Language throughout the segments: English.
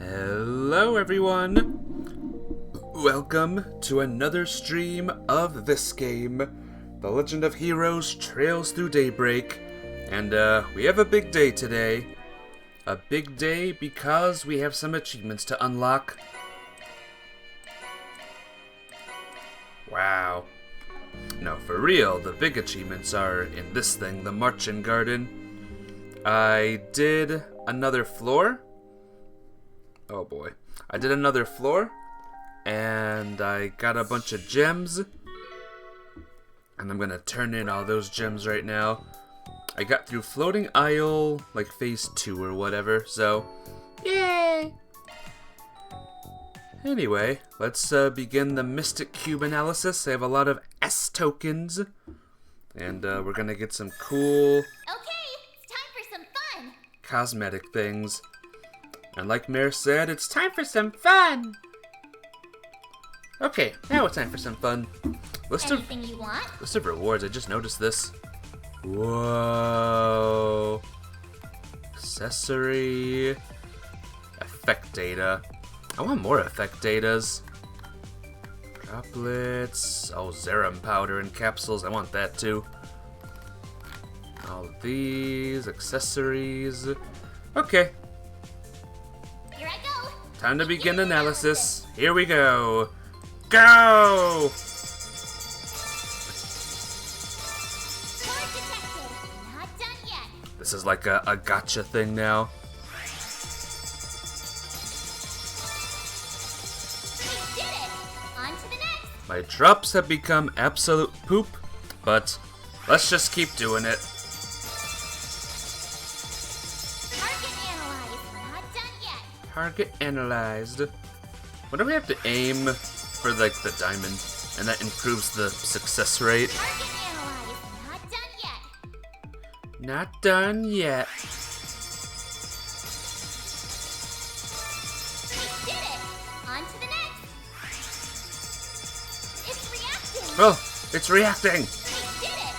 Hello everyone! Welcome to another stream of this game, The Legend of Heroes Trails Through Daybreak. And we have a big day today. A big day because we have some achievements to unlock. Wow. No, for real, the big achievements are in this thing, the Marching Garden. I did another floor. Oh boy. I did another floor, and I got a bunch of gems, and I'm gonna turn in all those gems right now. I got through Floating Isle, like phase 2 or whatever, so yay! Anyway, let's begin the Mystic Cube analysis. I have a lot of S tokens, and we're gonna get some cool it's time for some fun. cosmetic things. And like Mare said, it's time for some fun! Okay, now it's time for some fun. Anything you want? List of rewards, I just noticed this. Whoa. Accessory. Effect data. I want more effect datas. Droplets. Oh, Zerum powder and capsules, I want that too. All of these. Accessories. Okay. Here I go. Time to begin analysis. Here we go. Go! Card detected. Not done yet. This is like a gotcha thing now. We did it. On to the next. My drops have become absolute poop, but let's just keep doing it. Target analyzed. Not done yet. Target analyzed. What do we have to aim for, like, the diamond? And that improves the success rate. Target analyzed. Not done yet. Not done yet. We did it. On to the next. It's reacting. Oh, it's reacting. We did it.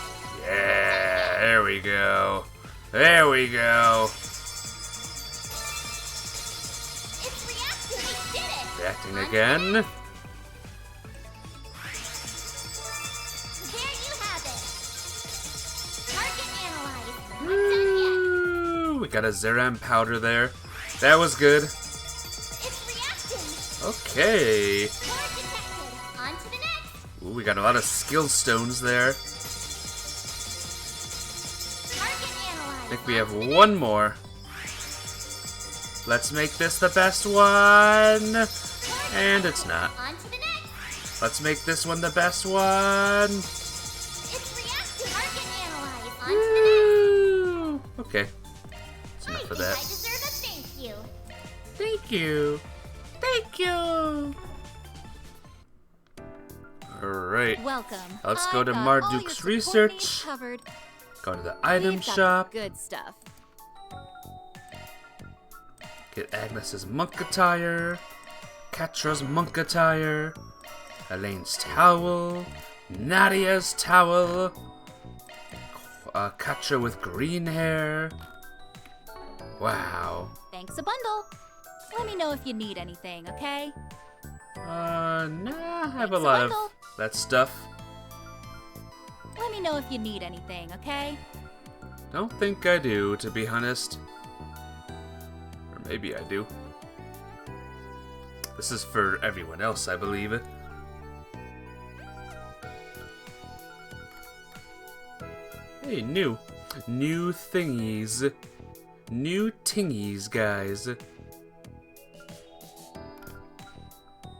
Yeah, there we go. There we go. It's reacting. We did it. Reacting On to again. the next. There you have it. Target analyzed. Not done yet. Woo, we got a Zerum powder there. That was good. It's reacting. Okay. Card detected. On to the next. Ooh, we got a lot of skill stones there. Target analyzed. I think we have one more. Let's make this the best one. And it's not. On to the next. Let's make this one the best one. It's reacting. Target analyzed. On to the Woo. Okay. That's next. enough I of think I that. deserve a thank you. Thank you. Thank you. Alright. Welcome. Let's go to I've got Marduk's all your support research. needs Covered. Go to the item We've got shop. the good stuff. Get Agnes's monk attire. Katra's monk attire. Elaine's towel. Nadia's towel. Katra with green hair. Wow. Thanks a bundle. Let me know if you need anything, okay? Nah, I have a Thanks a lot of bundle. that stuff. Let me know if you need anything, okay? Don't think I do, to be honest. Or maybe I do. This is for everyone else, I believe. Hey, new. New thingies. New tingies, guys.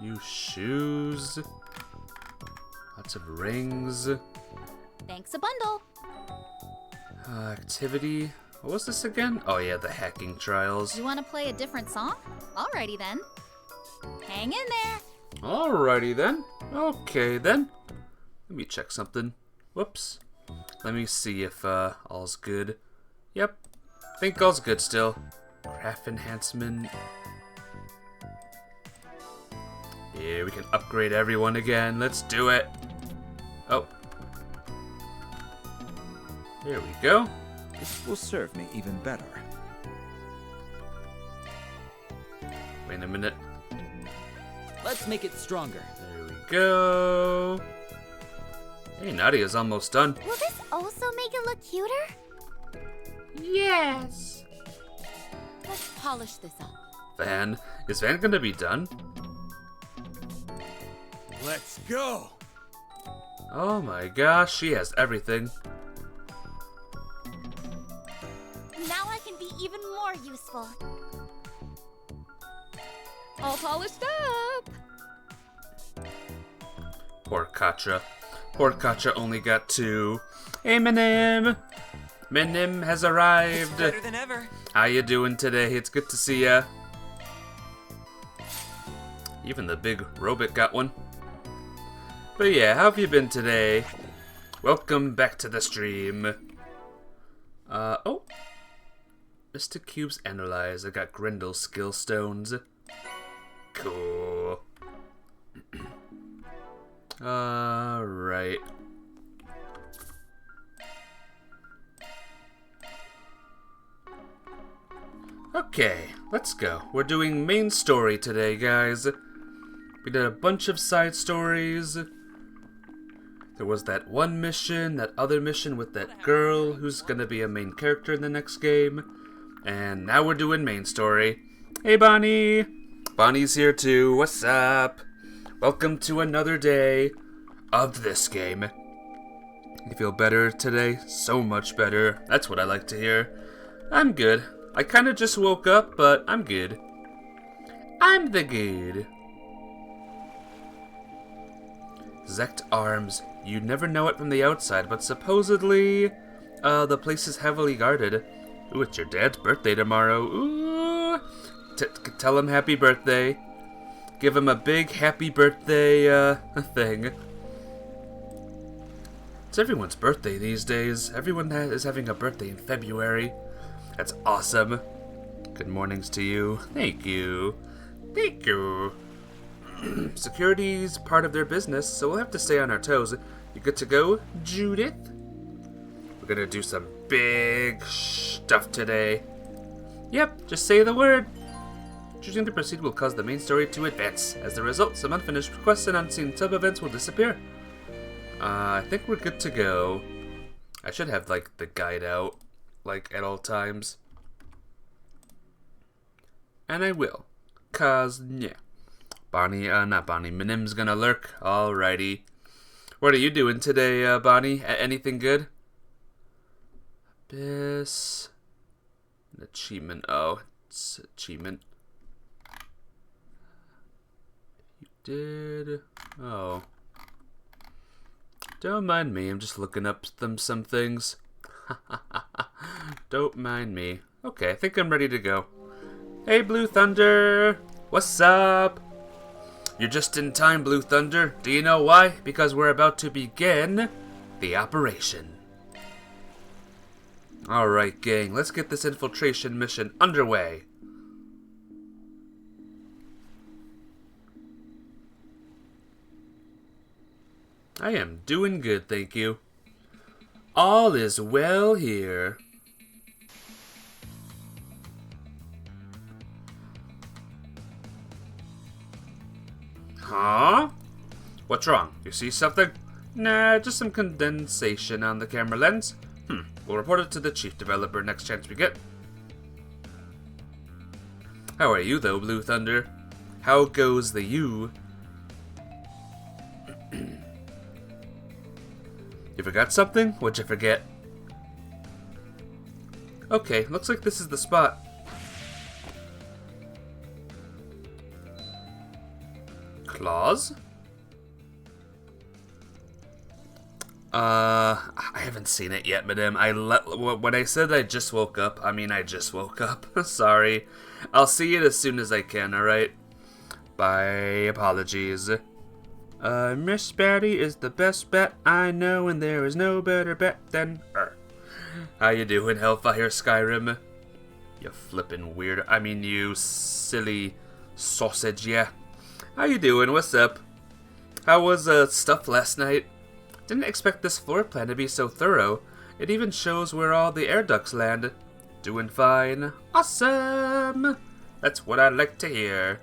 New shoes. Lots of rings. Thanks a bundle. Activity. What was this again? Oh yeah, the hacking trials. You want to play a different song? Alrighty then. Hang in there. Alrighty then. Okay then. Let me check something. Whoops. Let me see if all's good. Yep. Think all's good still. Craft enhancement. Yeah, we can upgrade everyone again. Let's do it. Oh. There we go. This will serve me even better. Wait a minute. Let's make it stronger. There we go. Hey, Nadia's almost done. Will this also make it look cuter? Yes. Let's polish this up. Van, is Van gonna be done? Let's go. Oh my gosh, she has everything. Now I can be even more useful. All polished up. Poor Katja. Poor Katja only got 2. Hey, Minim! Minim has arrived. Better than ever. How you doing today? It's good to see ya. Even the big robot got one. But yeah, how have you been today? Welcome back to the stream. Oh. Mystic Cubes analyzed. I got Grindel's skill stones. Cool. Alright. Okay, let's go. We're doing main story today, guys. We did a bunch of side stories. There was that one mission, that other mission with that girl who's gonna be a main character in the next game. And now we're doing main story. Hey, Bonnie! Bonnie's here too. What's up? Welcome to another day of this game. You feel better today? So much better. That's what I like to hear. I'm good. I kinda just woke up, but I'm good. I'm the good. Zect Arms. You never know it from the outside, but supposedly, the place is heavily guarded. Ooh, it's your dad's birthday tomorrow. Ooh! Tell him happy birthday. Give him a big happy birthday, thing. It's everyone's birthday these days. Everyone is having a birthday in February. That's awesome. Good mornings to you. Thank you. Thank you. Security's part of their business, so we'll have to stay on our toes. You good to go, Judith? We're gonna do some big stuff today. Yep, just say the word. Choosing to proceed will cause the main story to advance. As a result, some unfinished quests and unseen sub-events will disappear. I think we're good to go. I should have, like, the guide out, like, at all times. And I will. Cause, yeah. Bonnie, not Bonnie, Minim's gonna lurk. Alrighty. What are you doing today, Bonnie? Anything good? Abyss. An achievement. Oh, it's achievement. You did. Oh. Don't mind me, I'm just looking up some things. Don't mind me. Okay, I think I'm ready to go. Hey, Blue Thunder! What's up? You're just in time, Blue Thunder. Do you know why? Because we're about to begin the operation. Alright, gang, let's get this infiltration mission underway. I am doing good, thank you. All is well here. Huh? What's wrong? You see something? Nah, just some condensation on the camera lens. We'll report it to the chief developer next chance we get. How are you, though, Blue Thunder? How goes the you? You forgot something? What'd you forget? Okay, looks like this is the spot. Claws? I haven't seen it yet, madam. When I said I just woke up, I mean I just woke up. Sorry. I'll see it as soon as I can, alright? Bye. Apologies. Miss Batty is the best bet I know, and there is no better bet than her. How you doing, Hellfire Skyrim? You flippin' weird. I mean, you silly sausage, yeah. How you doing? What's up? How was, stuff last night? Didn't expect this floor plan to be so thorough. It even shows where all the air ducts land. Doing fine. Awesome! That's what I like to hear.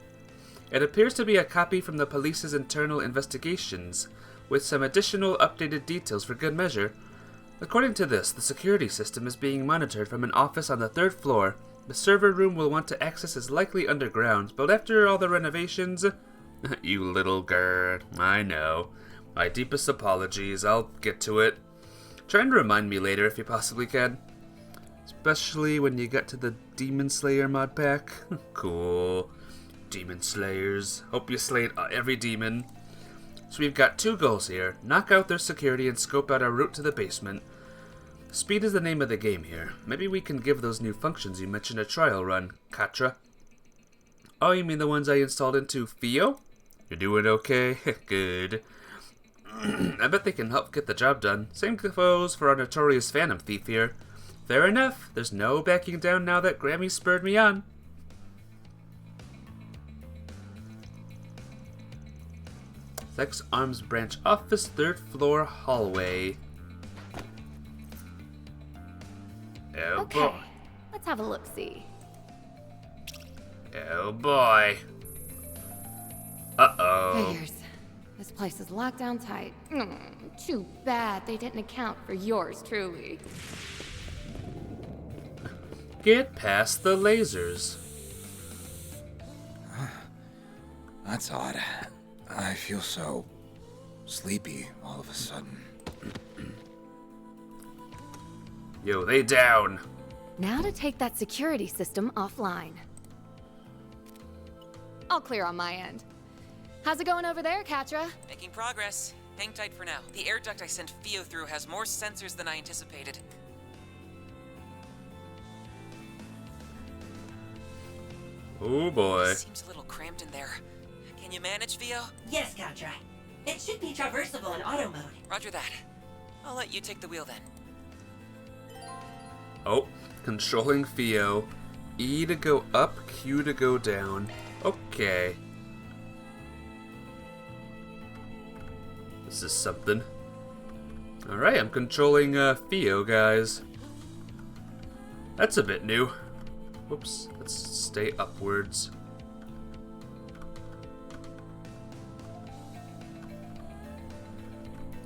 It appears to be a copy from the police's internal investigations, with some additional updated details for good measure. According to this, the security system is being monitored from an office on the 3rd floor. The server room we'll want to access is likely underground, but after all the renovations... You little girl, I know. My deepest apologies, I'll get to it. Try and remind me later if you possibly can. Especially when you get to the Demon Slayer mod pack. Cool. Demon Slayers. Hope you slayed every demon. So we've got 2 goals here. Knock out their security and scope out our route to the basement. Speed is the name of the game here. Maybe we can give those new functions you mentioned a trial run, Katra. Oh, you mean the ones I installed into Theo? You're doing okay? Good. I bet they can help get the job done. Same goes for our notorious Phantom Thief here. Fair enough. There's no backing down now that Grammy spurred me on. Sex Arms Branch Office, 3rd floor hallway. Oh Okay, boy. let's have a look-see. Oh boy. Uh-oh. Figures. This place is locked down tight. Too bad they didn't account for yours truly. Get past the lasers. That's odd. I feel so sleepy all of a sudden. Yo, they down. Now to take that security system offline. All clear on my end. How's it going over there, Katra? Making progress. Hang tight for now. The air duct I sent Theo through has more sensors than I anticipated. Oh boy. Seems a little cramped in there. Can you manage, Theo? Yes, Katra. It should be traversable in auto mode. Roger that. I'll let you take the wheel then. Oh, controlling Theo. E to go up, Q to go down. Okay. This is something. Alright, I'm controlling Theo, guys. That's a bit new. Whoops, let's stay upwards.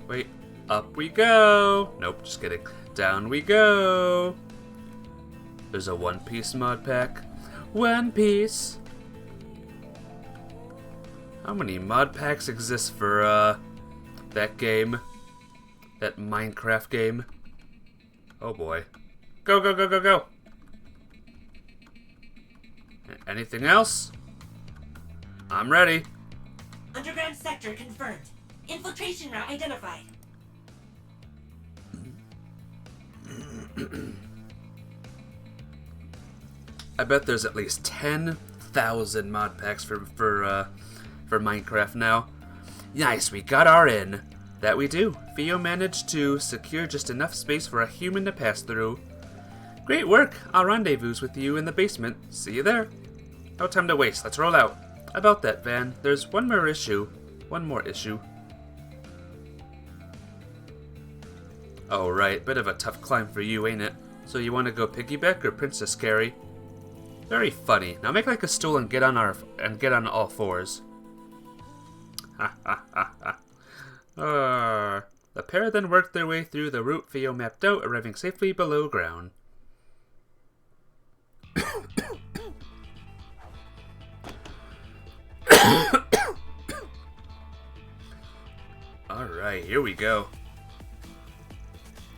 Wait, up we go! Nope, just kidding. Down we go! There's a One Piece mod pack. One Piece! How many mod packs exist for, that game? That Minecraft game? Oh boy. Go, go, go, go, go! Anything else? I'm ready. Underground sector confirmed. Infiltration route identified. I bet there's at least 10,000 mod packs for Minecraft now. Nice, we got our in. That we do. Theo managed to secure just enough space for a human to pass through. Great work. I'll rendezvous with you in the basement. See you there. No time to waste. Let's roll out. About that, Van, there's one more issue. Oh, right. Bit of a tough climb for you, ain't it? So you want to go piggyback or Princess Carry? Very funny. Now make like a stool and get on all fours. Ha ha ha ha. The pair then worked their way through the route Theo mapped out, arriving safely below ground. Alright, here we go.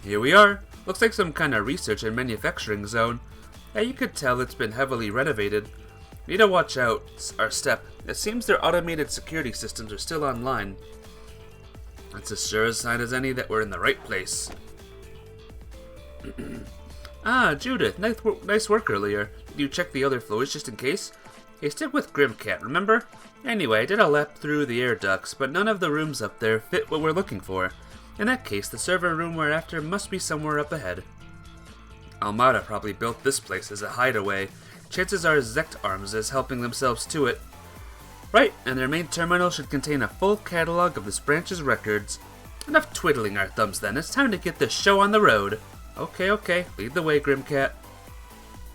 Here we are. Looks like some kind of research and manufacturing zone. Yeah, you could tell it's been heavily renovated. We need to watch out our step. It seems their automated security systems are still online. That's as sure a sign as any that we're in the right place. Ah, Judith, nice work earlier. Did you check the other floors just in case? Hey, stick with Grimcat, remember? Anyway, I did a lap through the air ducts, but none of the rooms up there fit what we're looking for. In that case, the server room we're after must be somewhere up ahead. Almada probably built this place as a hideaway. Chances are Zect Arms is helping themselves to it. Right, and their main terminal should contain a full catalog of this branch's records. Enough twiddling our thumbs then, it's time to get this show on the road. Okay, lead the way, Grimcat.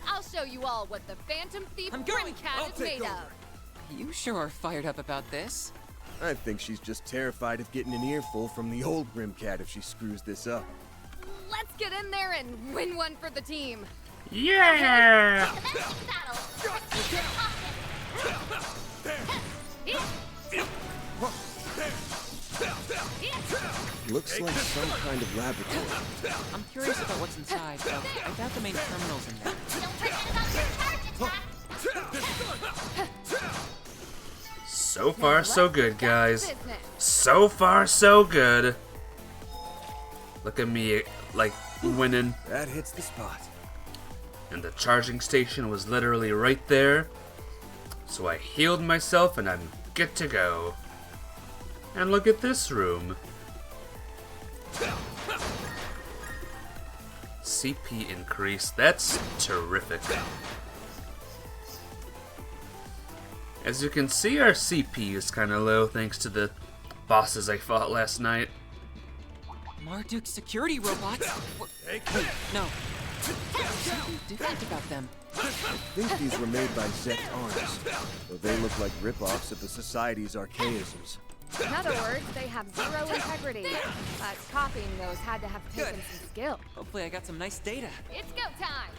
I'll show show you all what the Phantom Thief I'm going. Grim Cat is made of. You sure are fired up about this. I think she's just terrified of getting an earful from the old Grim Cat if she screws this up. Let's get in there and win one for the team. Yeah! Commencing battle. Looks like some kind of laboratory. I'm curious about what's inside, though I doubt the main terminal's in there. Don't forget about your charge attack. So far, so good, guys. Business. So far, so good. Look at me, like, winning. That hits the spot. And the charging station was literally right there. So I healed myself and I'm good to go. And look at this room. CP increase. That's terrific. As you can see, our CP is kind of low thanks to the bosses I fought last night. Marduk's security robots? Wait, no. Something different about them. I think these were made by Zect Arms, though they look like rip-offs of the Society's archaisms. In other words, they have zero integrity. But copying those had to have taken some skill. Hopefully I got some nice data. It's go time.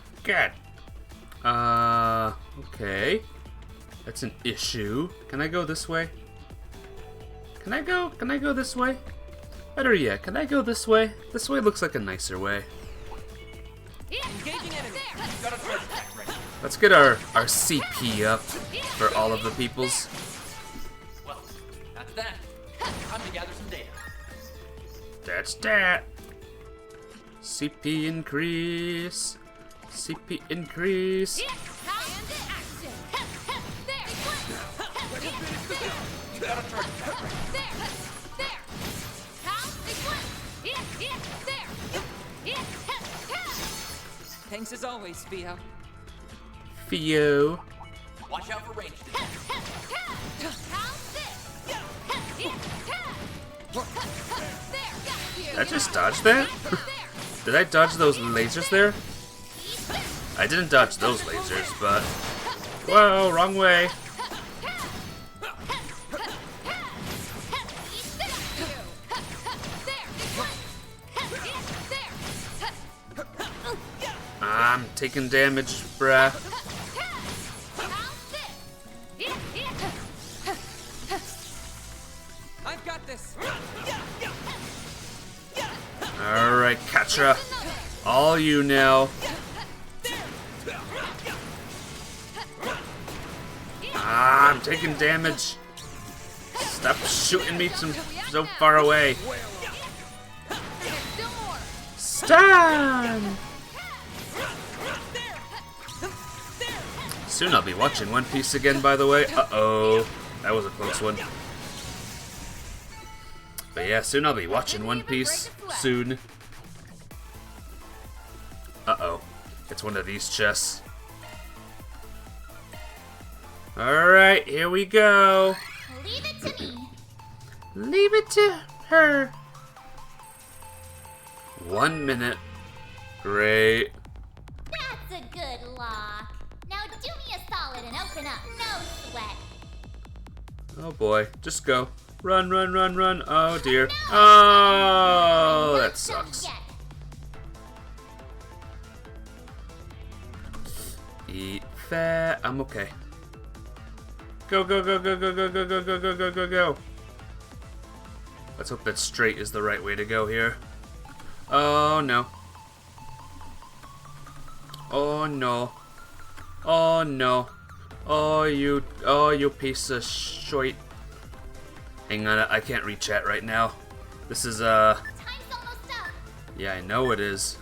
God. Okay. That's an issue. Can I go this way? Can I go this way? Better yet, can I go this way? This way looks like a nicer way. Engaging enemy. Got a charge attack ready. Let's get our CP up for all of the peoples. Well, that's that. Time to gather some data. That's that. CP increase. CP increase. Got a charge attack ready. Thanks as always, Theo. Theo. Watch out for ranged attacks. Did I just dodge that? Did I dodge those lasers there? I didn't dodge those lasers, but... Whoa, wrong way. I'm taking damage, bruh. I've got this. Alright, Katra. All you now. I'm taking damage. Stop shooting me so far away. Stun! Soon I'll be watching One Piece again, by the way. Uh-oh. That was a close one. But yeah, soon I'll be watching One Piece. Soon. Uh-oh. It's one of these chests. Alright, here we go. Leave it to me. Leave it to her. 1 minute. Great. That's a good lock. Now do me a solid and open up. No sweat. Oh boy, just go. Run, run, run, run. Oh dear. Oh, that sucks. Yet. Eat fat. I'm okay. Go, go, go, go, go, go, go, go, go, go, go, go, go. Let's hope that straight is the right way to go here. Oh no. Oh no. Oh no. Oh you piece of shit. Hang on, I can't read chat right now. This is Time's almost up. yeah, I know it is.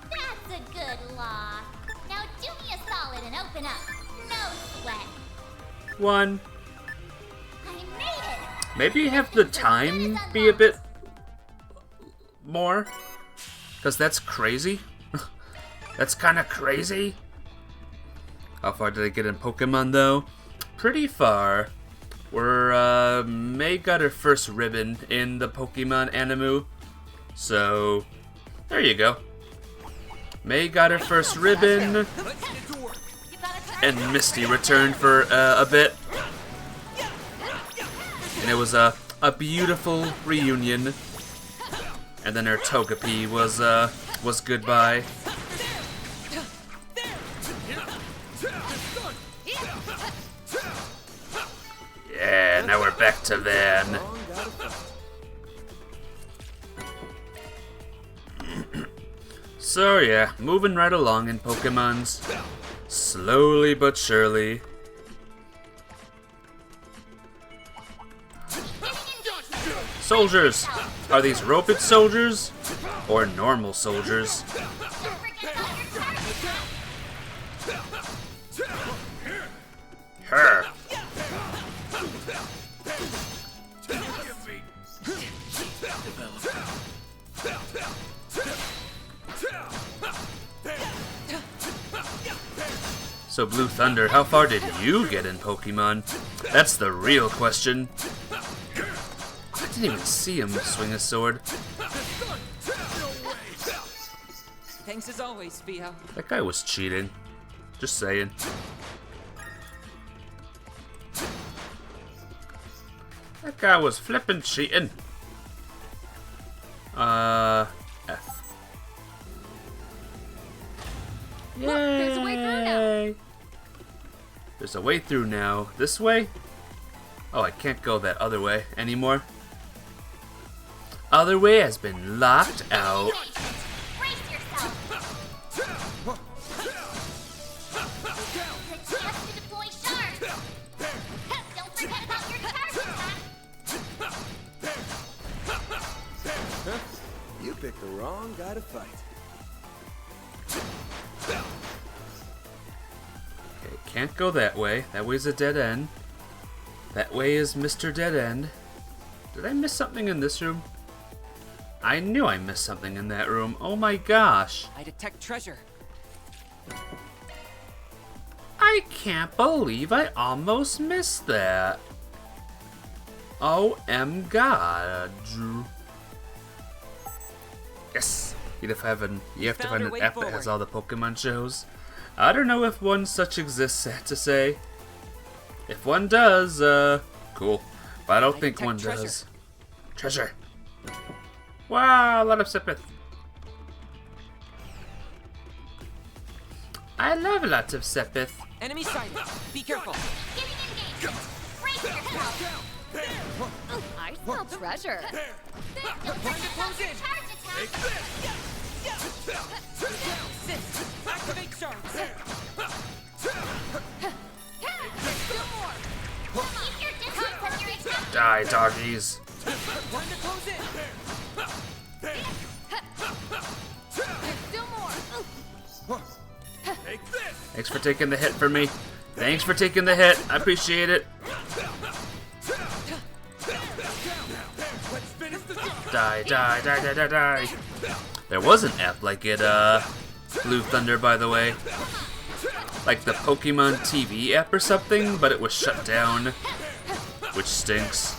That's a good lock. Now do me a solid and open up. No sweat. 1. I made it. Maybe have the time be a bit more, because that's crazy. That's kind of crazy. How far did I get in Pokemon though? Pretty far. May got her first ribbon in the Pokemon Animu. So, there you go. May got her first ribbon. And Misty returned for a bit. And it was a beautiful reunion. And then her Togepi was goodbye. Yeah, now we're back to Van. So yeah, moving right along in Pokemon's. Slowly but surely. Soldiers! Are these robot soldiers? Or normal soldiers? Her! So Blue Thunder, how far did you get in Pokemon? That's the real question. I didn't even see him swing a sword. Thanks as always, Theo. That guy was cheating. Just saying. That guy was flippin' cheating. F. Look, there's a way through now. Yay. There's a way through now. This way? Oh, I can't go that other way anymore. Other way has been locked out. Brace yourself. The chance to deploy shards. Don't forget about your charge attack. You picked the wrong guy to fight. Okay, can't go that way. That way's a dead end. That way is Mr. Dead End. Did I miss something in this room? I knew I missed something in that room. Oh my gosh. I detect treasure. I can't believe I almost missed that. OM God. Yes. You have to find an app that has all the Pokemon shows. I don't know if one such exists, sad to say. If one does, cool. But I don't think one does. Treasure. Wow, a lot of Sepith. I love lots of Sepith. Enemy sighted. Be careful. Getting engaged. Brace yourself. I smell treasure. Don't forget about your charge attack. Sis, activate shards. Keep your distance when you're attacking. Die, doggies. Time to close in. Still more. Thanks for taking the hit for me. Thanks for taking the hit. I appreciate it. Die, die, die, die, die, die. There was an app like it, Blue Thunder, by the way. Like the Pokemon TV app or something, but it was shut down. Which stinks.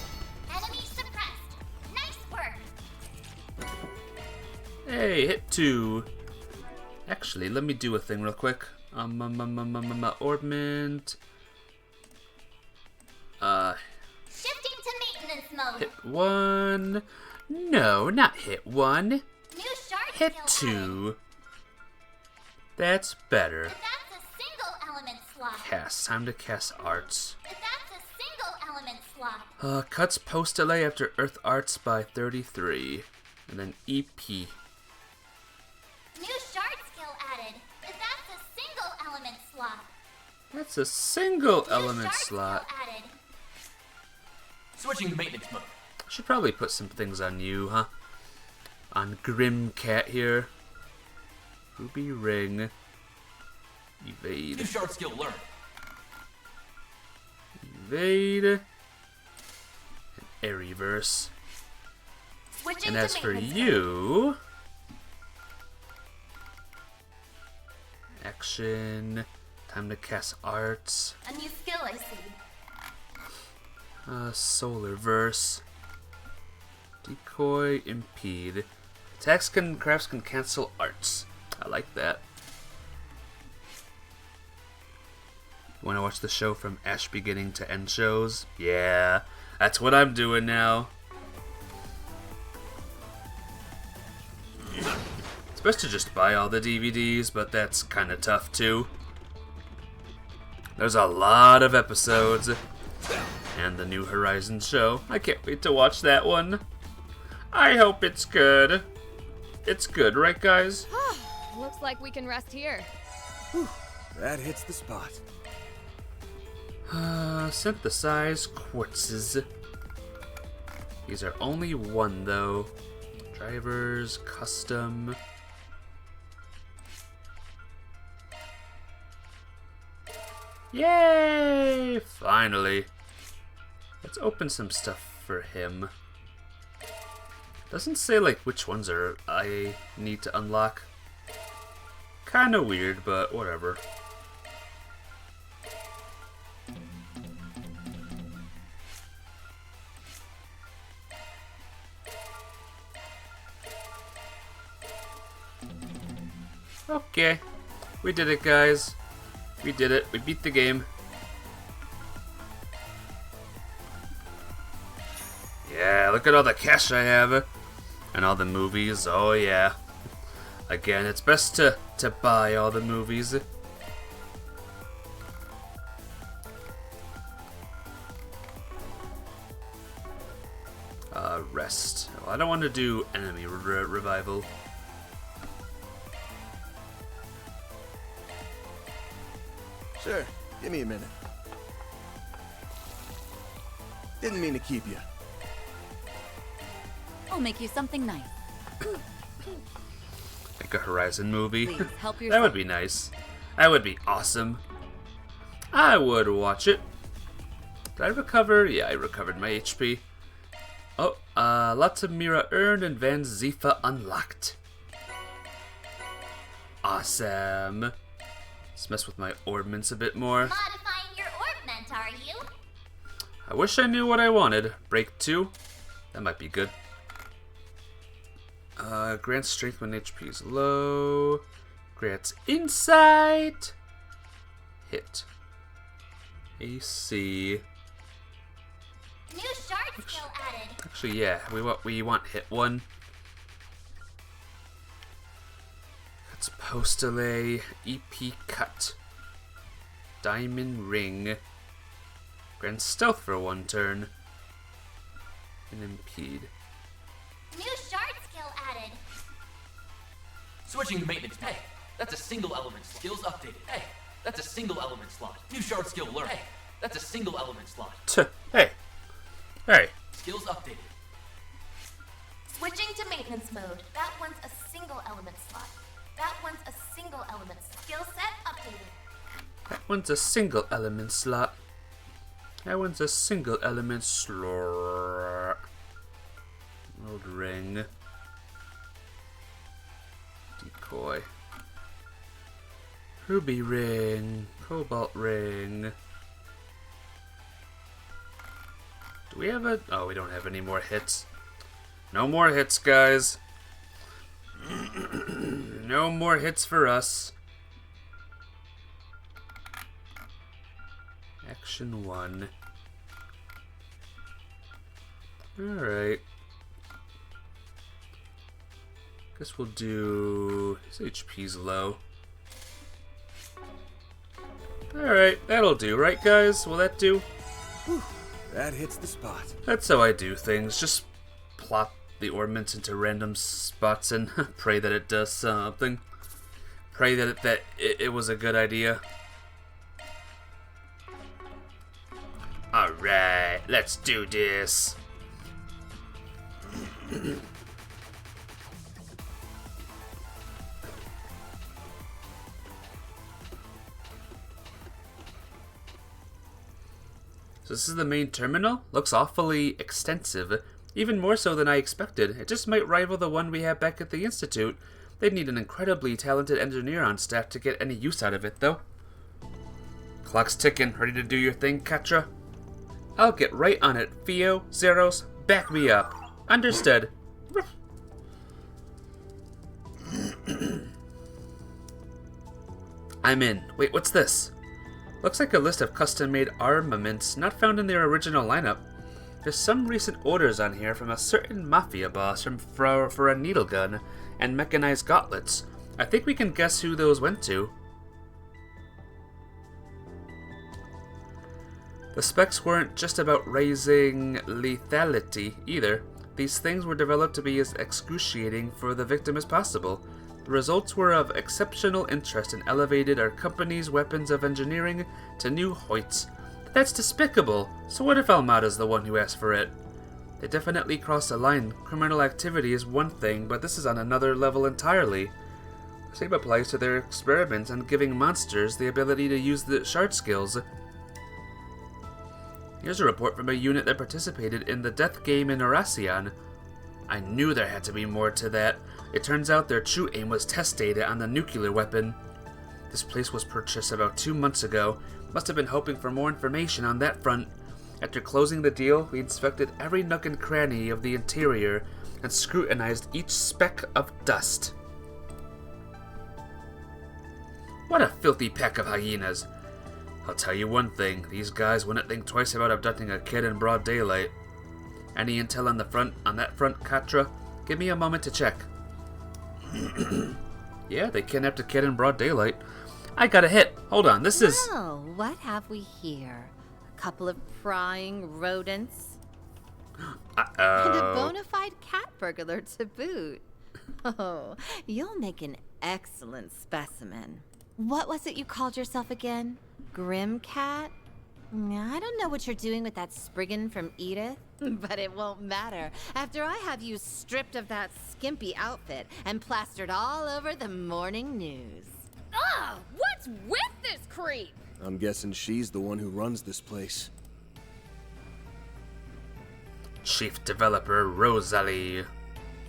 Enemy suppressed. Nice work. Hey, hit 2. Actually, let me do a thing real quick. Orbment. Shifting to maintenance mode. Hit 1. No, not hit 1. New shard Hit skill added. 2. That's better. If that's a single element slot. Cast. Time to cast arts. If that's a single element slot. Cuts post delay after Earth Arts by 33. And then EP. New shard skill added. If that's a single element slot. That's a single New element shard slot. skill added. Switching to maintenance mode. Should probably put some things on you, huh? On Grim Cat here. Ruby Ring. Evade. New shard skill learned. Evade. And Air Reverse. Switching And to as for maintenance mode. you... Action. Time to cast arts. A new skill I see. Solar verse. Decoy, impede. Attacks can, crafts can cancel arts. I like that. Want to watch the show from Ash beginning to end shows? Yeah, that's what I'm doing now. It's best to just buy all the DVDs, but that's kind of tough too. There's a lot of episodes. And the New Horizons show. I can't wait to watch that one. I hope it's good. It's good, right guys? Looks like we can rest here. That hits the spot. Synthesize quartzes. These are only one though. Drivers, custom. Yay! Finally. Let's open some stuff for him. Doesn't say like which ones are I need to unlock. Kinda weird, but whatever. Okay. We did it, guys. We did it. We beat the game. Yeah, look at all the cash I have. And all the movies. Oh, yeah. Again, it's best to buy all the movies. Rest. Well, I don't want to do enemy revival. Sure, give me a minute. Didn't mean to keep you. I'll make you something nice. Like a Horizon movie. Please help That yourself. would be nice. That would be awesome. I would watch it. Did I recover? Yeah, I recovered my HP. Oh, lots of Mira earned and Van Zifa unlocked. Awesome. Let's mess with my orbments a bit more. Modifying your orbment, are you? I wish I knew what I wanted. Break 2? That might be good. Grants strength when HP is low. Grants insight. Hit. AC. New shard skill added. Actually, yeah, we want hit 1. Let's postale. EP cut. Diamond ring. Grants stealth for 1 turn. And impede. New shard skill added. Switching to maintenance. Hey, that's a single element. Skills updated. Hey, that's a single element slot. New shard skill learned. Hey, that's a single element slot. Hey. Hey. Skills updated. Switching to maintenance mode. That one's a single element slot. That one's a single element slot. Skill set updated. That one's a single element slot. That one's a single element slot. Old ring. Decoy. Ruby ring. Cobalt ring. Do we have a... Oh, we don't have any more hits. No more hits, guys. No more hits for us. Action 1. Alright. Guess we'll do... His HP's low. Alright, that'll do, right guys? Will that do? Whew, that hits the spot. That's how I do things. Just plop the ornaments into random spots and pray that it does something. Pray that it was a good idea. Alright, let's do this. So this is the main terminal? Looks awfully extensive. Even more so than I expected. It just might rival the one we have back at the Institute. They'd need an incredibly talented engineer on staff to get any use out of it, though. Clock's ticking. Ready to do your thing, Katra? I'll get right on it. Theo, Zeros, back me up. Understood. I'm in. Wait, what's this? Looks like a list of custom-made armaments not found in their original lineup. There's some recent orders on here from a certain mafia boss for a needle gun and mechanized gauntlets. I think we can guess who those went to. The specs weren't just about raising lethality either. These things were developed to be as excruciating for the victim as possible. The results were of exceptional interest and elevated our company's weapons of engineering to new heights. But that's despicable. So what if Almada's the one who asked for it? They definitely crossed a line. Criminal activity is one thing, but this is on another level entirely. The same applies to their experiments on giving monsters the ability to use the shard skills. Here's a report from a unit that participated in the death game in Oracion. I knew there had to be more to that. It turns out their true aim was test data on the nuclear weapon. This place was purchased about 2 months ago. Must have been hoping for more information on that front. After closing the deal, we inspected every nook and cranny of the interior and scrutinized each speck of dust. What a filthy pack of hyenas. I'll tell you one thing, these guys wouldn't think twice about abducting a kid in broad daylight. Any intel on that front, Katra? Give me a moment to check. Yeah, they kidnapped a kid in broad daylight. I got a hit. Hold on, this is... Oh, what have we here? A couple of prying rodents? Uh-oh. And a bona fide cat burglar to boot. Oh, you'll make an excellent specimen. What was it you called yourself again? Grim Cat? I don't know what you're doing with that Spriggan from Edith, but it won't matter after I have you stripped of that skimpy outfit and plastered all over the morning news. Ugh! What's with this creep? I'm guessing she's the one who runs this place. Chief Developer Rosalie.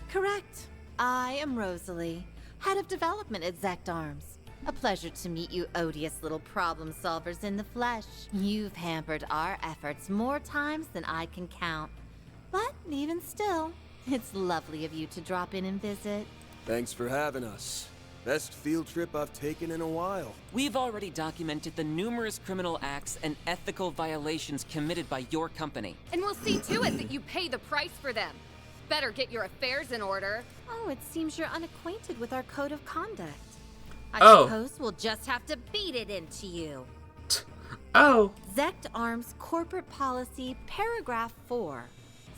Correct. I am Rosalie, head of development at Zect Arms. A pleasure to meet you odious little problem solvers in the flesh. You've hampered our efforts more times than I can count. But even still, it's lovely of you to drop in and visit. Thanks for having us. Best field trip I've taken in a while. We've already documented the numerous criminal acts and ethical violations committed by your company. And we'll see to it that you pay the price for them. Better get your affairs in order. Oh, it seems you're unacquainted with our code of conduct. I Oh. suppose we'll just have to beat it into you. Oh. Zect Arms Corporate Policy, Paragraph 4.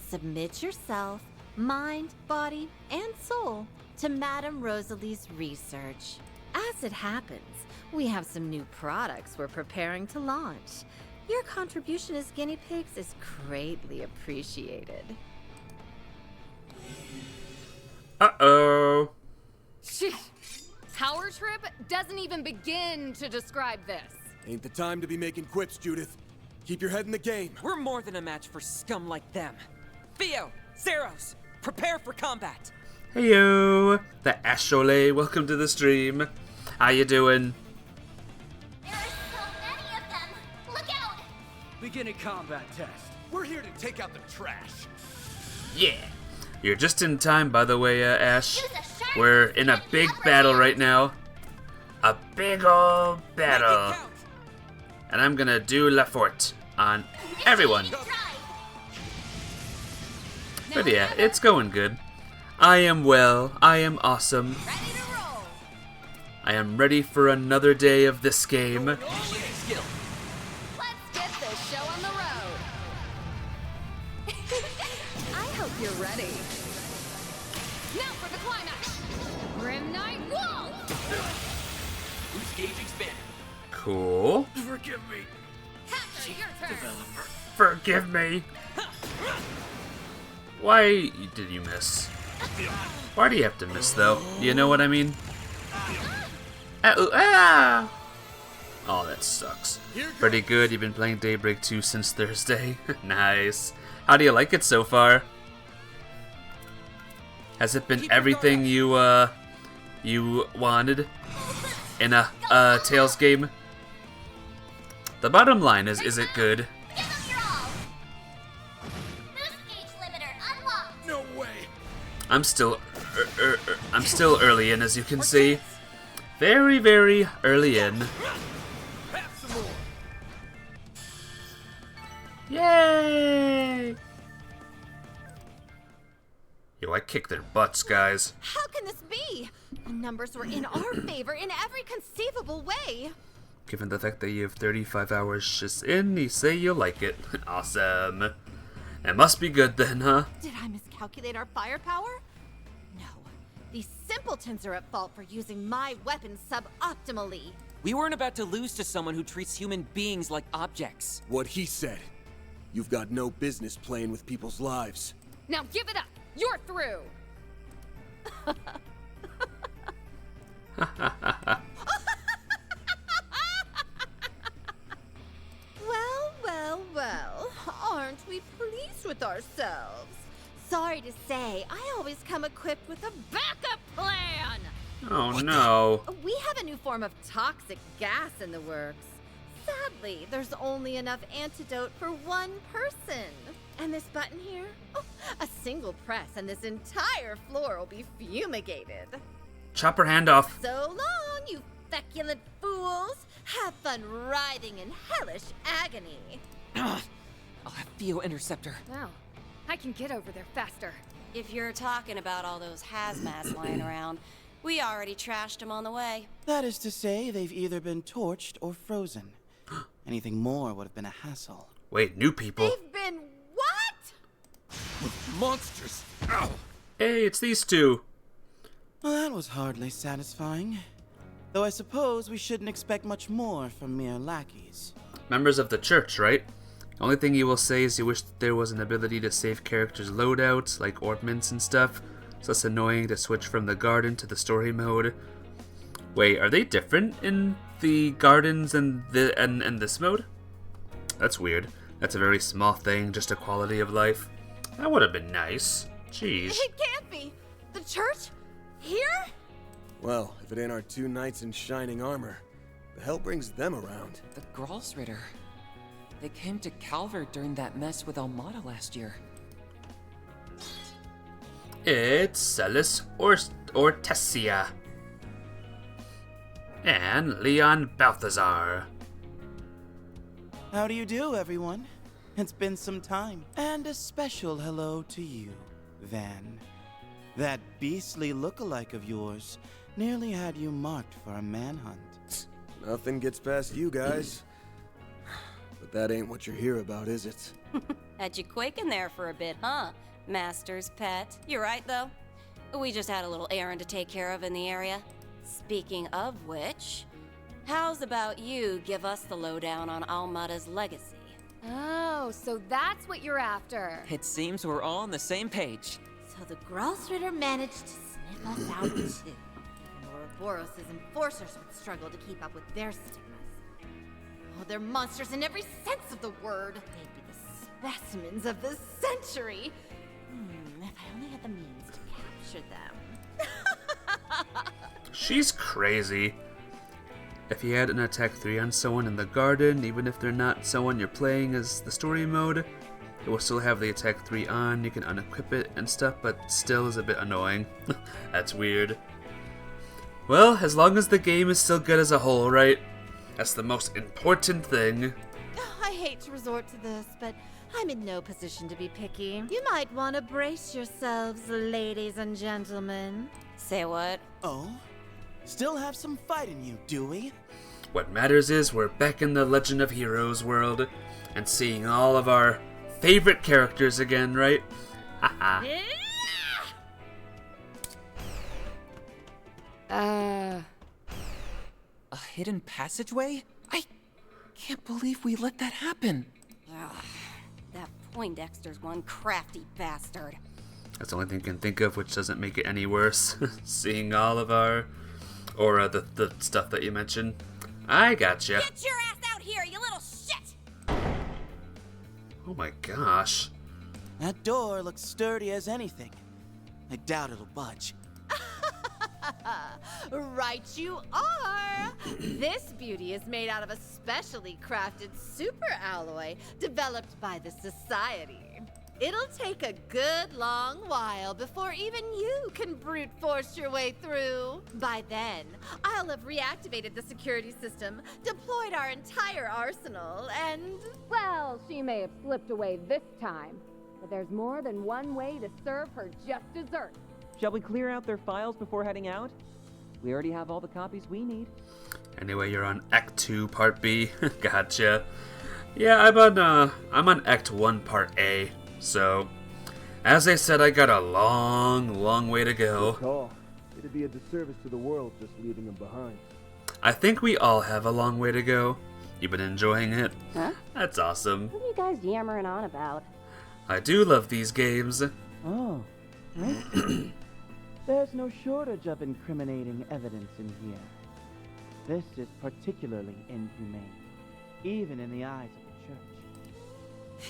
Submit yourself, mind, body, and soul to Madame Rosalie's research. As it happens, we have some new products we're preparing to launch. Your contribution as guinea pigs is greatly appreciated. Uh-oh. Power trip doesn't even begin to describe this. Ain't the time to be making quips, Judith. Keep your head in the game. We're more than a match for scum like them. Theo, Zeros, prepare for combat. Heyo, the Ashole, welcome to the stream. How you doing? There are so many of them. Look out! Beginning combat test. We're here to take out the trash. Yeah. You're just in time, by the way, Ash. Use a sharp We're in a big battle right now. A big old Make it battle. count. And I'm gonna do La Forte on everyone. But yeah, it's going good. I am well. I am awesome. Ready to roll. I am ready for another day of this game. Initiate skill. Let's get this show on the road. I hope you're ready. Now for the climax. Grim Knight, whoa! Boost gauge expanded. Cool. Forgive me. Captain, your turn. Forgive me. Why did you miss? Why do you have to miss, though? You know what I mean? Ah! Oh, that sucks. Pretty good. You've been playing Daybreak 2 since Thursday. Nice. How do you like it so far? Has it been everything you wanted in a Tales game? The bottom line is it good? Give them your all. I'm still early in, as you can see. Very, very early in. Yay! Yo, I kicked their butts, guys. How can this be? The numbers were in our favor in every conceivable way. Given the fact that you have 35 hours just in, you say you like it. Awesome. It must be good then, huh? Did I miscalculate our firepower? No. These simpletons are at fault for using my weapons suboptimally. We weren't about to lose to someone who treats human beings like objects. What he said. You've got no business playing with people's lives. Now give it up! You're through! Well, aren't we pleased with ourselves? Sorry to say, I always come equipped with a backup plan! Oh no. We have a new form of toxic gas in the works. Sadly, there's only enough antidote for one person. And this button here? Oh, a single press and this entire floor will be fumigated. Chop her hand off. So long, you feculent fools! Have fun writhing in hellish agony. Ugh. I'll have Theo intercept her. Wow, I can get over there faster. If you're talking about all those hazmats lying around, we already trashed them on the way. That is to say, they've either been torched or frozen. Anything more would have been a hassle. Wait, new people. They've been what? Monsters! Ow! Hey, it's these two. Well, that was hardly satisfying. Though I suppose we shouldn't expect much more from mere lackeys. Members of the church, right? Only thing you will say is you wish that there was an ability to save characters' loadouts, like ornaments and stuff. It's less annoying to switch from the garden to the story mode. Wait, are they different in the gardens and this mode? That's weird. That's a very small thing, just a quality of life. That would have been nice. Jeez. It can't be! The church? Here? Well, if it ain't our two knights in shining armor, the hell brings them around? The Gralsritter. They came to Calvert during that mess with Almada last year. It's Celis Ortesia. And Leon Balthazar. How do you do, everyone? It's been some time. And a special hello to you, Van. That beastly look-alike of yours nearly had you marked for a manhunt. Nothing gets past you guys. But that ain't what you're here about, is it? Had you quaking there for a bit, huh? Master's pet. You're right, though. We just had a little errand to take care of in the area. Speaking of which, how's about you give us the lowdown on Almada's legacy? Oh, so that's what you're after. It seems we're all on the same page. So the Gralsritter managed to sniff us out too. Even Ouroboros' enforcers would struggle to keep up with their stigmas. Oh, they're monsters in every sense of the word. They'd be the specimens of the century. If I only had the means to capture them. She's crazy. If you had an attack 3 on someone in the garden, even if they're not someone you're playing as the story mode, it will still have the attack 3 on, you can unequip it and stuff, but still is a bit annoying. That's weird. Well, as long as the game is still good as a whole, right? That's the most important thing. I hate to resort to this, but I'm in no position to be picky. You might want to brace yourselves, ladies and gentlemen. Say what? Oh? Still have some fight in you, do we? What matters is we're back in the Legend of Heroes world and seeing all of our favorite characters again, right? Haha. A hidden passageway? I can't believe we let that happen. Ugh, that Poindexter's one crafty bastard. That's the only thing I can think of, which doesn't make it any worse. Seeing all of our... Or the stuff that you mentioned. I gotcha. Get your ass out here, you little shit! Oh my gosh. That door looks sturdy as anything. I doubt it'll budge. Right you are! This beauty is made out of a specially crafted super alloy developed by the Society. It'll take a good long while before even you can brute force your way through. By then, I'll have reactivated the security system, deployed our entire arsenal, and... Well, she may have slipped away this time, but there's more than one way to serve her just desserts. Shall we clear out their files before heading out? We already have all the copies we need. Anyway, you're on Act 2, Part B. Gotcha. Yeah, I'm on Act 1, Part A. So, as I said, I got a long way to go. Good call. It'd be a disservice to the world just leaving them behind. I think we all have a long way to go. You been enjoying it? Huh? That's awesome. What are you guys yammering on about? I do love these games. Oh. There's no shortage of incriminating evidence in here. This is particularly inhumane, even in the eyes of the church.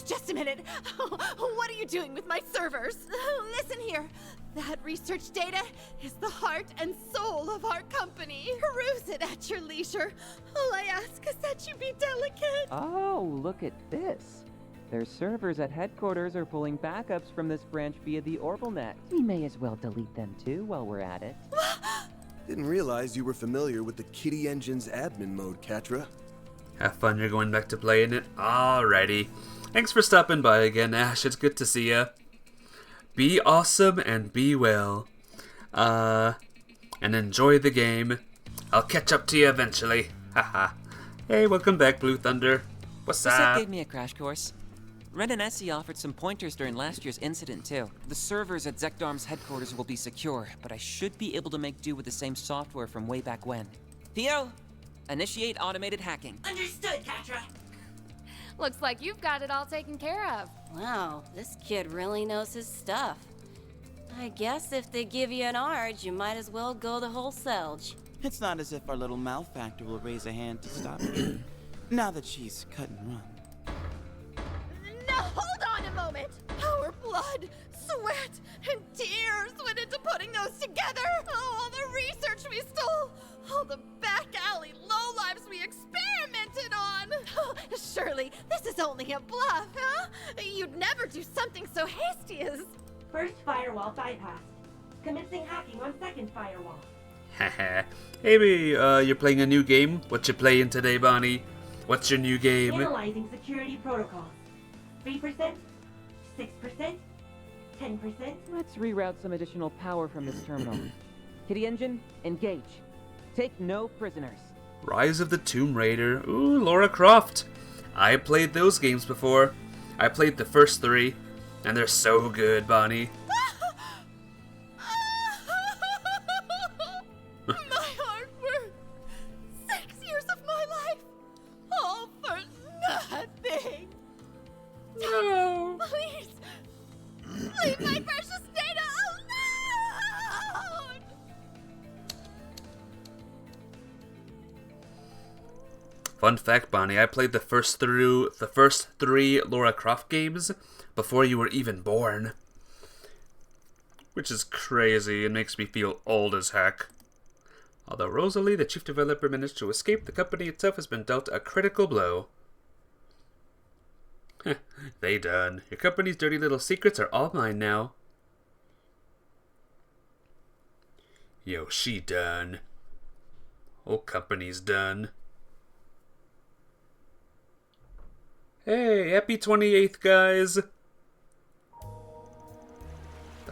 Just a minute. What are you doing with my servers? Listen here. That research data is the heart and soul of our company. Peruse it at your leisure. All I ask is that you be delicate. Oh, look at this. Their servers at headquarters are pulling backups from this branch via the OrbitalNet. We may as well delete them too while we're at it. Didn't realize you were familiar with the Kitty Engine's admin mode, Katra. Have fun, you're going back to playing it? Alrighty. Thanks for stopping by again, Ash. It's good to see ya. Be awesome and be well. And enjoy the game. I'll catch up to you eventually. Haha. Hey, welcome back, Blue Thunder. What's This set up? gave me a crash course. Ren and Essie offered some pointers during last year's incident, too. The servers at Zekdarm's headquarters will be secure, but I should be able to make do with the same software from way back when. Theo, initiate automated hacking. Understood, Katra. Looks like you've got it all taken care of. Wow, this kid really knows his stuff. I guess if they give you an ARG, you might as well go the whole selge. It's not as if our little malefactor will raise a hand to stop me, now that she's cut and run. Now hold on a moment. Our blood, sweat, and tears went into putting those together. Oh, all the research we stole. All the back alley lowlives we experimented on. Oh, surely this is only a bluff, huh? You'd never do something so hasty as... First firewall bypassed. Commencing hacking on second firewall. Haha. Hey, you're playing a new game? What you playing today, Bonnie? What's your new game? Analyzing security protocols. 3%, 6%, 10%. Let's reroute some additional power from this terminal. Kitty Engine, engage. Take no prisoners. Rise of the Tomb Raider. Ooh, Lara Croft. I played those games before. I played the first 3, and they're so good, Bonnie. My hard work. 6 years of my life. All for nothing. No. Please. Leave my precious data alone. Fun fact, Bonnie, I played the first 3 Lara Croft games before you were even born. Which is crazy and makes me feel old as heck. Although Rosalie, the chief developer, managed to escape, the company itself has been dealt a critical blow. They done. Your company's dirty little secrets are all mine now. Yo, she done. Whole company's done. Hey, happy 28th, guys! The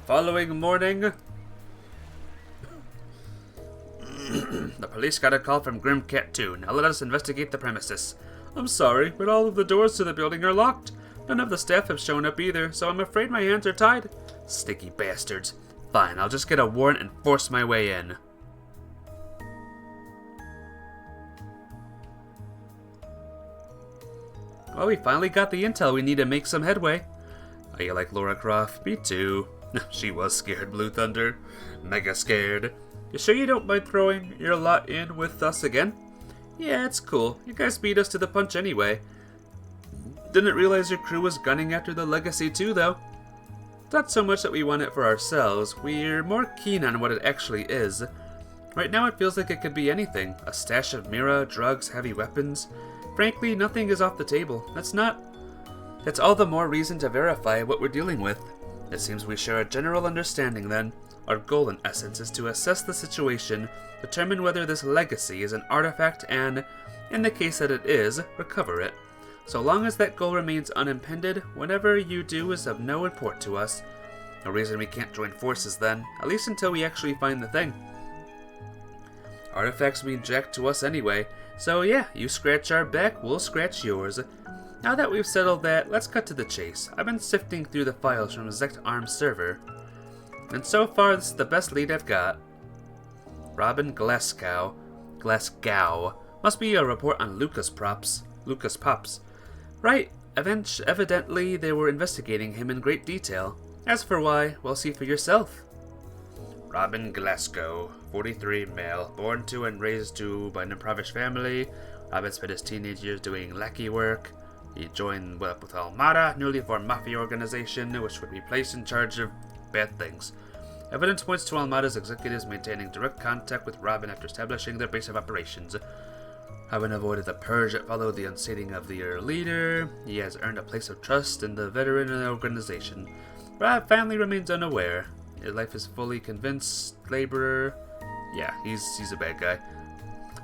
following morning, the police got a call from Grimcat 2. Now let us investigate the premises. I'm sorry, but all of the doors to the building are locked. None of the staff have shown up either, so I'm afraid my hands are tied. Sticky bastards. Fine, I'll just get a warrant and force my way in. Well, we finally got the intel we need to make some headway. Oh, you like Lara Croft? Me too. She was scared, Blue Thunder. Mega scared. You sure you don't mind throwing your lot in with us again? Yeah, it's cool. You guys beat us to the punch anyway. Didn't realize your crew was gunning after the legacy too, though. It's not so much that we want it for ourselves. We're more keen on what it actually is. Right now it feels like it could be anything. A stash of Mira, drugs, heavy weapons. Frankly, nothing is off the table. That's not It's all the more reason to verify what we're dealing with. It seems we share a general understanding then. Our goal in essence is to assess the situation, determine whether this legacy is an artifact and, in the case that it is, recover it. So long as that goal remains unimpeded, whatever you do is of no import to us. No reason we can't join forces then, at least until we actually find the thing. Artifacts mean jack to us anyway, so yeah, you scratch our back, we'll scratch yours. Now that we've settled that, let's cut to the chase. I've been sifting through the files from Zect Arm's server, and so far this is the best lead I've got. Robin Glasgow must be a report on Lucas Pops. Right, evidently they were investigating him in great detail. As for why, well, see for yourself. Robin Glasgow, 43, male, born to and raised to by an impoverished family. Robin spent his teenage years doing lackey work. He joined up with Almada, newly formed mafia organization, which would be placed in charge of bad things. Evidence points to Almada's executives maintaining direct contact with Robin after establishing their base of operations. Having avoided the purge that followed the unseating of their leader, he has earned a place of trust in the veteran organization. Rob family remains unaware. His life is fully convinced laborer. Yeah, he's a bad guy.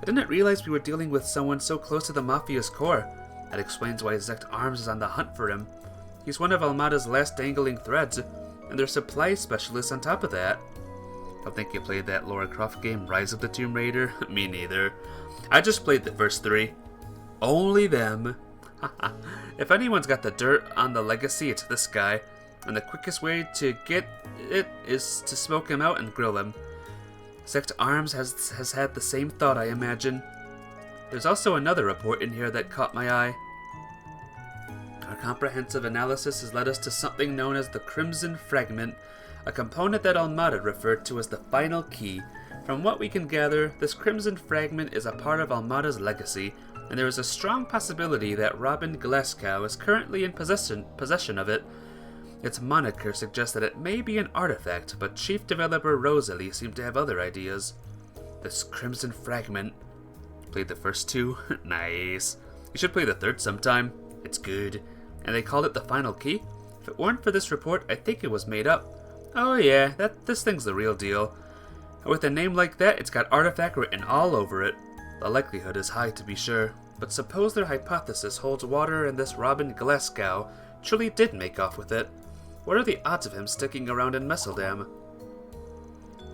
I didn't realize we were dealing with someone so close to the Mafia's core. That explains why Zect Arms is on the hunt for him. He's one of Almada's last dangling threads, and their supply specialist on top of that. Don't think you played that Lara Croft game, Rise of the Tomb Raider? Me neither. I just played the first 3. Only them. If anyone's got the dirt on the legacy, it's this guy. And the quickest way to get it is to smoke him out and grill him. Zect Arms has had the same thought, I imagine. There's also another report in here that caught my eye. Our comprehensive analysis has led us to something known as the Crimson Fragment, a component that Almada referred to as the final key. From what we can gather, this Crimson Fragment is a part of Almada's legacy, and there is a strong possibility that Robin Glasgow is currently in possession of it. Its moniker suggests that it may be an artifact, but chief developer Rosalie seemed to have other ideas. This Crimson Fragment. Played the first 2? Nice. You should play the 3rd sometime. It's good. And they called it the final key? If it weren't for this report, I think it was made up. Oh yeah, this thing's the real deal. With a name like that, it's got artifact written all over it. The likelihood is high to be sure, but suppose their hypothesis holds water and this Robin Glasgow truly did make off with it. What are the odds of him sticking around in Messeldam?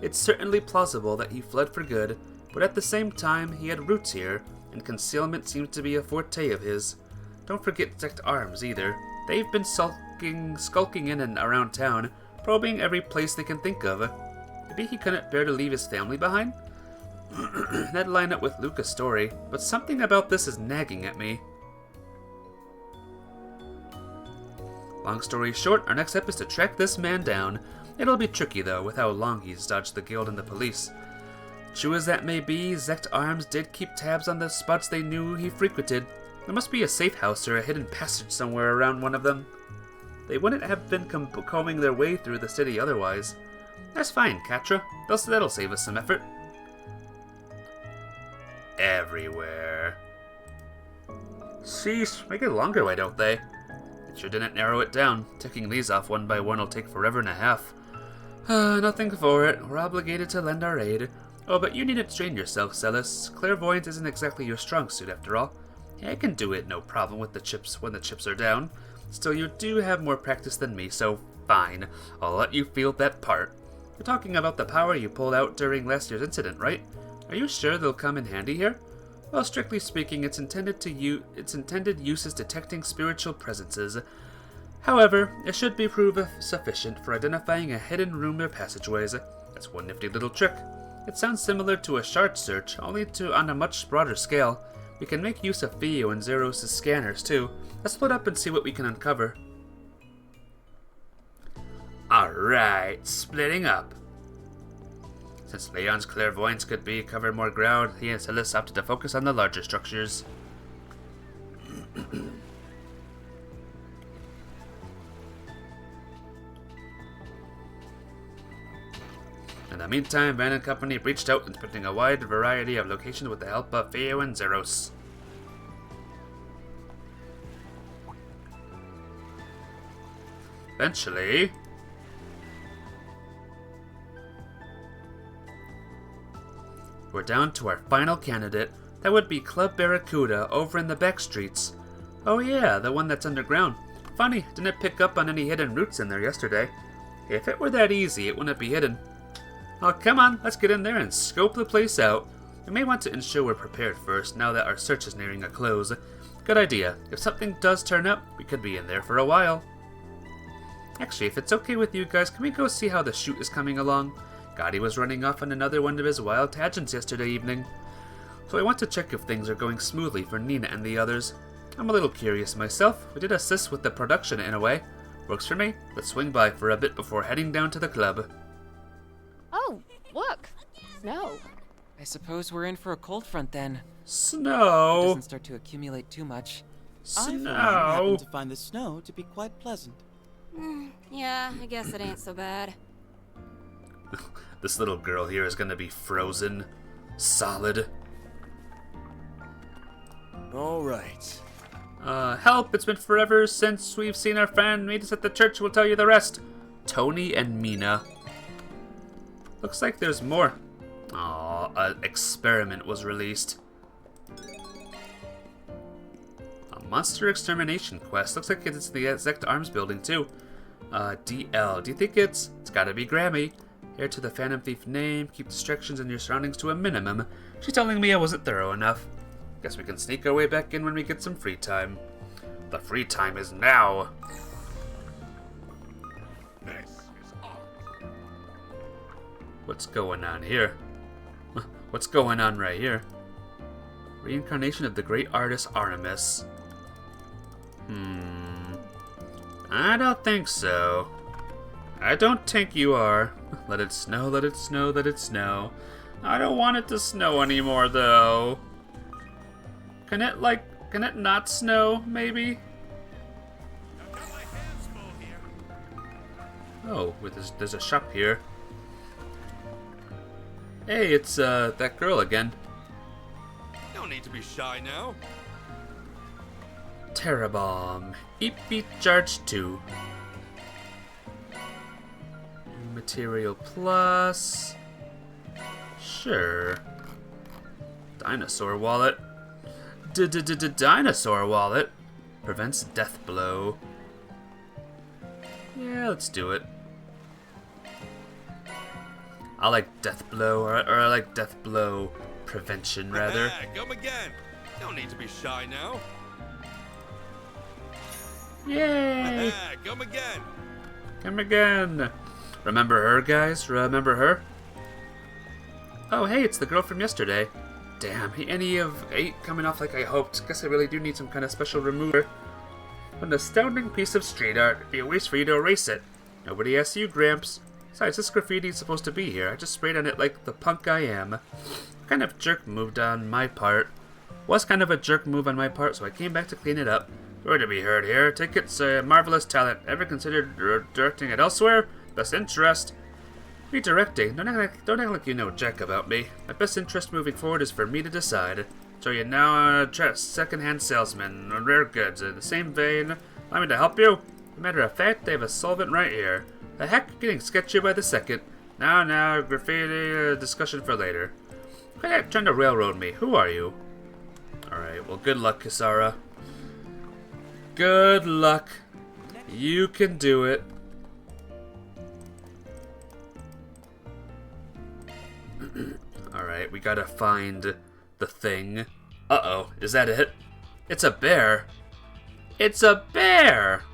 It's certainly plausible that he fled for good, but at the same time he had roots here, and concealment seems to be a forte of his. Don't forget Zect Arms either. They've been skulking in and around town, probing every place they can think of. Maybe he couldn't bear to leave his family behind? That'd line up with Luca's story, but something about this is nagging at me. Long story short, our next step is to track this man down. It'll be tricky though, with how long he's dodged the guild and the police. True as that may be, Zect Arms did keep tabs on the spots they knew he frequented. There must be a safe house or a hidden passage somewhere around one of them. They wouldn't have been combing their way through the city otherwise. That's fine, Katra. That'll save us some effort. Everywhere. Sheesh, make it longer, why don't they? It sure didn't narrow it down. Ticking these off one by one will take forever and a half. Nothing for it. We're obligated to lend our aid. Oh, but you needn't strain yourself, Celis. Clairvoyance isn't exactly your strong suit, after all. I can do it, no problem, with the chips when the chips are down. Still, you do have more practice than me, so fine. I'll let you feel that part. You're talking about the power you pulled out during last year's incident, right? Are you sure they'll come in handy here? Well, strictly speaking, its intended use is detecting spiritual presences. However, it should be prove sufficient for identifying a hidden room or passageways. That's one nifty little trick. It sounds similar to a shard search, only on a much broader scale. We can make use of Theo and Zeros' scanners too. Let's split up and see what we can uncover. Alright, splitting up. Since Leon's clairvoyance could cover more ground, he and Celis opted to focus on the larger structures. In the meantime, Van and Company reached out, inspecting a wide variety of locations with the help of Theo and Zeros. eventually. We're down to our final candidate. That would be Club Barracuda over in the back streets. Oh yeah, the one that's underground. Funny, didn't pick up on any hidden routes in there yesterday. If it were that easy, it wouldn't be hidden. Oh, come on, let's get in there and scope the place out. We may want to ensure we're prepared first, now that our search is nearing a close. Good idea. If something does turn up, we could be in there for a while. Actually, if it's okay with you guys, can we go see how the shoot is coming along? Gotti was running off on another one of his wild tangents yesterday evening. So I want to check if things are going smoothly for Nina and the others. I'm a little curious myself. We did assist with the production in a way. Works for me. Let's swing by for a bit before heading down to the club. Oh, look! Snow. I suppose we're in for a cold front then. Snow! It doesn't start to accumulate too much. I, for one, happen to find the snow to be quite pleasant. Yeah, I guess it ain't so bad. This little girl here is gonna be frozen. Solid. Alright. Help! It's been forever since we've seen our friend. Meet us at the church, we'll tell you the rest. Tony and Mina. Looks like there's more. Aw, an experiment was released. A monster extermination quest. Looks like it's the Zect Arms building too. DL. Do you think it's gotta be Grammy. Heir to the Phantom Thief name. Keep distractions in your surroundings to a minimum. She's telling me I wasn't thorough enough. Guess we can sneak our way back in when we get some free time. The free time is now. What's going on here? What's going on right here? Reincarnation of the great artist Artemis. I don't think so. I don't think you are. Let it snow, let it snow, let it snow. I don't want it to snow anymore, though. Can it not snow, maybe? Oh, there's a shop here. Hey, it's that girl again. No need to be shy now. Terra Bomb. EP Charge 2. Material Plus. Sure. Dinosaur Wallet. Dinosaur Wallet. Prevents death blow. Yeah, let's do it. I like death blow, or I like death blow prevention, rather. Come again. No need to be shy now. Yay! Come again. Come again. Remember her, guys? Remember her? Oh, hey, it's the girl from yesterday. Damn, any of 8 coming off like I hoped. Guess I really do need some kind of special remover. An astounding piece of street art. It'd be a waste for you to erase it. Nobody asked you, Gramps. Besides, this graffiti's supposed to be here. I just sprayed on it like the punk I am. Kind of jerk move on my part. Was kind of a jerk move on my part, so I came back to clean it up. We're to be heard here. Take its marvelous talent. Ever considered directing it elsewhere? Best interest. Redirecting. Don't act like you know jack about me. My best interest moving forward is for me to decide. So you're now a second-hand salesman on rare goods. In the same vein, allow me to help you? As a matter of fact, they have a solvent right here. The heck, getting sketchy by the second. Now, graffiti discussion for later. Quit trying to railroad me. Who are you? Alright, well, good luck, Kisara. Good luck. You can do it. Alright, we gotta find the thing. Uh-oh, is that it? It's a bear. It's a bear!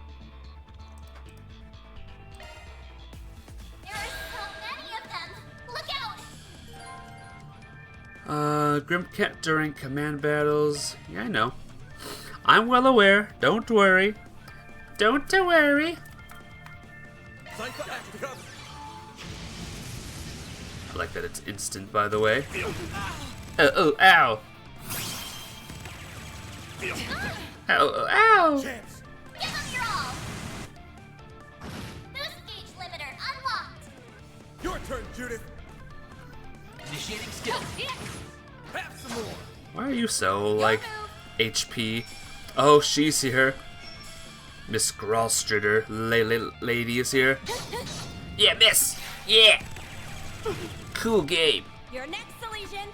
There are so many of them! Look out! Grimcat during command battles. Yeah, I know. I'm well aware. Don't worry. Don't worry. I like that it's instant, by the way. Oh, ow. Oh, ow. Give them your all! Boost gauge limiter unlocked! Your turn, Judith. Initiating skill. Have some more. Why are you so, like, HP? Oh, she's here. Miss Gralstrider lady is here. Yeah, miss! Yeah! Cool game. Your next, Elysian.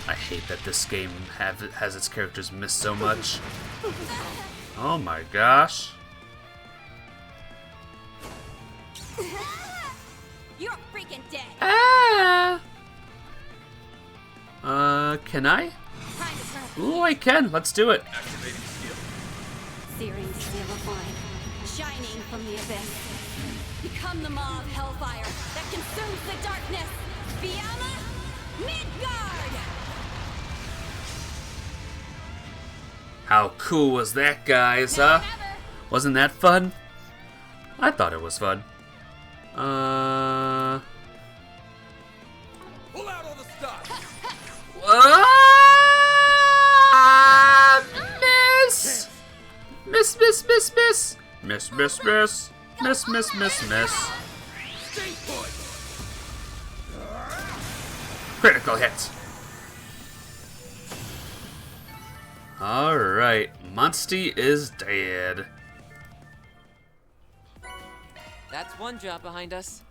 I hate that this game has its characters miss so much. Oh my gosh. You're freaking dead. Ah! Can I? Ooh, I can. Let's do it. Searing steel of light, shining from the abyss. Become the maw of hellfire that consumes the darkness. Fiamma Midgard! How cool was that, guys, huh? Wasn't that fun? I thought it was fun. Pull out all the stops. Miss! Miss, miss, miss, miss! Miss, miss, miss! Miss, miss, miss, miss! Stay put. Critical hit! Alright, Muncie is dead. That's one job behind us.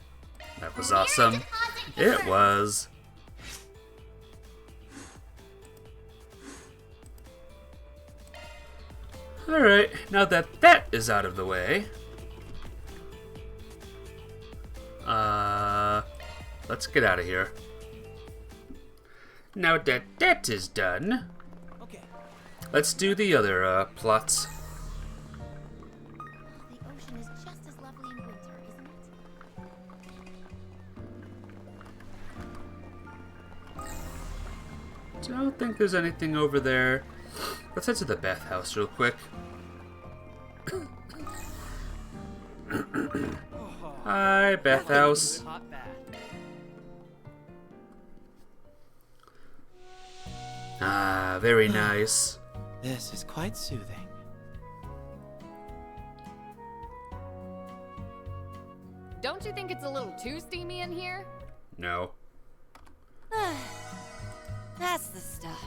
That was awesome. It was. Alright, now that that is out of the way, let's get out of here. Now that that is done, let's do the other plots. The ocean is just as lovely in winter, isn't it? Don't think there's anything over there. Let's head to the bathhouse real quick. Hi, bathhouse. Ah, very nice. This is quite soothing. Don't you think it's a little too steamy in here? No. That's the stuff.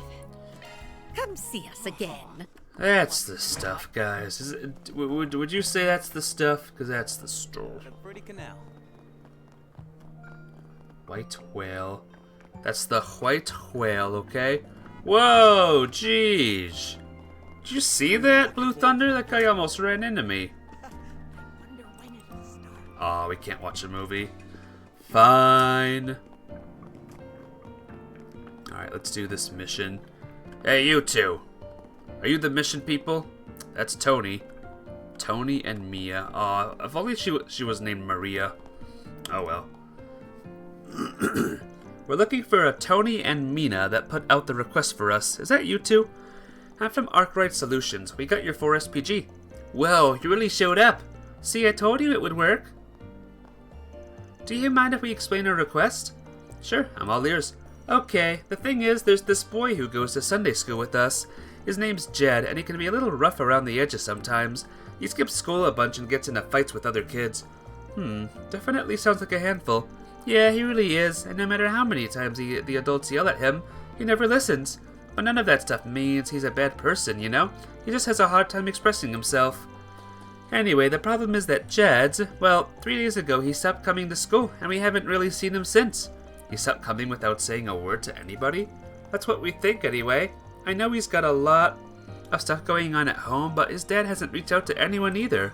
Come see us again. That's the stuff, guys. Is it, would you say that's the stuff? Because that's the stuff. Pretty canal. White whale. That's the white whale, okay? Whoa, jeez. Did you see that, Blue Thunder? That guy almost ran into me. Oh, we can't watch a movie. Fine. Alright, let's do this mission. Hey, you two. Are you the mission people? That's Tony. Tony and Mia. Aw, if only she was named Maria. Oh well. We're looking for a Tony and Mina that put out the request for us. Is that you two? I'm from Arkwright Solutions. We got your 4SPG. Whoa, you really showed up. See, I told you it would work. Do you mind if we explain our request? Sure, I'm all ears. Okay, the thing is, there's this boy who goes to Sunday school with us. His name's Jed, and he can be a little rough around the edges sometimes. He skips school a bunch and gets into fights with other kids. Definitely sounds like a handful. Yeah, he really is, and no matter how many times the adults yell at him, he never listens. But none of that stuff means he's a bad person, you know? He just has a hard time expressing himself. Anyway, the problem is that Jed's, well, 3 days ago he stopped coming to school, and we haven't really seen him since. He stopped coming without saying a word to anybody? That's what we think, anyway. I know he's got a lot of stuff going on at home, but his dad hasn't reached out to anyone either.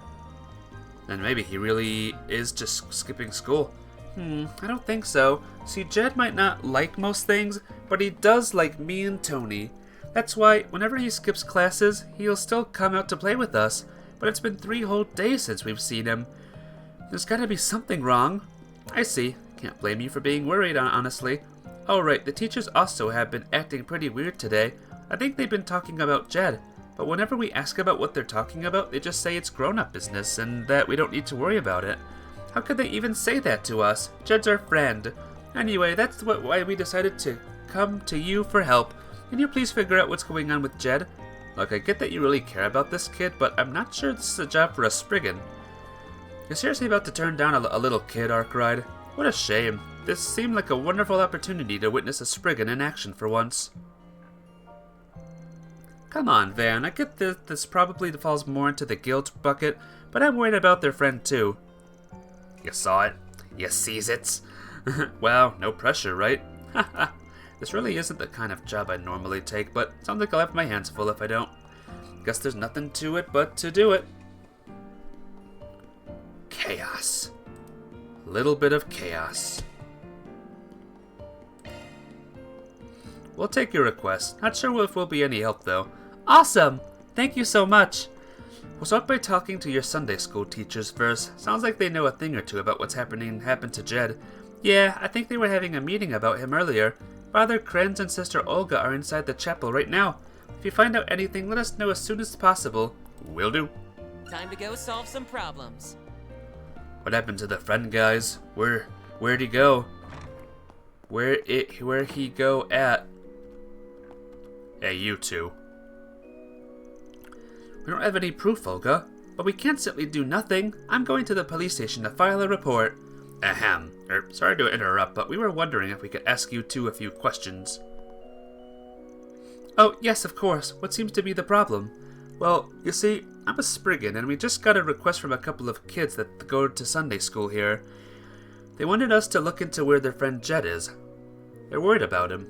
And maybe he really is just skipping school. I don't think so. See, Jed might not like most things, but he does like me and Tony. That's why, whenever he skips classes, he'll still come out to play with us. But it's been 3 whole days since we've seen him. There's gotta be something wrong. I see. Can't blame you for being worried, honestly. Oh right, the teachers also have been acting pretty weird today. I think they've been talking about Jed. But whenever we ask about what they're talking about, they just say it's grown-up business and that we don't need to worry about it. How could they even say that to us? Jed's our friend. Anyway, that's why we decided to come to you for help. Can you please figure out what's going on with Jed? Look, I get that you really care about this kid, but I'm not sure this is a job for a Spriggan. You're seriously about to turn down a little kid, Arkwright? What a shame. This seemed like a wonderful opportunity to witness a Spriggan in action for once. Come on, Van, I get this probably falls more into the guilt bucket, but I'm worried about their friend too. You saw it? You sees it? Well, no pressure, right? This really isn't the kind of job I normally take, but sounds like I'll have my hands full if I don't. Guess there's nothing to it but to do it. Chaos. Little bit of chaos. We'll take your request. Not sure if we'll be any help, though. Awesome! Thank you so much. We'll start by talking to your Sunday school teachers first. Sounds like they know a thing or two about what's happened to Jed. Yeah, I think they were having a meeting about him earlier. Father Krenz and Sister Olga are inside the chapel right now. If you find out anything, let us know as soon as possible. Will do. Time to go solve some problems. What happened to the friend, guys? Where'd he go? Where'd he go at? Hey, you two. We don't have any proof, Olga, but we can't simply do nothing. I'm going to the police station to file a report. Ahem. Sorry to interrupt, but we were wondering if we could ask you two a few questions. Oh, yes, of course. What seems to be the problem? Well, you see, I'm a Spriggan, and we just got a request from a couple of kids that go to Sunday school here. They wanted us to look into where their friend Jed is. They're worried about him.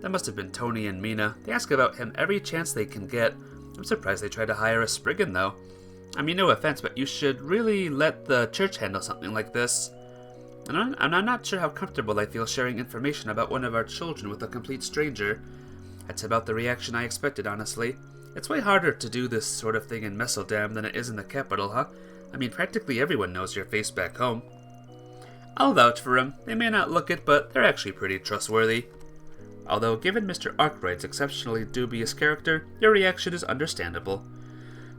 That must have been Tony and Mina. They ask about him every chance they can get. I'm surprised they tried to hire a Spriggan, though. I mean, no offense, but you should really let the church handle something like this. And I'm not sure how comfortable I feel sharing information about one of our children with a complete stranger. That's about the reaction I expected, honestly. It's way harder to do this sort of thing in Messeldam than it is in the capital, huh? I mean, practically everyone knows your face back home. I'll vouch for them. They may not look it, but they're actually pretty trustworthy. Although, given Mr. Arkwright's exceptionally dubious character, your reaction is understandable.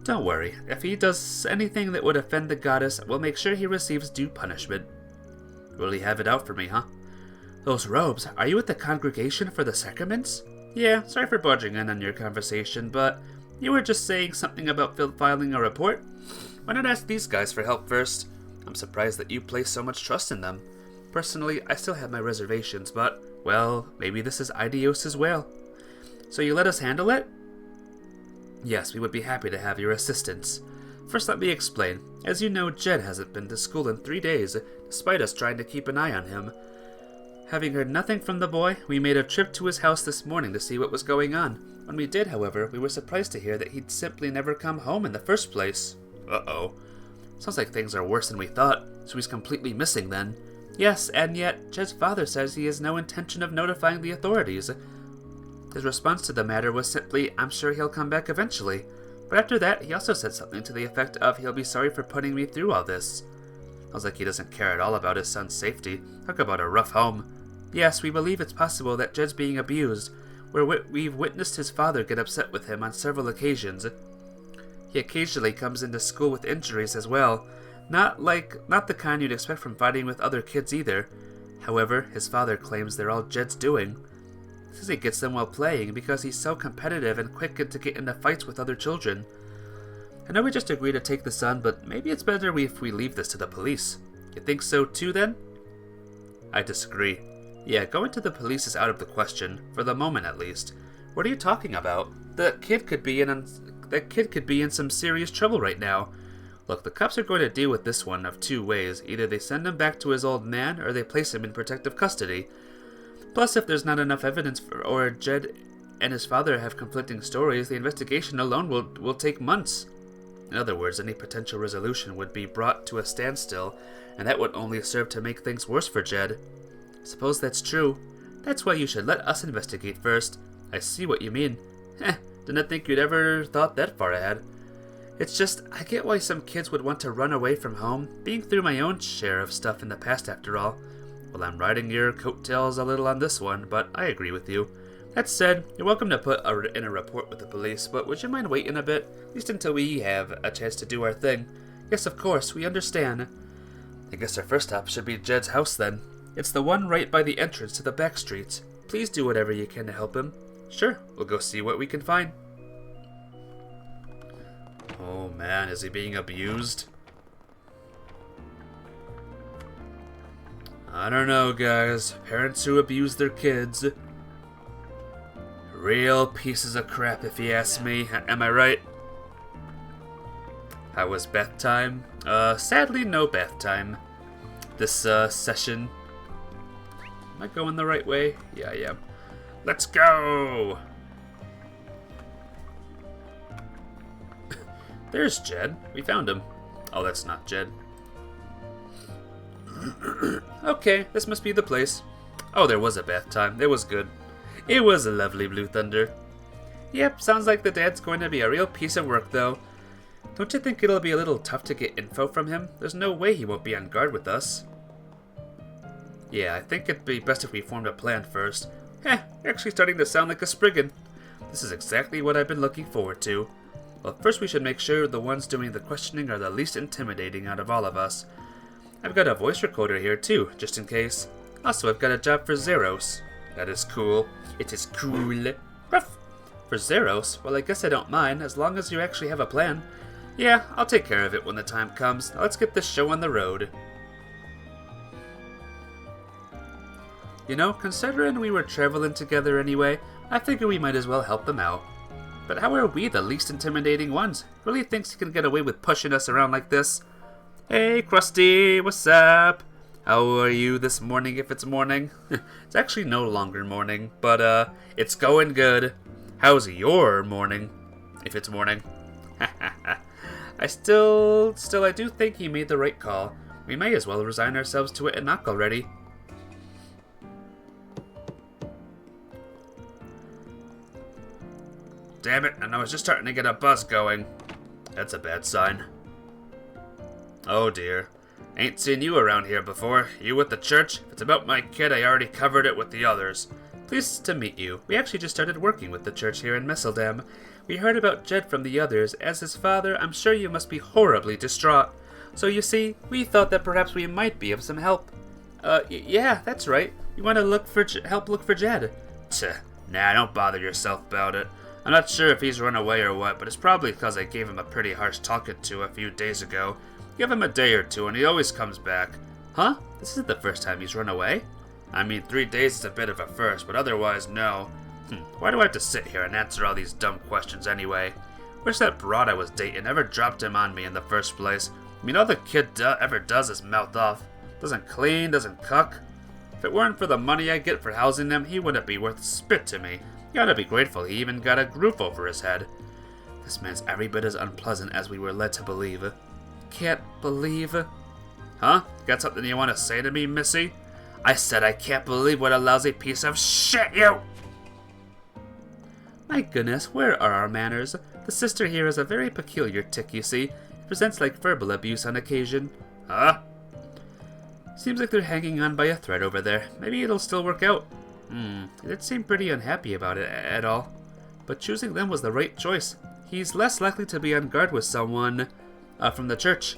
Don't worry, if he does anything that would offend the goddess, we'll make sure he receives due punishment. Really have it out for me, huh? Those robes, are you at the congregation for the sacraments? Yeah, sorry for barging in on your conversation, but you were just saying something about filing a report? Why not ask these guys for help first? I'm surprised that you place so much trust in them. Personally, I still have my reservations, but, well, maybe this is Idios as well. So you let us handle it? Yes, we would be happy to have your assistance. First, let me explain. As you know, Jed hasn't been to school in 3 days, despite us trying to keep an eye on him. Having heard nothing from the boy, we made a trip to his house this morning to see what was going on. When we did, however, we were surprised to hear that he'd simply never come home in the first place. Uh-oh. Sounds like things are worse than we thought, so he's completely missing then. Yes, and yet, Jed's father says he has no intention of notifying the authorities. His response to the matter was simply, I'm sure he'll come back eventually. But after that, he also said something to the effect of, he'll be sorry for putting me through all this. Sounds like he doesn't care at all about his son's safety. Talk about a rough home. Yes, we believe it's possible that Jed's being abused. We've witnessed his father get upset with him on several occasions. He occasionally comes into school with injuries as well. Not the kind you'd expect from fighting with other kids either. However, his father claims they're all Jed's doing. He says he gets them while playing because he's so competitive and quick to get into fights with other children. I know we just agreed to take the son, but maybe it's better if we leave this to the police. You think so too, then? I disagree. Yeah, going to the police is out of the question, for the moment at least. What are you talking about? That kid could be in some serious trouble right now. Look, the cops are going to deal with this one of two ways. Either they send him back to his old man, or they place him in protective custody. Plus, if there's not enough evidence or Jed and his father have conflicting stories, the investigation alone will take months. In other words, any potential resolution would be brought to a standstill, and that would only serve to make things worse for Jed. Suppose that's true. That's why you should let us investigate first. I see what you mean. Didn't think you'd ever thought that far ahead. It's just, I get why some kids would want to run away from home, being through my own share of stuff in the past after all. Well, I'm riding your coattails a little on this one, but I agree with you. That said, you're welcome to put in a report with the police, but would you mind waiting a bit? At least until we have a chance to do our thing. Yes, of course, we understand. I guess our first stop should be Jed's house then. It's the one right by the entrance to the back streets. Please do whatever you can to help him. Sure, we'll go see what we can find. Oh man, is he being abused? I don't know, guys. Parents who abuse their kids Real pieces of crap, if you ask me. Am I right? How was bath time? Sadly, no bath time. This, session. Am I going the right way? Yeah, I am. Let's go! There's Jed. We found him. Oh, that's not Jed. Okay, this must be the place. Oh, there was a bath time. It was good. It was a lovely Blue Thunder. Yep, sounds like the dad's going to be a real piece of work, though. Don't you think it'll be a little tough to get info from him? There's no way he won't be on guard with us. Yeah, I think it'd be best if we formed a plan first. Heh, you're actually starting to sound like a Spriggan. This is exactly what I've been looking forward to. Well, first we should make sure the ones doing the questioning are the least intimidating out of all of us. I've got a voice recorder here too, just in case. Also, I've got a job for Zeros. That is cool. It is cool. Ruff. For Zeros? Well, I guess I don't mind, as long as you actually have a plan. Yeah, I'll take care of it when the time comes. Now let's get this show on the road. You know, considering we were traveling together anyway, I figure we might as well help them out. But how are we the least intimidating ones? Really thinks he can get away with pushing us around like this? Hey, Krusty, what's up? How are you this morning if it's morning? It's actually no longer morning, but it's going good. How's your morning if it's morning? I do think he made the right call. We may as well resign ourselves to it and knock already. Damn it, and I was just starting to get a buzz going. That's a bad sign. Oh dear. Ain't seen you around here before. You with the church? If it's about my kid, I already covered it with the others. Pleased to meet you. We actually just started working with the church here in Messeldam. We heard about Jed from the others. As his father, I'm sure you must be horribly distraught. So you see, we thought that perhaps we might be of some help. Yeah, that's right. We want to help look for Jed. Nah, don't bother yourself about it. I'm not sure if he's run away or what, but it's probably because I gave him a pretty harsh talking to a few days ago. Give him a day or two and he always comes back. Huh? This isn't the first time he's run away. I mean, 3 days is a bit of a first, but otherwise, no. Why do I have to sit here and answer all these dumb questions anyway? Wish that broad I was dating never dropped him on me in the first place. I mean, all the kid ever does is mouth off. Doesn't clean, doesn't cook. If it weren't for the money I get for housing him, he wouldn't be worth spit to me. You ought to be grateful he even got a roof over his head. This man's every bit as unpleasant as we were led to believe. Can't believe... Huh? Got something you want to say to me, Missy? I said I can't believe what a lousy piece of shit you... My goodness, where are our manners? The sister here has a very peculiar tick, you see. It presents like verbal abuse on occasion. Huh? Seems like they're hanging on by a thread over there. Maybe it'll still work out. He did seem pretty unhappy about it at all. But choosing them was the right choice. He's less likely to be on guard with someone from the church.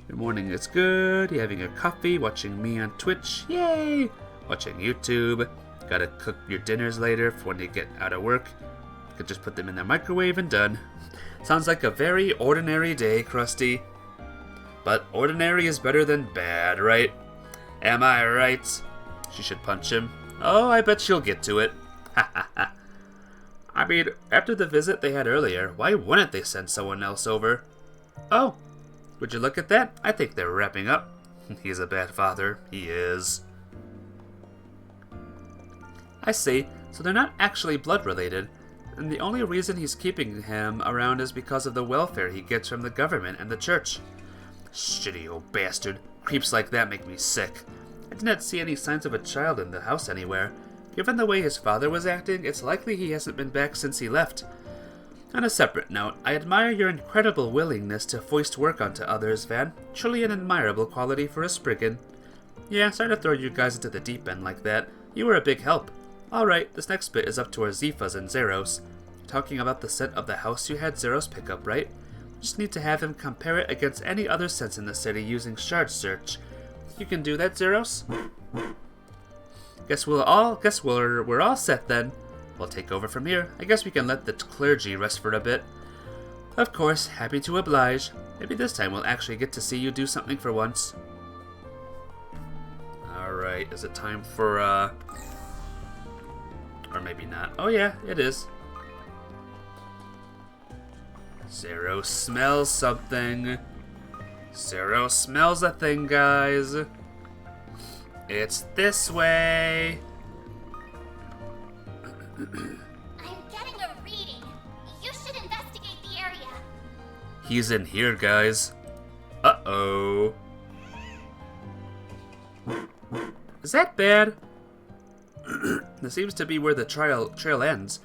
Good morning, it's good. You having a coffee, watching me on Twitch. Yay! Watching YouTube. Gotta cook your dinners later for when you get out of work. You could just put them in the microwave and done. Sounds like a very ordinary day, Krusty. But ordinary is better than bad, right? Am I right? She should punch him. Oh, I bet she'll get to it. Ha ha ha. I mean, after the visit they had earlier, why wouldn't they send someone else over? Oh, would you look at that? I think they're wrapping up. He's a bad father. He is. I see. So they're not actually blood related. And the only reason he's keeping him around is because of the welfare he gets from the government and the church. Shitty old bastard. Creeps like that make me sick. I did not see any signs of a child in the house anywhere. Given the way his father was acting, it's likely he hasn't been back since he left. On a separate note, I admire your incredible willingness to foist work onto others, Van. Truly an admirable quality for a Spriggan. Yeah, sorry to throw you guys into the deep end like that. You were a big help. Alright, this next bit is up to our Zifas and Zeros. Talking about the scent of the house you had Zeros pick up, right? Just need to have him compare it against any other scents in the city using shard search. You can do that, Zeros? Guess we're all set then. We'll take over from here. I guess we can let the clergy rest for a bit. Of course, happy to oblige. Maybe this time we'll actually get to see you do something for once. Alright, is it time for our maybe not. Oh yeah, it is. Zero smells something. Zero smells a thing, guys. It's this way. I'm getting a reading. You should investigate the area. He's in here, guys. Uh-oh. Is that bad? This seems to be where the trail ends.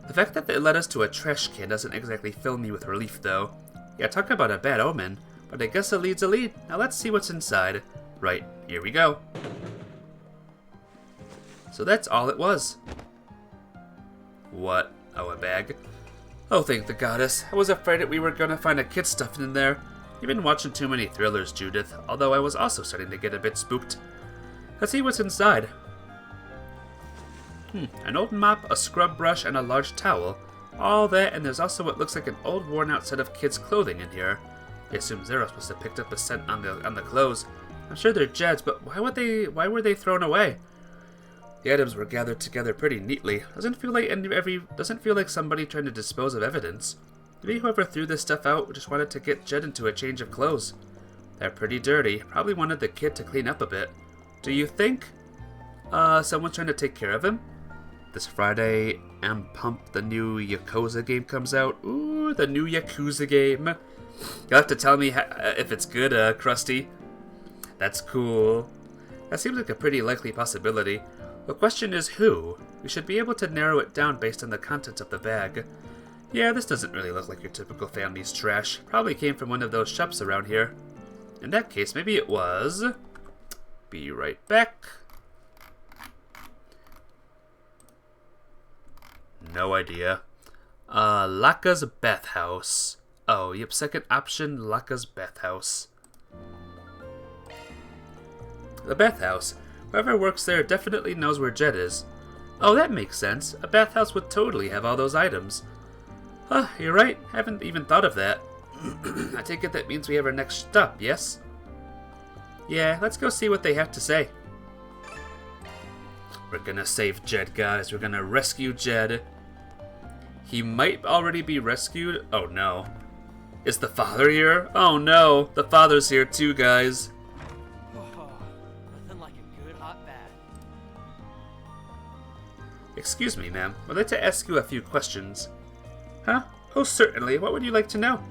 The fact that they led us to a trash can doesn't exactly fill me with relief, though. Yeah, talk about a bad omen. But I guess a lead's a lead. Now let's see what's inside. Right, here we go. So that's all it was. What? Oh, a bag? Oh, thank the goddess. I was afraid that we were gonna find a kid stuffed in there. You've been watching too many thrillers, Judith, although I was also starting to get a bit spooked. Let's see what's inside. An old mop, a scrub brush, and a large towel. All that, and there's also what looks like an old worn-out set of kids' clothing in here. I assume Zeros must have picked up a scent on the clothes. I'm sure they're Jed's, but why were they thrown away? The items were gathered together pretty neatly. Doesn't feel like somebody trying to dispose of evidence. Maybe whoever threw this stuff out just wanted to get Jed into a change of clothes. They're pretty dirty. Probably wanted the kid to clean up a bit. Do you think someone's trying to take care of him? This Friday, Pump, the new Yakuza game comes out. Ooh, the new Yakuza game. You'll have to tell me if it's good, Krusty. That's cool. That seems like a pretty likely possibility. The question is who? We should be able to narrow it down based on the contents of the bag. Yeah, this doesn't really look like your typical family's trash. Probably came from one of those shops around here. In that case, maybe it was. Be right back. No idea. Laka's bathhouse. Oh, yep, second option, Laka's bathhouse. The bathhouse. Whoever works there definitely knows where Jed is. Oh, that makes sense. A bathhouse would totally have all those items. Huh, you're right. Haven't even thought of that. I take it that means we have our next stop, yes? Yeah, let's go see what they have to say. We're gonna save Jed, guys. We're gonna rescue Jed. He might already be rescued. Oh no. Is the father here? Oh no, the father's here too, guys. Nothing like a good hot bath. Excuse me, ma'am. I'd like to ask you a few questions. Huh? Oh, certainly. What would you like to know?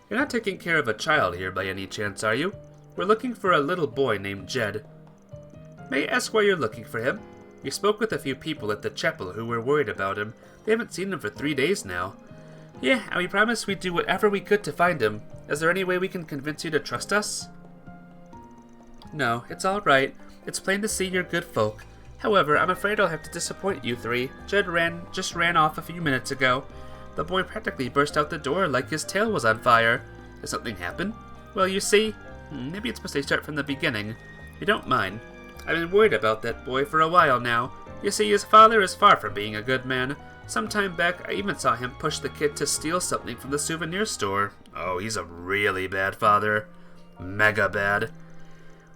You're not taking care of a child here by any chance, are you? We're looking for a little boy named Jed. May I ask why you're looking for him? We spoke with a few people at the chapel who were worried about him. They haven't seen him for 3 days now. Yeah, and we promised we'd do whatever we could to find him. Is there any way we can convince you to trust us? No, it's all right. It's plain to see you're good folk. However, I'm afraid I'll have to disappoint you three. Jed just ran off a few minutes ago. The boy practically burst out the door like his tail was on fire. Did something happen? Well, you see, maybe it's best I start from the beginning. If you don't mind. I've been worried about that boy for a while now. You see, his father is far from being a good man. Some time back, I even saw him push the kid to steal something from the souvenir store. Oh, he's a really bad father. Mega bad.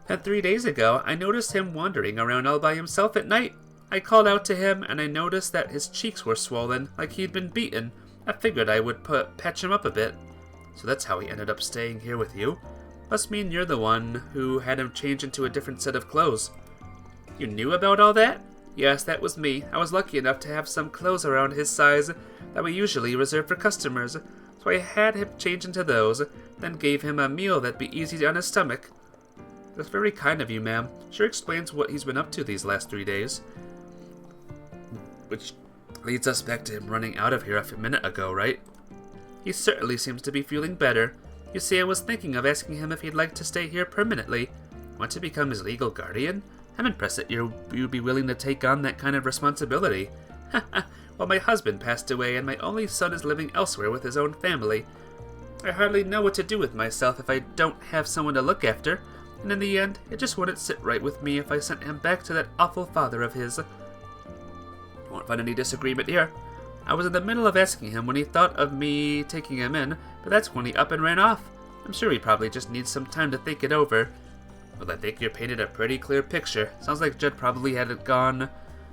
And 3 days ago, I noticed him wandering around all by himself at night. I called out to him, and I noticed that his cheeks were swollen, like he'd been beaten. I figured I would patch him up a bit. So that's how he ended up staying here with you. Must mean you're the one who had him change into a different set of clothes. You knew about all that? Yes, that was me. I was lucky enough to have some clothes around his size that we usually reserve for customers. So I had him change into those, then gave him a meal that'd be easy on his stomach. That's very kind of you, ma'am. Sure explains what he's been up to these last 3 days. Which leads us back to him running out of here a minute ago, right? He certainly seems to be feeling better. You see, I was thinking of asking him if he'd like to stay here permanently. Want to become his legal guardian? I'm impressed that you'd be willing to take on that kind of responsibility. Well, my husband passed away and my only son is living elsewhere with his own family. I hardly know what to do with myself if I don't have someone to look after, and in the end, it just wouldn't sit right with me if I sent him back to that awful father of his. You won't find any disagreement here. I was in the middle of asking him when he thought of me taking him in, but that's when he up and ran off. I'm sure he probably just needs some time to think it over. Well, I think you painted a pretty clear picture. Sounds like Jed probably had gone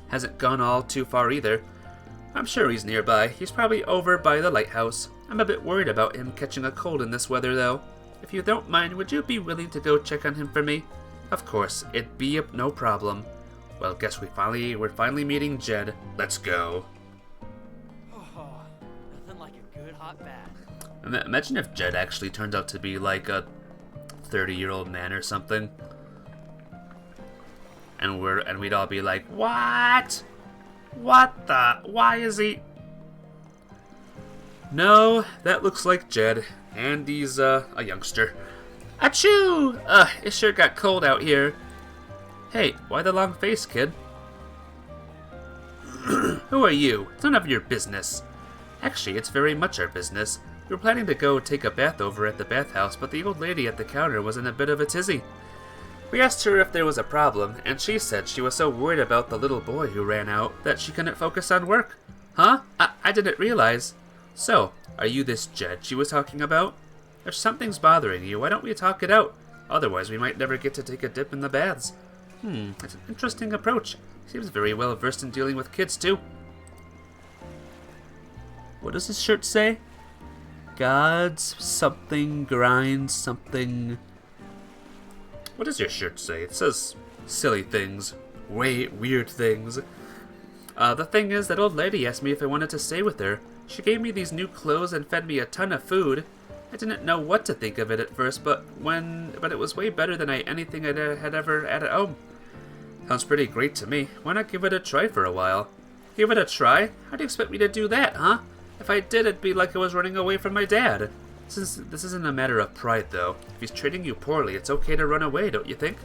hasn't gone all too far either. I'm sure he's nearby. He's probably over by the lighthouse. I'm a bit worried about him catching a cold in this weather, though. If you don't mind, would you be willing to go check on him for me? Of course, it'd be no problem. Well, guess we're finally meeting Jed. Let's go. Oh, nothing like a good hot bath. Imagine if Jed actually turned out to be like a 30-year-old man or something. And we'd all be like, what? What the? Why is he? No, that looks like Jed. And he's a youngster. Achoo! It sure got cold out here. Hey, why the long face, kid? Who are you? It's none of your business. Actually, it's very much our business. We were planning to go take a bath over at the bathhouse, but the old lady at the counter was in a bit of a tizzy. We asked her if there was a problem, and she said she was so worried about the little boy who ran out that she couldn't focus on work. Huh? I didn't realize. So, are you this Jed she was talking about? If something's bothering you, why don't we talk it out? Otherwise, we might never get to take a dip in the baths. That's an interesting approach. Seems very well versed in dealing with kids, too. What does his shirt say? God's something grinds something. What does your shirt say? It says silly things. Weird things. The thing is, that old lady asked me if I wanted to stay with her. She gave me these new clothes and fed me a ton of food. I didn't know what to think of it at first, but it was way better than anything I had ever had at home. Sounds pretty great to me. Why not give it a try for a while? Give it a try? How do you expect me to do that, huh? If I did, it'd be like I was running away from my dad. This isn't a matter of pride, though. If he's treating you poorly, it's okay to run away, don't you think?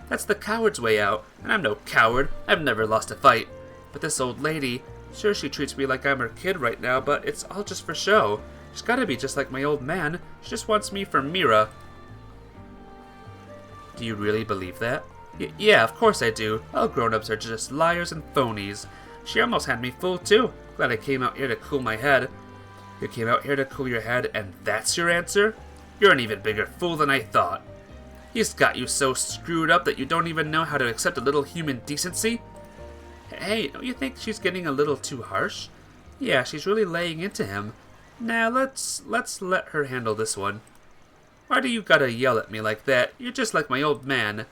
That's the coward's way out, and I'm no coward. I've never lost a fight. But this old lady, sure she treats me like I'm her kid right now, but it's all just for show. She's gotta be just like my old man. She just wants me for Mira. Do you really believe that? Yeah, of course I do. All grown-ups are just liars and phonies. She almost had me fooled, too. Glad I came out here to cool my head. You came out here to cool your head, and that's your answer? You're an even bigger fool than I thought. He's got you so screwed up that you don't even know how to accept a little human decency? Hey, don't you think she's getting a little too harsh? Yeah, she's really laying into him. Now, let's let her handle this one. Why do you gotta yell at me like that? You're just like my old man.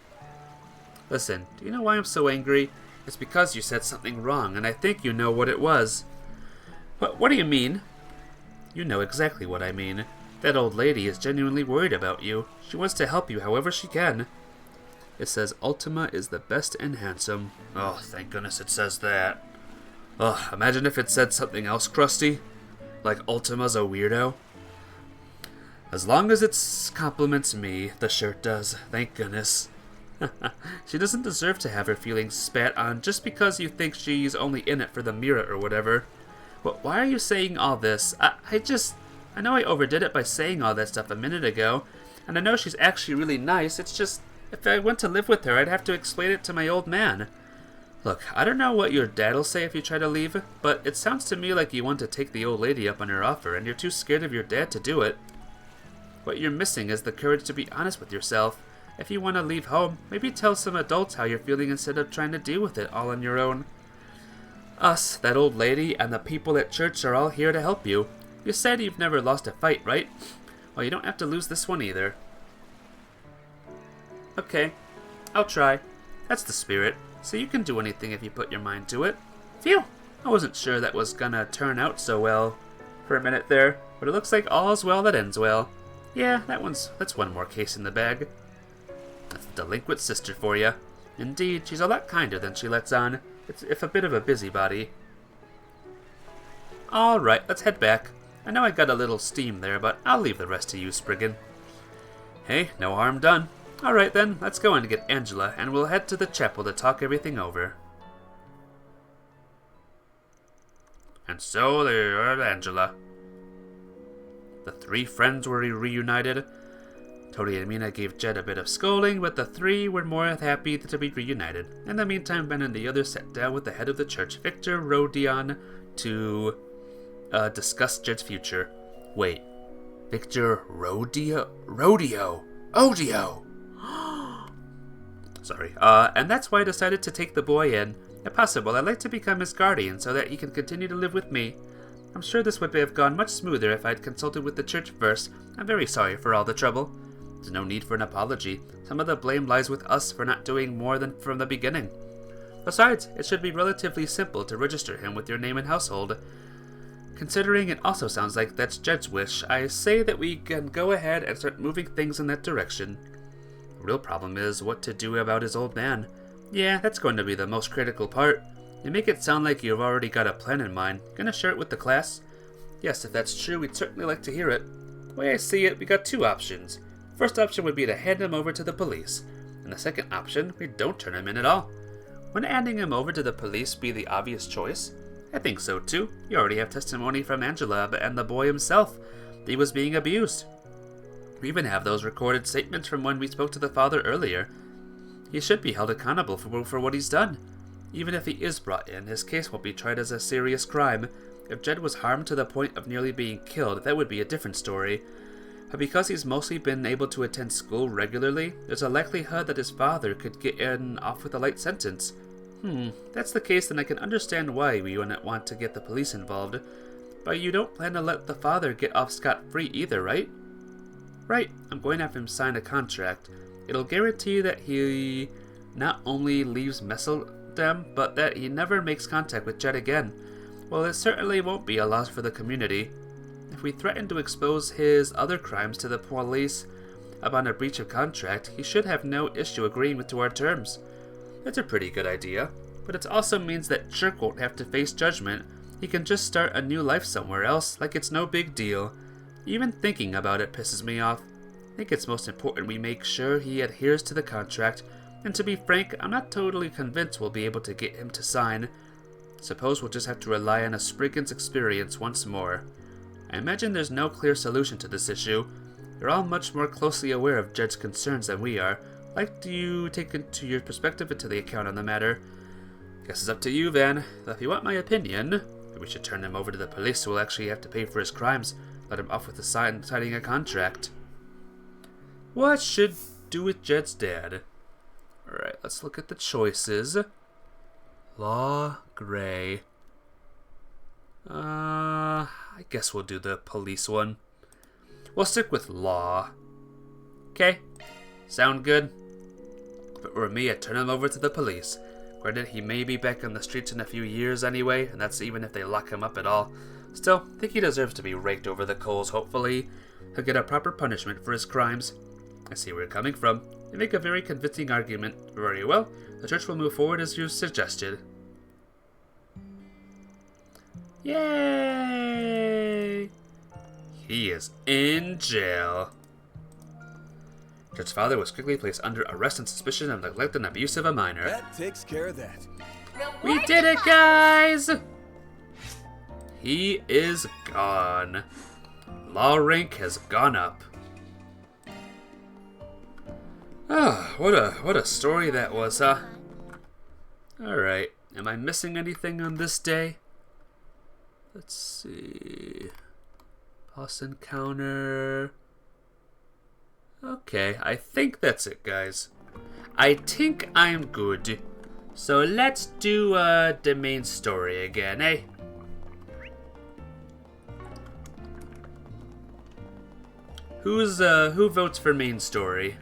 Listen, do you know why I'm so angry? It's because you said something wrong, and I think you know what it was. What do you mean? You know exactly what I mean. That old lady is genuinely worried about you. She wants to help you however she can. It says Ultima is the best and handsome. Oh, thank goodness it says that. Oh, imagine if it said something else crusty. Like Ultima's a weirdo. As long as it compliments me, the shirt does. Thank goodness. She doesn't deserve to have her feelings spat on just because you think she's only in it for the Mira or whatever. But why are you saying all this? I know I overdid it by saying all that stuff a minute ago, and I know she's actually really nice. It's just, if I went to live with her, I'd have to explain it to my old man. Look, I don't know what your dad'll say if you try to leave, but it sounds to me like you want to take the old lady up on her offer, and you're too scared of your dad to do it. What you're missing is the courage to be honest with yourself. If you want to leave home, maybe tell some adults how you're feeling instead of trying to deal with it all on your own. Us, that old lady, and the people at church are all here to help you. You said you've never lost a fight, right? Well, you don't have to lose this one either. Okay, I'll try. That's the spirit. So you can do anything if you put your mind to it. Phew! I wasn't sure that was gonna turn out so well for a minute there, but it looks like all's well that ends well. Yeah, that's one more case in the bag. That's the delinquent sister for you. Indeed, she's a lot kinder than she lets on. If a bit of a busybody. Alright, let's head back. I know I got a little steam there, but I'll leave the rest to you, Spriggan. Hey, no harm done. Alright then, let's go and get Angela, and we'll head to the chapel to talk everything over. And so there are Angela. The three friends were reunited. Tori and Mina gave Jed a bit of scolding, but the three were more happy to be reunited. In the meantime, Ben and the others sat down with the head of the church, Victor Rodion, to discuss Jed's future. Wait, Victor Odio? Sorry. And that's why I decided to take the boy in. If possible, I'd like to become his guardian so that he can continue to live with me. I'm sure this would have gone much smoother if I'd consulted with the church first. I'm very sorry for all the trouble. There's no need for an apology. Some of the blame lies with us for not doing more than from the beginning. Besides, it should be relatively simple to register him with your name and household. Considering it also sounds like that's Jed's wish, I say that we can go ahead and start moving things in that direction. The real problem is what to do about his old man. Yeah, that's going to be the most critical part. You make it sound like you've already got a plan in mind. Gonna share it with the class? Yes, if that's true, we'd certainly like to hear it. The way I see it, we got two options. First option would be to hand him over to the police. And the second option, we don't turn him in at all. Wouldn't handing him over to the police be the obvious choice? I think so too. You already have testimony from Angela and the boy himself that he was being abused. We even have those recorded statements from when we spoke to the father earlier. He should be held accountable for what he's done. Even if he is brought in, his case won't be tried as a serious crime. If Jed was harmed to the point of nearly being killed, that would be a different story. But because he's mostly been able to attend school regularly, there's a likelihood that his father could get off with a light sentence. If that's the case, then I can understand why we wouldn't want to get the police involved. But you don't plan to let the father get off scot-free either, right? Right, I'm going to have him sign a contract. It'll guarantee that he not only leaves Messeldem, but that he never makes contact with Jed again. Well, it certainly won't be a loss for the community. If we threaten to expose his other crimes to the police upon a breach of contract, he should have no issue agreeing to our terms. That's a pretty good idea, but it also means that Shirk won't have to face judgment. He can just start a new life somewhere else, like it's no big deal. Even thinking about it pisses me off. I think it's most important we make sure he adheres to the contract, and to be frank, I'm not totally convinced we'll be able to get him to sign. Suppose we'll just have to rely on a Spriggan's experience once more. I imagine there's no clear solution to this issue. You're all much more closely aware of Jed's concerns than we are. Like do you take into your perspective into the account on the matter? Guess it's up to you, Van. Though if you want my opinion, we should turn him over to the police who will actually have to pay for his crimes. Let him off with signing a contract. What should do with Jed's dad? Alright, let's look at the choices. Law, Gray. I guess we'll do the police one. We'll stick with law. Okay, sound good? If it were me, I'd turn him over to the police. Granted, he may be back on the streets in a few years anyway, and that's even if they lock him up at all. Still, I think he deserves to be raked over the coals, hopefully. He'll get a proper punishment for his crimes. I see where you're coming from. You make a very convincing argument. Very well. The church will move forward as you suggested. Yay! He is in jail. Jed's father was quickly placed under arrest on suspicion of neglect and abuse of a minor. That takes care of that. We did it, guys! He is gone. Law rank has gone up. Ah, what a story that was, huh? Alright, am I missing anything on this day? Let's see. Boss encounter. Okay, I think that's it, guys. I think I'm good. So let's do the main story again, eh? Who votes for main story?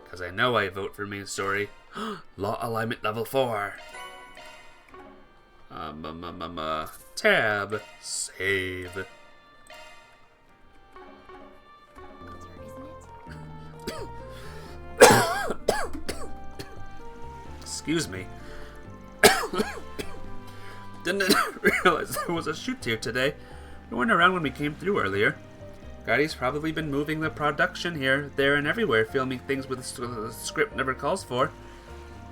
Because I know I vote for main story. Law alignment level 4. Tab. Save. Excuse me. Didn't realize there was a shoot here today. We weren't around when we came through earlier. Guardy's probably been moving the production here, there, and everywhere, filming things with the script never calls for.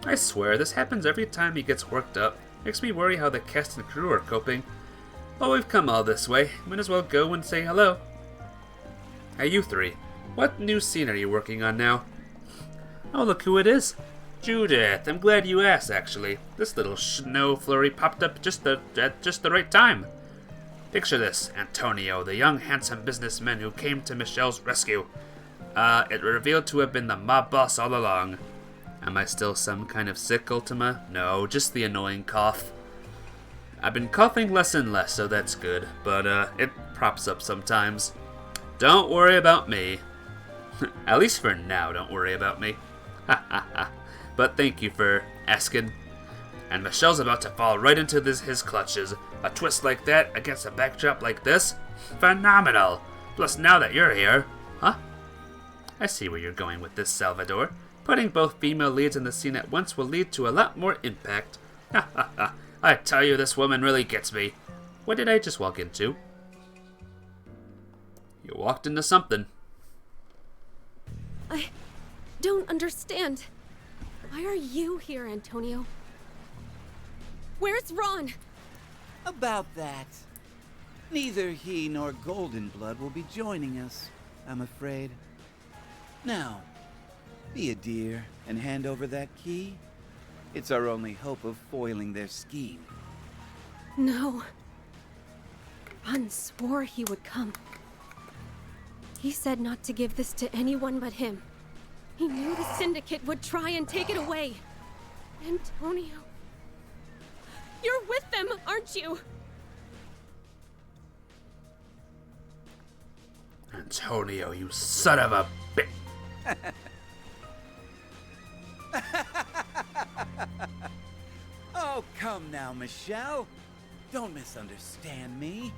I swear, this happens every time he gets worked up. Makes me worry how the cast and crew are coping. Well, we've come all this way. Might as well go and say hello. Hey, you three. What new scene are you working on now? Oh, look who it is. Judith, I'm glad you asked, actually. This little snow flurry popped up at just the right time. Picture this, Antonio, the young, handsome businessman who came to Michelle's rescue. It revealed to have been the mob boss all along. Am I still some kind of sick, Ultima? No, just the annoying cough. I've been coughing less and less, so that's good, but it props up sometimes. Don't worry about me. At least for now, don't worry about me. Ha ha ha. But thank you for asking. And Michelle's about to fall right into his clutches. A twist like that against a backdrop like this? Phenomenal! Plus now that you're here... Huh? I see where you're going with this, Salvador. Putting both female leads in the scene at once will lead to a lot more impact. Ha ha ha. I tell you, this woman really gets me. What did I just walk into? You walked into something. I don't understand. Why are you here, Antonio? Where's Ron? About that. Neither he nor Golden Blood will be joining us, I'm afraid. Now, be a dear and hand over that key. It's our only hope of foiling their scheme. No. Ron swore he would come. He said not to give this to anyone but him. He knew the Syndicate would try and take it away. Antonio. You're with them, aren't you? Antonio, you son of a bitch. Oh, come now, Michelle. Don't misunderstand me.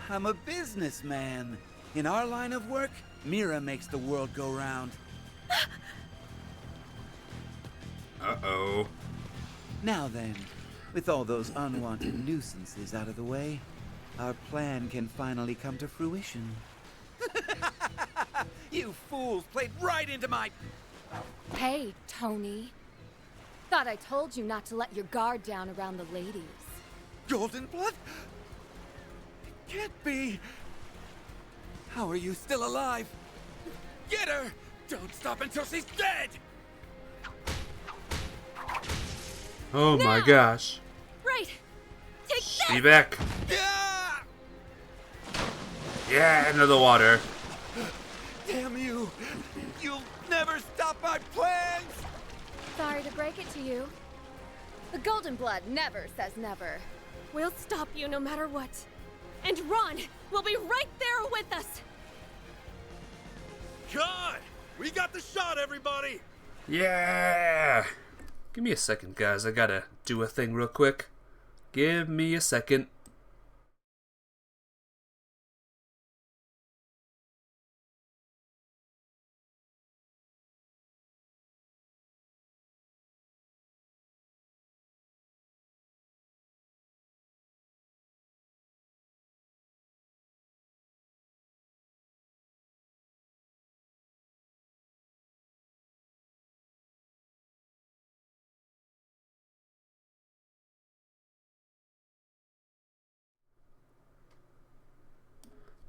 I'm a businessman. In our line of work, Mira makes the world go round. Uh-oh. Now then, with all those unwanted nuisances out of the way, our plan can finally come to fruition. You fools played right into my... Hey, Tony. Thought I told you not to let your guard down around the ladies. Golden Blood? It can't be. How are you still alive? Get her! Don't stop until she's dead! Oh my gosh. Right. Take Be back. Yeah, into the water. Damn you! You'll never stop my plans! Sorry to break it to you. The Golden Blood never says never. We'll stop you no matter what. And Ron will be right there with us! God! We got the shot, everybody! Yeah! Give me a second, guys. I gotta do a thing real quick. Give me a second.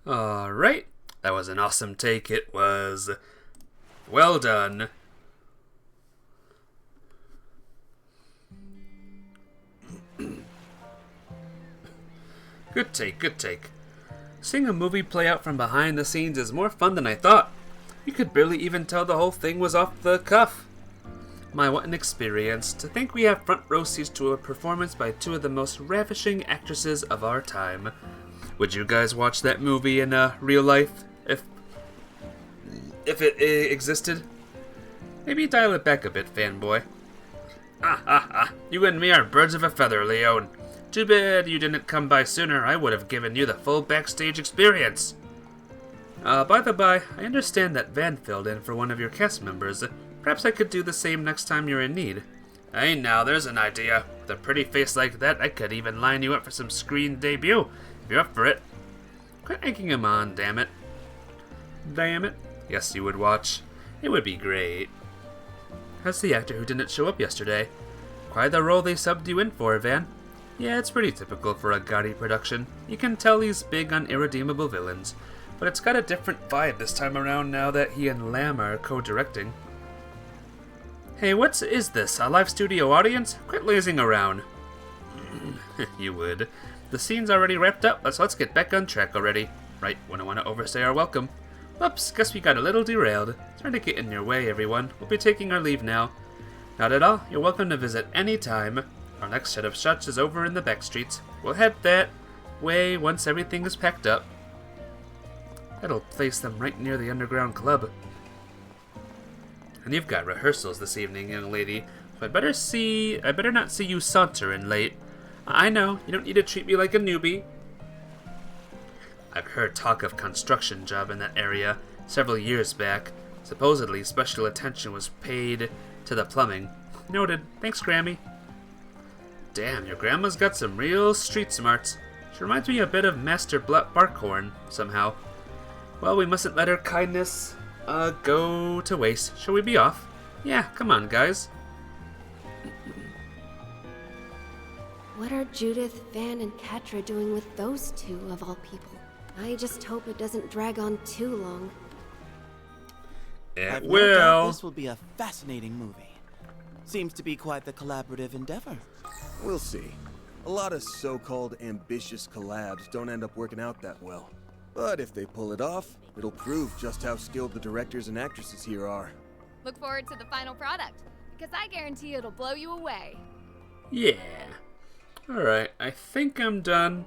Alright, that was an awesome take. It was well done. Good take, good take. Seeing a movie play out from behind the scenes is more fun than I thought. You could barely even tell the whole thing was off the cuff. My, what an experience. To think we have front row seats to a performance by two of the most ravishing actresses of our time. Would you guys watch that movie in real life, if it existed? Maybe dial it back a bit, fanboy. You and me are birds of a feather, Leon. Too bad you didn't come by sooner. I would have given you the full backstage experience. By the by, I understand that Van filled in for one of your cast members. Perhaps I could do the same next time you're in need. Hey, now, there's an idea. With a pretty face like that, I could even line you up for some screen debut. If you're up for it. Quit egging him on, damn it. Damn it. Yes, you would watch. It would be great. How's the actor who didn't show up yesterday? Quite the role they subbed you in for, Van. Yeah, it's pretty typical for a gaudy production. You can tell he's big on irredeemable villains. But it's got a different vibe this time around now that he and Lamb are co-directing. Hey, what is this? A live studio audience? Quit lazing around. You would. The scene's already wrapped up, so let's get back on track already. Right, wouldn't want to overstay our welcome. Oops, guess we got a little derailed. Sorry to get in your way, everyone. We'll be taking our leave now. Not at all. You're welcome to visit any time. Our next set of shots is over in the back streets. We'll head that way once everything is packed up. That'll place them right near the underground club. And you've got rehearsals this evening, young lady, so I better not see you sauntering late. I know, you don't need to treat me like a newbie. I've heard talk of construction job in that area several years back. Supposedly, special attention was paid to the plumbing. Noted. Thanks, Grammy. Damn, your grandma's got some real street smarts. She reminds me a bit of Master Barkhorn, somehow. Well, we mustn't let her kindness go to waste. Shall we be off? Yeah, come on, guys. What are Judith, Van, and Katra doing with those two, of all people? I just hope it doesn't drag on too long. I've no doubt this will be a fascinating movie. Seems to be quite the collaborative endeavor. We'll see. A lot of so-called ambitious collabs don't end up working out that well. But if they pull it off, it'll prove just how skilled the directors and actresses here are. Look forward to the final product, because I guarantee it'll blow you away. Yeah. Alright, I think I'm done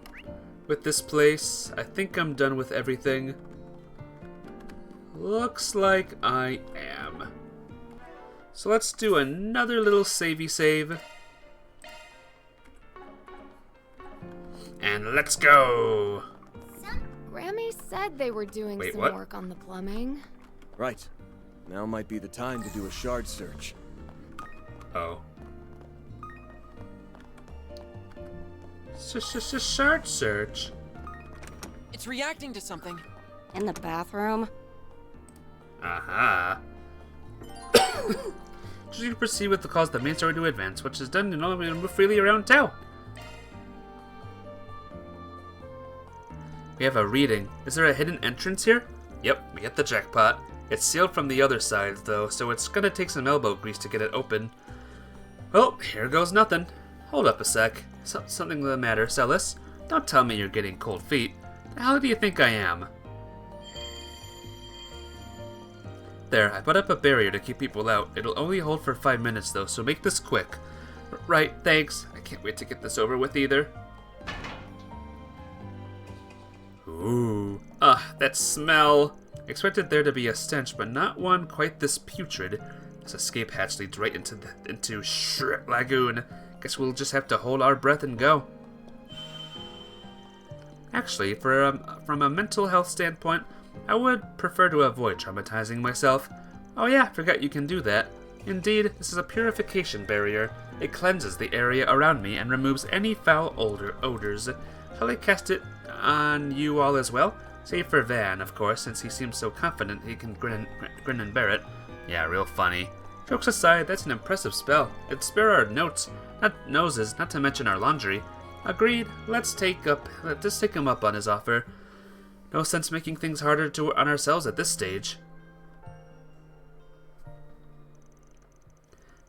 with this place. I think I'm done with everything. Looks like I am. So let's do another little savey save. And let's go! Grammy said they were doing some work on the plumbing. Right. Now might be the time to do a shard search. Oh. Shard search? It's reacting to something. In the bathroom? Aha. Just need to proceed with the cause of the main story to advance, which is done and only move freely around town. We have a reading. Is there a hidden entrance here? Yep, we get the jackpot. It's sealed from the other side, though, so it's gonna take some elbow grease to get it open. Well, here goes nothing. Hold up a sec. Something the matter, Celis? Don't tell me you're getting cold feet. The hell do you think I am? There, I put up a barrier to keep people out. It'll only hold for 5 minutes, though, so make this quick. Right, thanks. I can't wait to get this over with either. Ooh. That smell. Expected there to be a stench, but not one quite this putrid. This escape hatch leads right into Shret Lagoon. Guess we'll just have to hold our breath and go. Actually, from a mental health standpoint, I would prefer to avoid traumatizing myself. Oh yeah, forgot you can do that. Indeed, this is a purification barrier. It cleanses the area around me and removes any foul odors. Shall I cast it on you all as well? Save for Van, of course, since he seems so confident he can grin and bear it. Yeah, real funny. Jokes aside, that's an impressive spell. It'd spare our noses, not to mention our laundry. Agreed. Let's take him up on his offer. No sense making things harder on ourselves at this stage.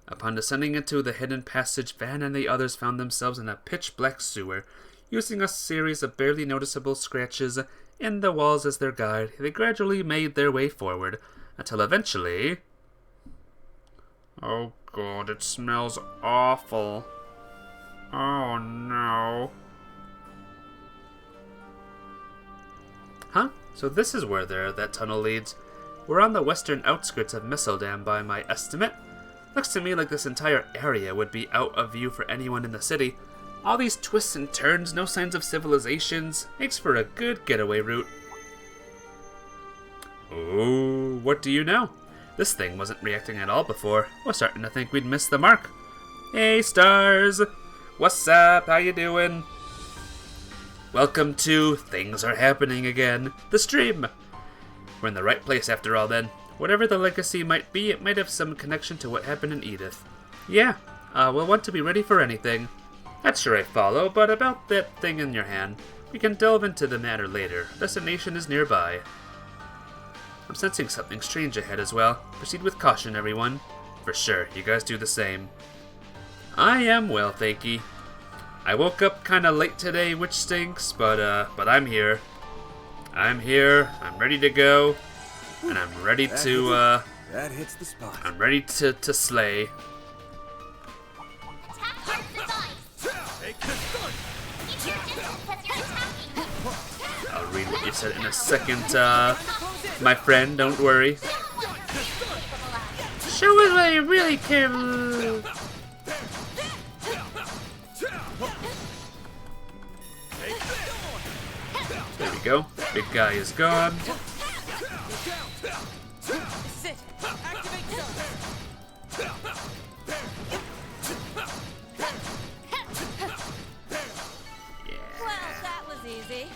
Upon descending into the hidden passage, Van and the others found themselves in a pitch-black sewer. Using a series of barely noticeable scratches in the walls as their guide, they gradually made their way forward, until eventually... Oh god, it smells awful. Oh no. Huh? So this is where that tunnel leads. We're on the western outskirts of Misseldam by my estimate. Looks to me like this entire area would be out of view for anyone in the city. All these twists and turns, no signs of civilizations, makes for a good getaway route. Ooh, what do you know? This thing wasn't reacting at all before. We're starting to think we'd missed the mark. Hey, stars! What's up? How you doing? Welcome to Things Are Happening Again, the stream. We're in the right place after all then. Whatever the legacy might be, it might have some connection to what happened in Edith. Yeah, we'll want to be ready for anything. That's sure I follow, but about that thing in your hand, we can delve into the matter later. Destination is nearby. I'm sensing something strange ahead as well. Proceed with caution, everyone. For sure, you guys do the same. I am well, thanky. I woke up kinda late today, which stinks, but I'm here. I'm ready to go. And I'm ready to, that hits the spot. I'm ready to slay. Attack arts advised. Take the stun. Keep your distance as you're attacking. I'll read what you said in a second, my friend, don't worry. Show us what you really care. There we go. Big guy is gone. Sit. Activate Well, that was easy.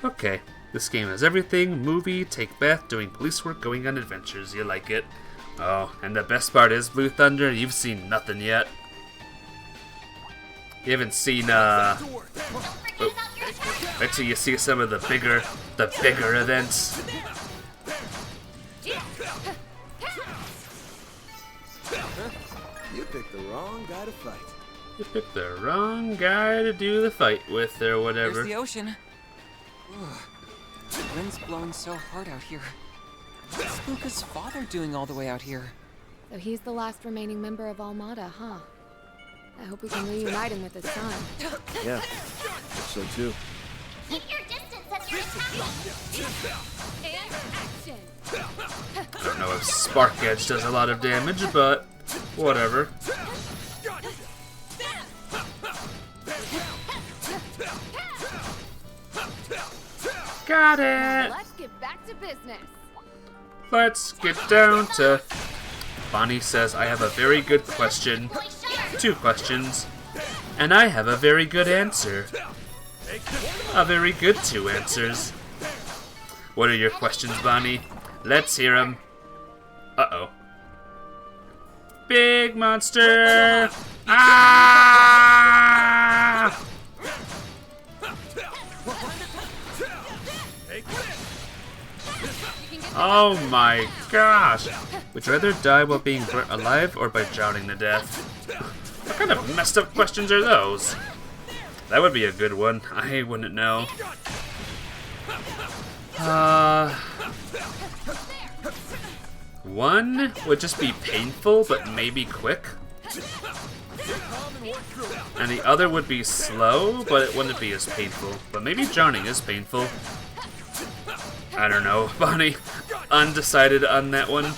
Okay. This game has everything: movie, take bath, doing police work, going on adventures. You like it. Oh, and the best part is, Blue Thunder, you've seen nothing yet. You haven't seen, wait till you see some of the bigger events. You picked the wrong guy to fight. You picked the wrong guy to do the fight with, or whatever. There's the ocean. Ugh. The wind's blowing so hard out here. What's Luca's father doing all the way out here? So he's the last remaining member of Almada, huh? I hope we can reunite him with his son. Yeah, hope so too. Keep your distance as you're attacking. And action! I don't know if Spark Edge does a lot of damage, but whatever. Got it! Let's get back to business. Let's get down to... Bonnie says, I have a very good question. 2 questions. And I have a very good answer. A very good 2 answers. What are your questions, Bonnie? Let's hear them. Uh-oh. Big monster! Ah! Oh my gosh! Would you rather die while being burnt alive or by drowning to death? What kind of messed up questions are those? That would be a good one. I wouldn't know. One would just be painful, but maybe quick. And the other would be slow, but it wouldn't be as painful. But maybe drowning is painful. I don't know, Bonnie. Undecided on that one.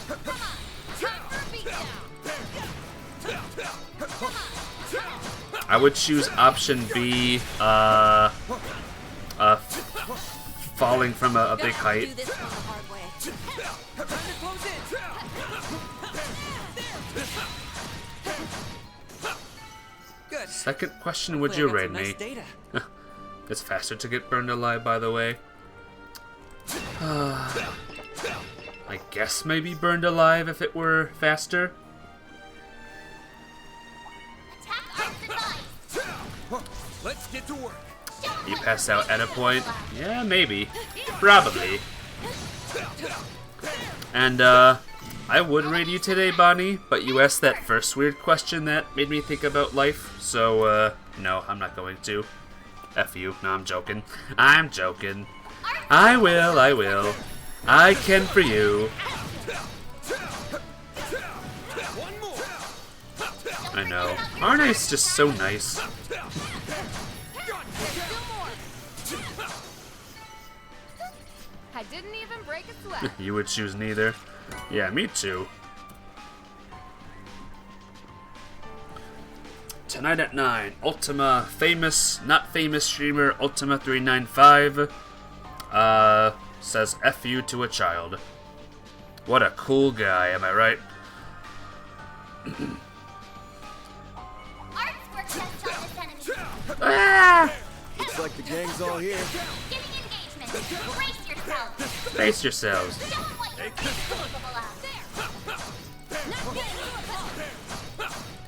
I would choose option B, falling from a big height. Second question, would you rate me? It's faster to get burned alive, by the way. I guess maybe burned alive if it were faster. Let's get to work. You pass out at a point? Yeah, maybe. Probably. And, I would rate you today, Bonnie, but you asked that first weird question that made me think about life, so, no, I'm not going to. F you. No, I'm joking. I'm joking. I will. I can for you. I know. Arne's just so nice. I didn't even break a sweat. You would choose neither. Yeah, me too. Tonight at 9, Ultima famous, not famous streamer Ultima395 says F you to a child. What a cool guy, am I right? Ah! Looks like the gang's all here. Face yourselves.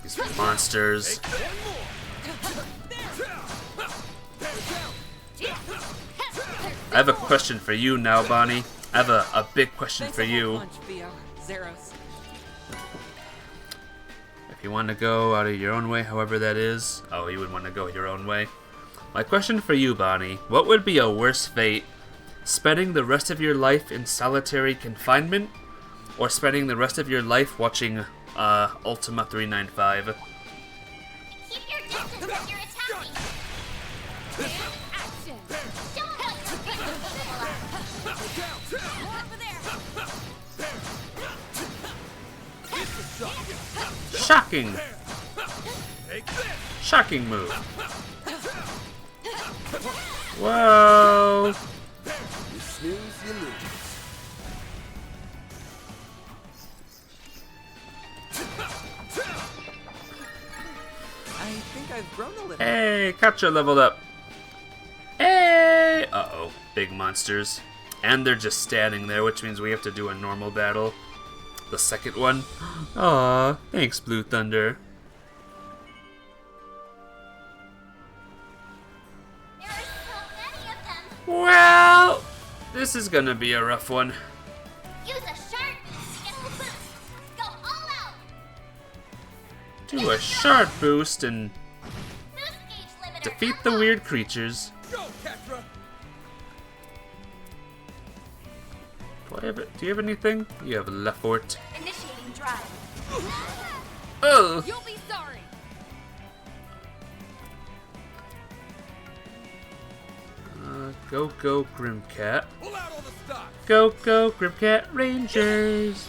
These monsters. I have a question for you now, Bonnie. I have a big question for you. If you want to go out of your own way, however that is. Oh, you would want to go your own way. My question for you, Bonnie. What would be a worse fate spending the rest of your life in solitary confinement, or spending the rest of your life watching Ultima 395. Keep your distance when you're attacking. Action. Show 'em what you're capable of. More over there. Shocking! Shocking move. Whoa! You snooze, you lose. I think I've grown a little. Hey, Katja leveled up. Hey! Uh-oh, big monsters. And they're just standing there, which means we have to do a normal battle. The second one. Aw, thanks, Blue Thunder. There are so many of them. Well, this is gonna be a rough one. Use a sharp and boost. Go all out. Do a sharp boost and Boost gauge limiter. defeat the weird creatures. Go, Ketra! Do you have anything? You have Lefort. Initiating drive. Oh! You'll be sorry. Go, Grimcat. Pull out all the stock! Go, Grimcat Rangers!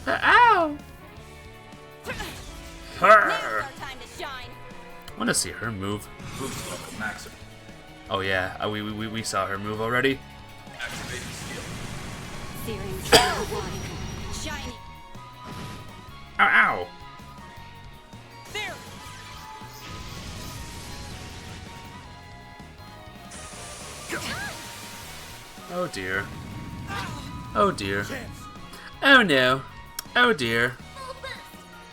Ow! Now's our time to shine. I want to see her move. Boost level maximum. Oh yeah, we saw her move already. Activating skill. Searing trail of line. Shiny. Ow, ow! There. Oh dear. Oh dear. Oh no. Oh dear. Full boost.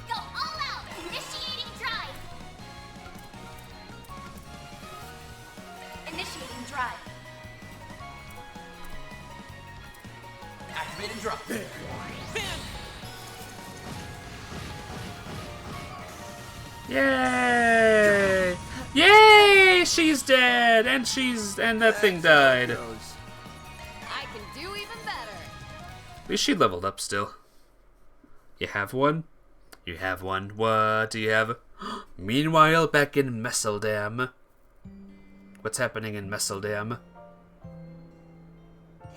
Go all out. Initiating drive. Initiating drive. Activate and drop. Yay! Yay! She's dead, and that thing died. At I can do even better. least she leveled up still. You have one? You have one. What do you have? Meanwhile, back in Messeldam. What's happening in Messeldam?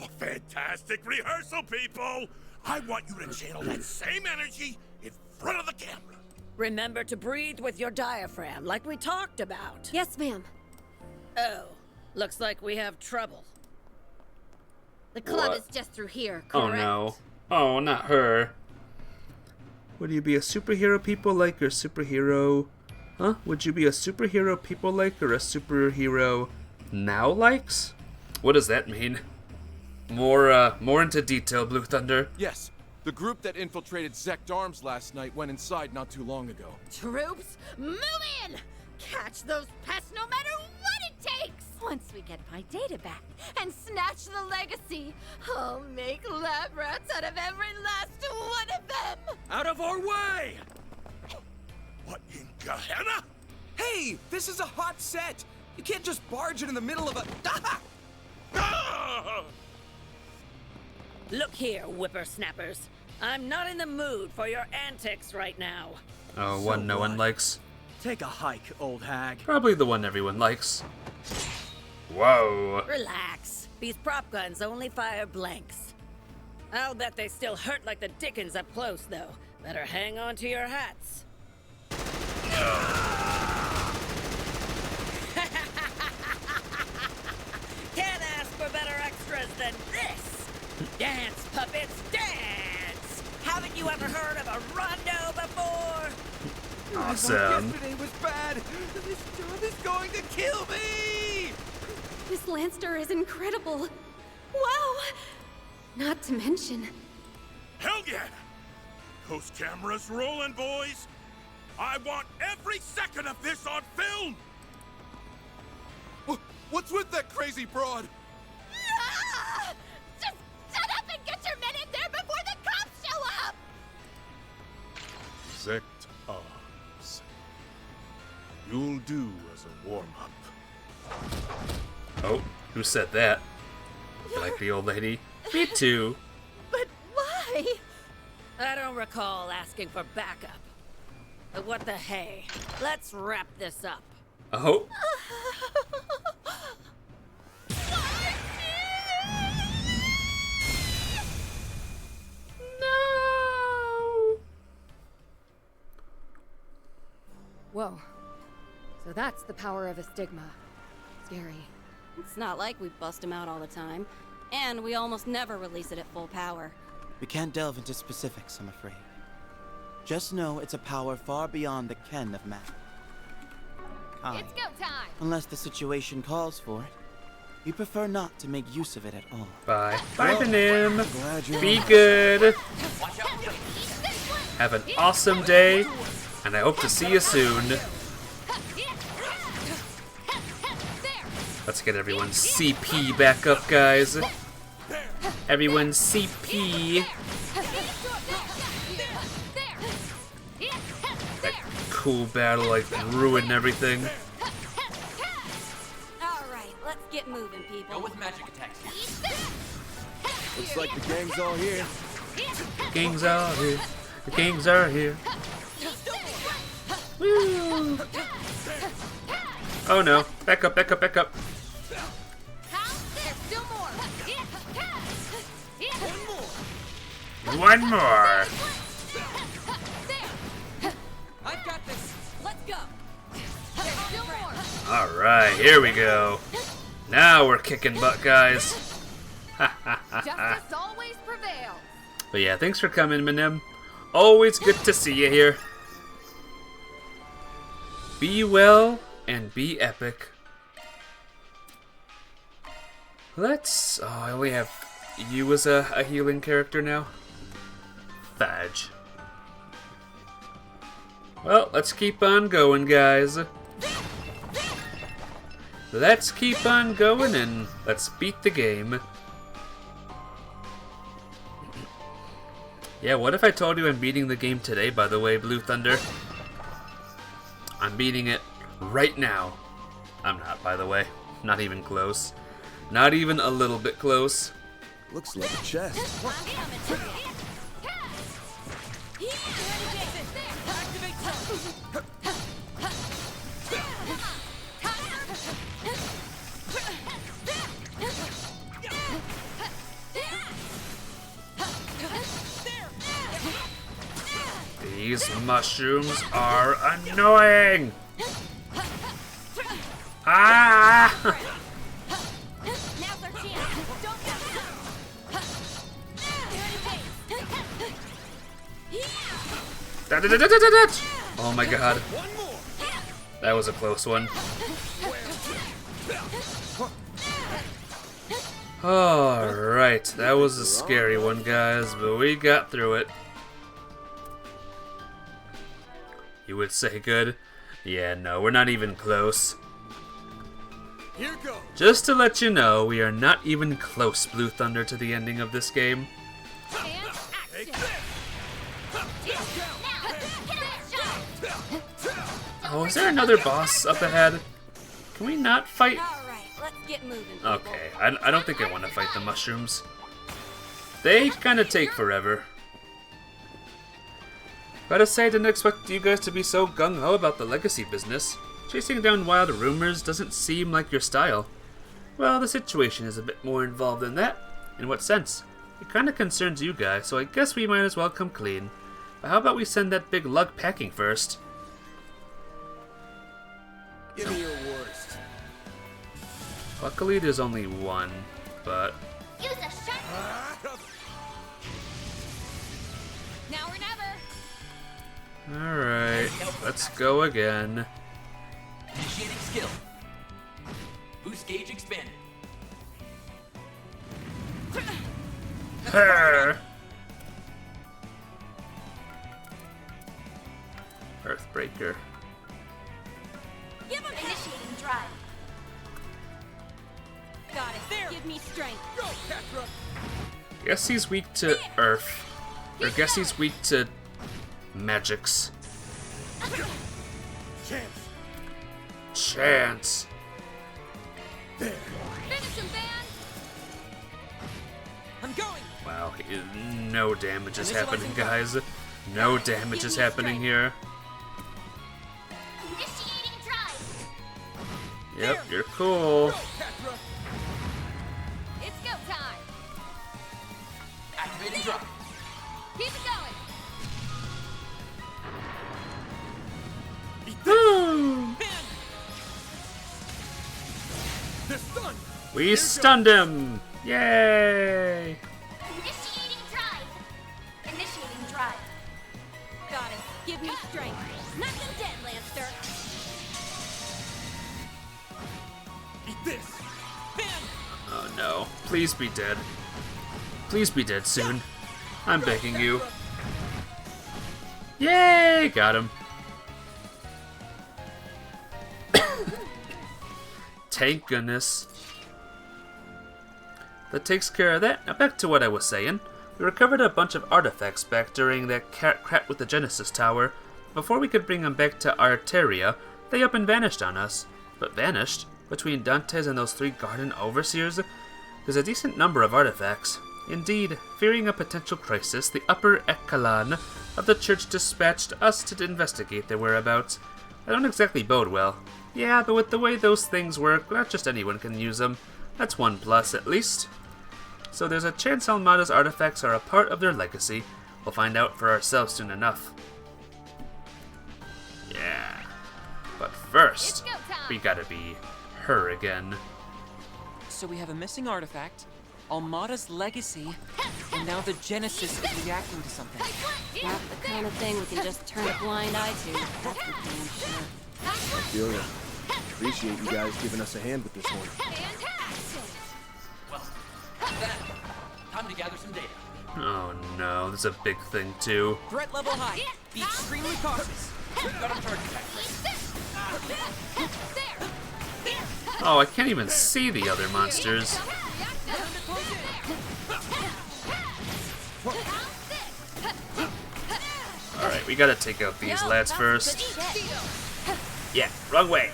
A fantastic rehearsal, people! I want you to channel that same energy in front of the camera. Remember to breathe with your diaphragm, like we talked about. Yes, ma'am. Oh, looks like we have trouble. The club What? is just through here, Oh correct? no. Oh, not her. Would you be a superhero people like or superhero? Huh? Would you be a superhero people like or a superhero now likes? What does that mean? More into detail, Blue Thunder. Yes, the group that infiltrated Zect Arms last night went inside not too long ago. Troops, move in! Catch those pests no matter what it takes! Once we get my data back and snatch the legacy, I'll make lab rats out of every last one of them! Out of our way! What in Gehenna? Hey, this is a hot set. You can't just barge in the middle of a. Ah! Look here, whippersnappers. I'm not in the mood for your antics right now. Oh, one no one likes. Take a hike, old hag. Probably the one everyone likes. Whoa. Relax. These prop guns only fire blanks. I'll bet they still hurt like the dickens up close, though. Better hang on to your hats. Can't ask for better extras than this. Dance, puppets, dance! Haven't you ever heard of a rondo before? Awesome. Yesterday was bad. This job is going to kill me. Miss Lanster is incredible. Wow! Not to mention, Hell yeah! Those cameras rolling, boys! I want every second of this on film! What's with that crazy broad? Ah! Just shut up and get your men in there before the cops show up! Zect Arms. You'll do as a warm-up. Oh, who said that? You like the old lady? Me too. But why? I don't recall asking for backup. But what the hey? Let's wrap this up. Oh. No! Whoa. So that's the power of a stigma. Scary. It's not like we bust him out all the time. And we almost never release it at full power. We can't delve into specifics, I'm afraid. Just know it's a power far beyond the ken of man. It's go time! Unless the situation calls for it. We prefer not to make use of it at all. Bye. Bye, Benim. Be good. Have an awesome day, and I hope to see you soon. Let's get everyone's CP back up, guys. Everyone's CP. That cool battle, like, ruined everything. Alright, let's get moving, people. Go with magic attacks. Looks like the gang's all here. Gangs are here. The gangs are here. Woo. Oh no. Back up, back up, back up. One more. I've got this. Let's go. Alright, here we go. Now we're kicking butt, guys. Justice always prevails. But yeah, thanks for coming, Minim. Always good to see you here. Be well and be epic. Let's... Oh, I only have you as a healing character now. Fudge. Well, let's keep on going, guys. Let's keep on going and let's beat the game. Yeah, what if I told you I'm beating the game today, by the way, Blue Thunder? I'm beating it right now. I'm not, by the way. Not even close. Not even a little bit close. Looks like a chest. These mushrooms are annoying! Ah! Oh my god. That was a close one. Alright, that was a scary one, guys, but we got through it. You would say good? Yeah, no, we're not even close. Here goes. Just to let you know, we are not even close, Blue Thunder, to the ending of this game. Oh, is there another boss up ahead? Can we not fight? Alright, let's get moving. Okay, I don't think I want to fight the mushrooms. They kind of take forever. Gotta say, I didn't expect you guys to be so gung-ho about the legacy business. Chasing down wild rumors doesn't seem like your style. Well, the situation is a bit more involved than that. In what sense? It kinda concerns you guys, so I guess we might as well come clean. But how about we send that big lug packing first? Give me your worst. Luckily, there's only one, but... Use a sharp. Now or never. Alright, let's go again. Initiating skill. Boost gauge expanded. Her. Earthbreaker. Give him initiating drive. Got it. There. Give me strength. Go, Catra. Guess he's weak to earth. Or guess he's weak to magics. Chance. chance. There. Finish him, Van! I'm going! Wow, no damage is happening, guys. No damage is happening here. Initiating drive. Yep, you're cool. It's go time! Activating drop. Keep it going! We stunned him! Yay! Initiating drive. Initiating drive. Got it. Give me strength. Nothing dead, Lancer. Eat this. Oh no. Please be dead. Please be dead soon. I'm begging you. Yay! Got him. Thank goodness. That takes care of that. Now back to what I was saying. We recovered a bunch of artifacts back during that crap with the Genesis Tower. Before we could bring them back to Arteria, they up and vanished on us. But vanished? Between Dante's and those 3 garden overseers? There's a decent number of artifacts. Indeed, fearing a potential crisis, the upper echelon of the church dispatched us to investigate their whereabouts. I don't exactly bode well. Yeah, but with the way those things work, not just anyone can use them. That's one plus, at least. So there's a chance Almada's artifacts are a part of their legacy. We'll find out for ourselves soon enough. Yeah. But first, we gotta be her again. So we have a missing artifact, Almada's legacy, and now the Genesis is reacting to something. Not the kind of thing we can just turn a blind eye to. That's for damn sure. I feel ya. Appreciate you guys giving us a hand with this one. Well, then, time to gather some data. Oh no, there's a big thing too. Threat level high. Be extremely cautious. Got him charged attack. Oh, I can't even see the other monsters. Alright, we gotta take out these lads first. Yeah, wrong way.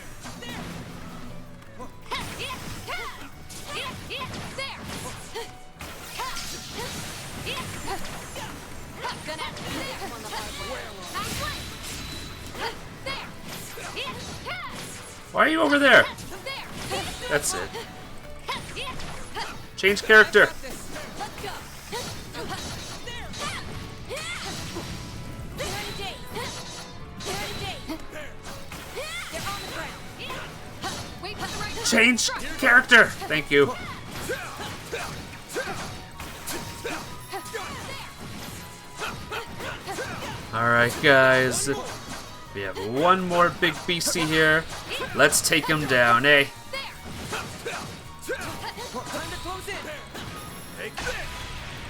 Why are you over there? That's it. Change character. Change character. Thank you. Alright, guys. We have one more big beastie here. Let's take him down, eh?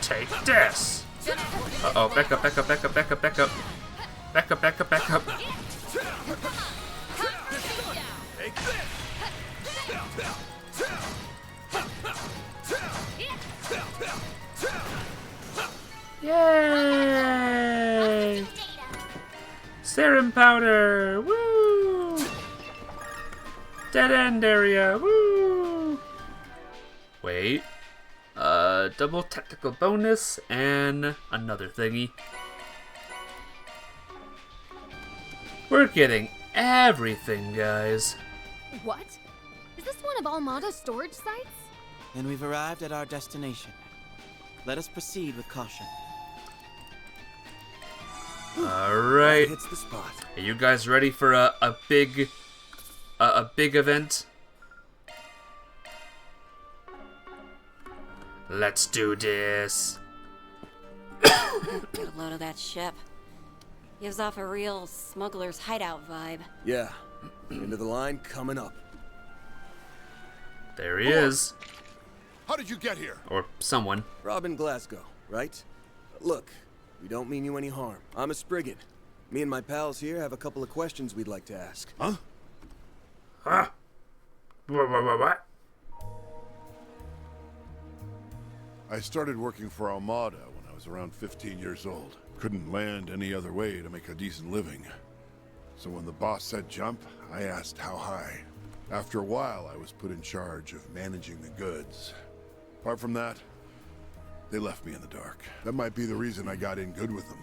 Take this. Uh-oh, back up, back up, back up, back up, back up. Back up, back up, back up. Yay! Serum powder! Woo! Dead end area! Woo! Wait. Double tactical bonus and another thingy. We're getting everything, guys. What? Is this one of Almada's storage sites? Then we've arrived at our destination. Let us proceed with caution. Alright. Hits the spot. Are you guys ready for a big event? Let's do this. Get a load of that ship. Gives off a real smuggler's hideout vibe. Yeah. Into the line coming up. There he is. How did you get here? Or someone. Robin Glasgow, right? Look, we don't mean you any harm. I'm a Spriggan. Me and my pals here have a couple of questions we'd like to ask. Huh? Huh? What? I started working for Armada when I was around 15 years old. Couldn't land any other way to make a decent living. So when the boss said jump, I asked how high. After a while, I was put in charge of managing the goods. Apart from that, they left me in the dark. That might be the reason I got in good with them.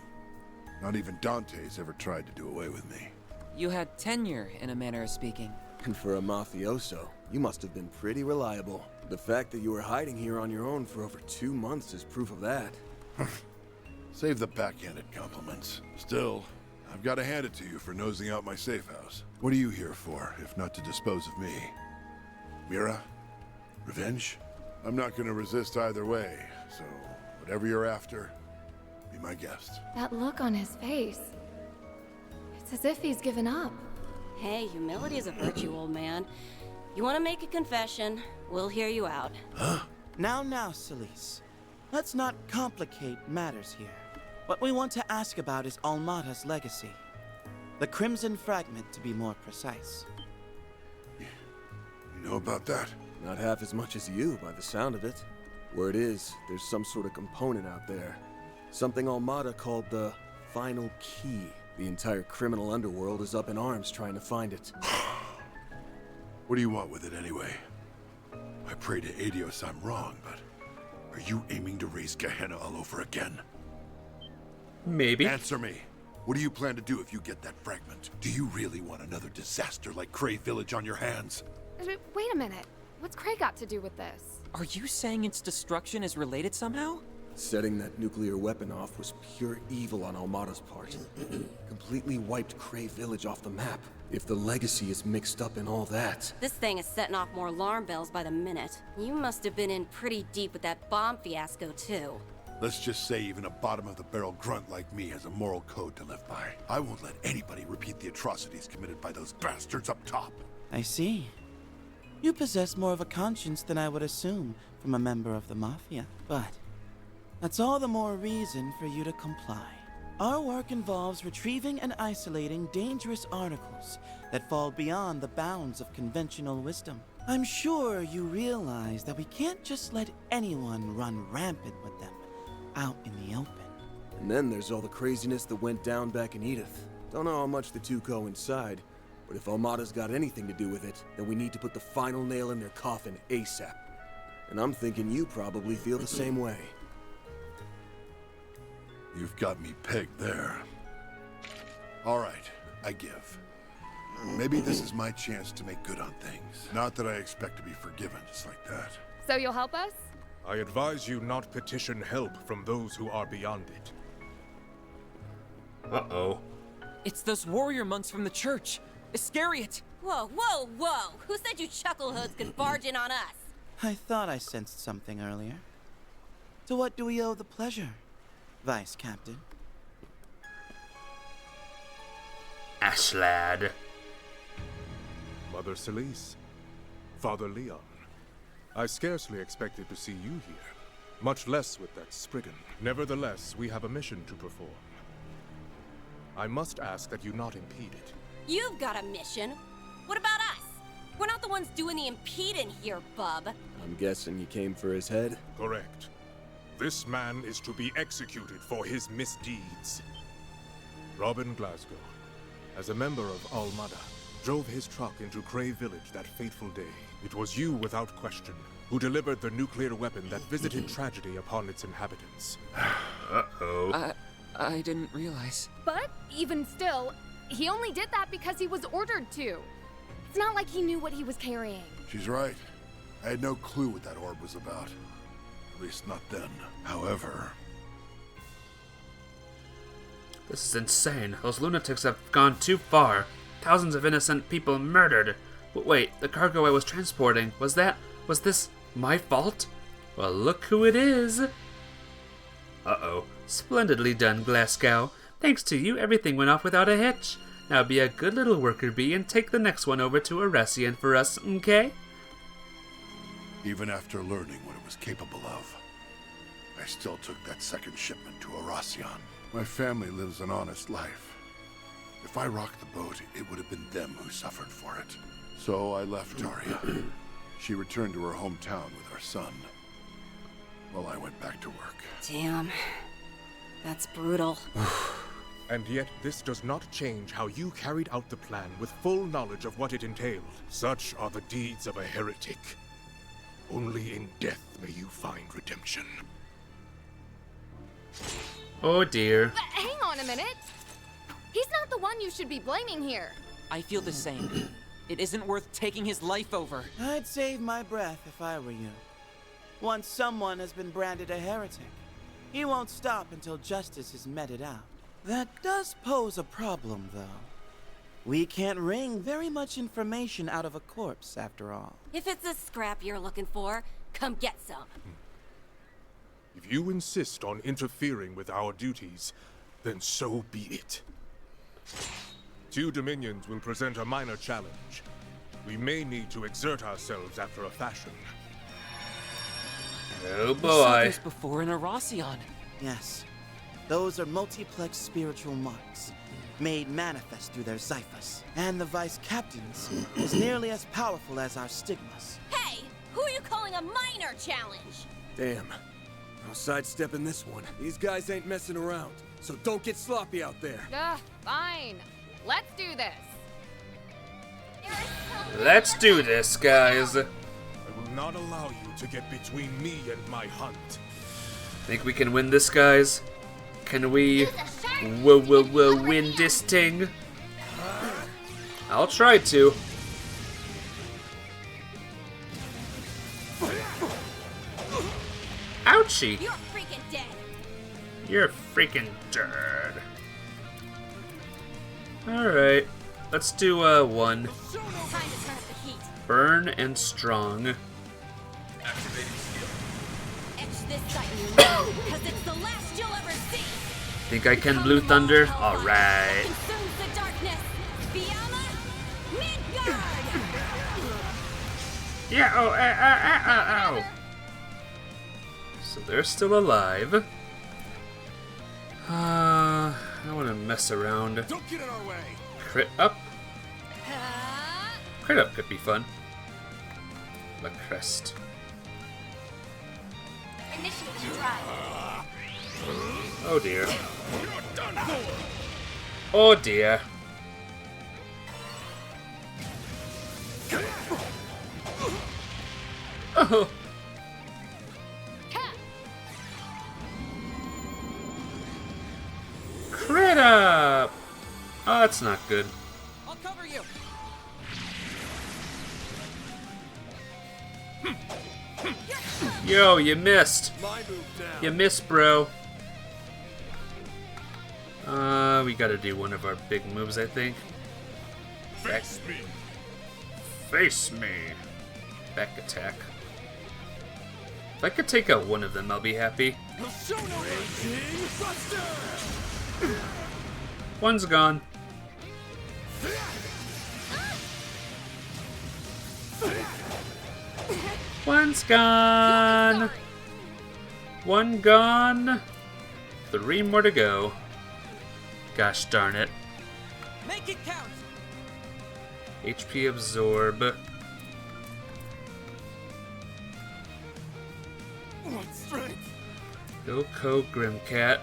Not even Dante's ever tried to do away with me. You had tenure, in a manner of speaking. And for a mafioso, you must have been pretty reliable. The fact that you were hiding here on your own for over 2 months is proof of that. Save the backhanded compliments. Still, I've got to hand it to you for nosing out my safe house. What are you here for, if not to dispose of me? Mira? Revenge? I'm not going to resist either way, so whatever you're after, be my guest. That look on his face. It's as if he's given up. Hey, humility is a virtue, old man. You want to make a confession, we'll hear you out. Huh? Now, Celise. Let's not complicate matters here. What we want to ask about is Almada's legacy. The Crimson Fragment, to be more precise. You know about that? Not half as much as you, by the sound of it. Word is, there's some sort of component out there. Something Almada called the Final Key. The entire criminal underworld is up in arms trying to find it. What do you want with it anyway? I pray to Adios I'm wrong, but are you aiming to raise Gehenna all over again? Maybe. Answer me. What do you plan to do if you get that fragment? Do you really want another disaster like Cray Village on your hands? Wait a minute. What's Cray got to do with this? Are you saying its destruction is related somehow? Setting that nuclear weapon off was pure evil on Almada's part. Completely wiped Cray Village off the map. If the legacy is mixed up in all that... This thing is setting off more alarm bells by the minute. You must have been in pretty deep with that bomb fiasco, too. Let's just say even a bottom-of-the-barrel grunt like me has a moral code to live by. I won't let anybody repeat the atrocities committed by those bastards up top. I see. You possess more of a conscience than I would assume from a member of the Mafia. But that's all the more reason for you to comply. Our work involves retrieving and isolating dangerous articles that fall beyond the bounds of conventional wisdom. I'm sure you realize that we can't just let anyone run rampant with them out in the open. And then there's all the craziness that went down back in Edith. Don't know how much the two coincide, but if Almada's got anything to do with it, then we need to put the final nail in their coffin ASAP. And I'm thinking you probably feel the same way. You've got me pegged there. All right, I give. Maybe this is my chance to make good on things. Not that I expect to be forgiven just like that. So you'll help us? I advise you not petition help from those who are beyond it. Uh-oh. It's those warrior monks from the church. Iscariot! Whoa, whoa, whoa! Who said you chucklehoods could barge in on us? I thought I sensed something earlier. To what do we owe the pleasure, Vice Captain? Ashlad. Mother Celise, Father Leon. I scarcely expected to see you here, much less with that Spriggan. Nevertheless, we have a mission to perform. I must ask that you not impede it. You've got a mission. What about us? We're not the ones doing the impeding here, bub. I'm guessing you came for his head? Correct. This man is to be executed for his misdeeds. Robin Glasgow, as a member of Almada, drove his truck into Cray Village that fateful day. It was you, without question, who delivered the nuclear weapon that visited tragedy upon its inhabitants. Uh-oh. I didn't realize. But even still, he only did that because he was ordered to. It's not like he knew what he was carrying. She's right. I had no clue what that orb was about. At least not then. However... This is insane. Those lunatics have gone too far. Thousands of innocent people murdered. But wait, the cargo I was transporting, was this my fault? Well, look who it is. Uh-oh. Splendidly done, Glasgow. Thanks to you, everything went off without a hitch. Now be a good little worker bee and take the next one over to Aresian for us, okay? Even after learning what it was capable of, I still took that second shipment to Aresian. My family lives an honest life. If I rocked the boat, it would have been them who suffered for it. So I left Daria. She returned to her hometown with our son, while I went back to work. Damn. That's brutal. And yet, this does not change how you carried out the plan with full knowledge of what it entailed. Such are the deeds of a heretic. Only in death may you find redemption. Oh dear. Hang on a minute. He's not the one you should be blaming here. I feel the same. It isn't worth taking his life over. I'd save my breath if I were you. Once someone has been branded a heretic, he won't stop until justice is meted out. That does pose a problem, though. We can't wring very much information out of a corpse, after all. If it's a scrap you're looking for, come get some. If you insist on interfering with our duties, then so be it. 2 Dominions will present a minor challenge. We may need to exert ourselves after a fashion. Oh We saw boy. this before in Arasion. Yes. Those are multiplex spiritual marks, made manifest through their Xiphas. And the Vice Captain's is nearly as powerful as our stigmas. Hey, who are you calling a minor challenge? Damn. No sidestepping this one. These guys ain't messing around, so don't get sloppy out there. Fine. Let's do this. Let's do this, guys. I will not allow you to get between me and my hunt. Think we can win this, guys? Can we win this thing? I'll try to. Ouchie! You're freaking dead. You're freaking dead. Alright, let's do 1. Time to turn up the heat. Burn and strong. Activating skill. Etch this sight in your mind, because it's the last you'll ever see. Think I can Blue Thunder? Alright. Consumes the darkness. Fiamma, Midgard. Yeah, oh, ow, ow, ow. So they're still alive. I don't want to mess around. Don't get in our way. Crit up. Crit up could be fun. La crest. Initiate drive. Oh dear. Oh dear. Oh. Crit up. Oh, that's not good. I'll cover you. Yo, you missed. My move now. You missed, bro. We gotta do one of our big moves, I think. Face me. Face me. Back attack. If I could take out one of them, I'll be happy. One's gone. One's gone. One gone. 3 more to go. Gosh darn it. Make it count. HP absorb. What strength? Go Grimcat.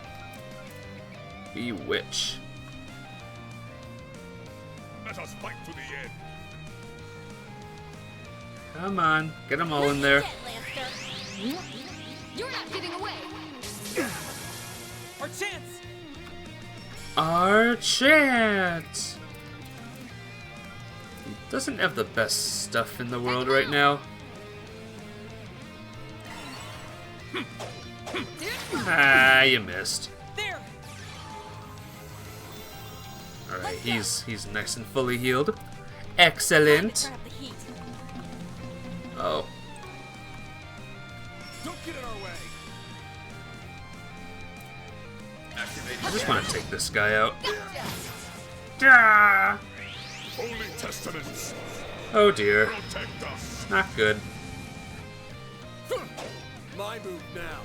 Bewitch. Let us fight to the end. Come on, get them all in there. You're not getting away. Our chance. Our chance. He doesn't have the best stuff in the world right now. Ah, you missed. There. Alright, he's nice and fully healed. Excellent. Oh. Don't get in our way. I just want to take this guy out. Ah! Holy Testaments. Oh dear. Protect us. Not good. My move now.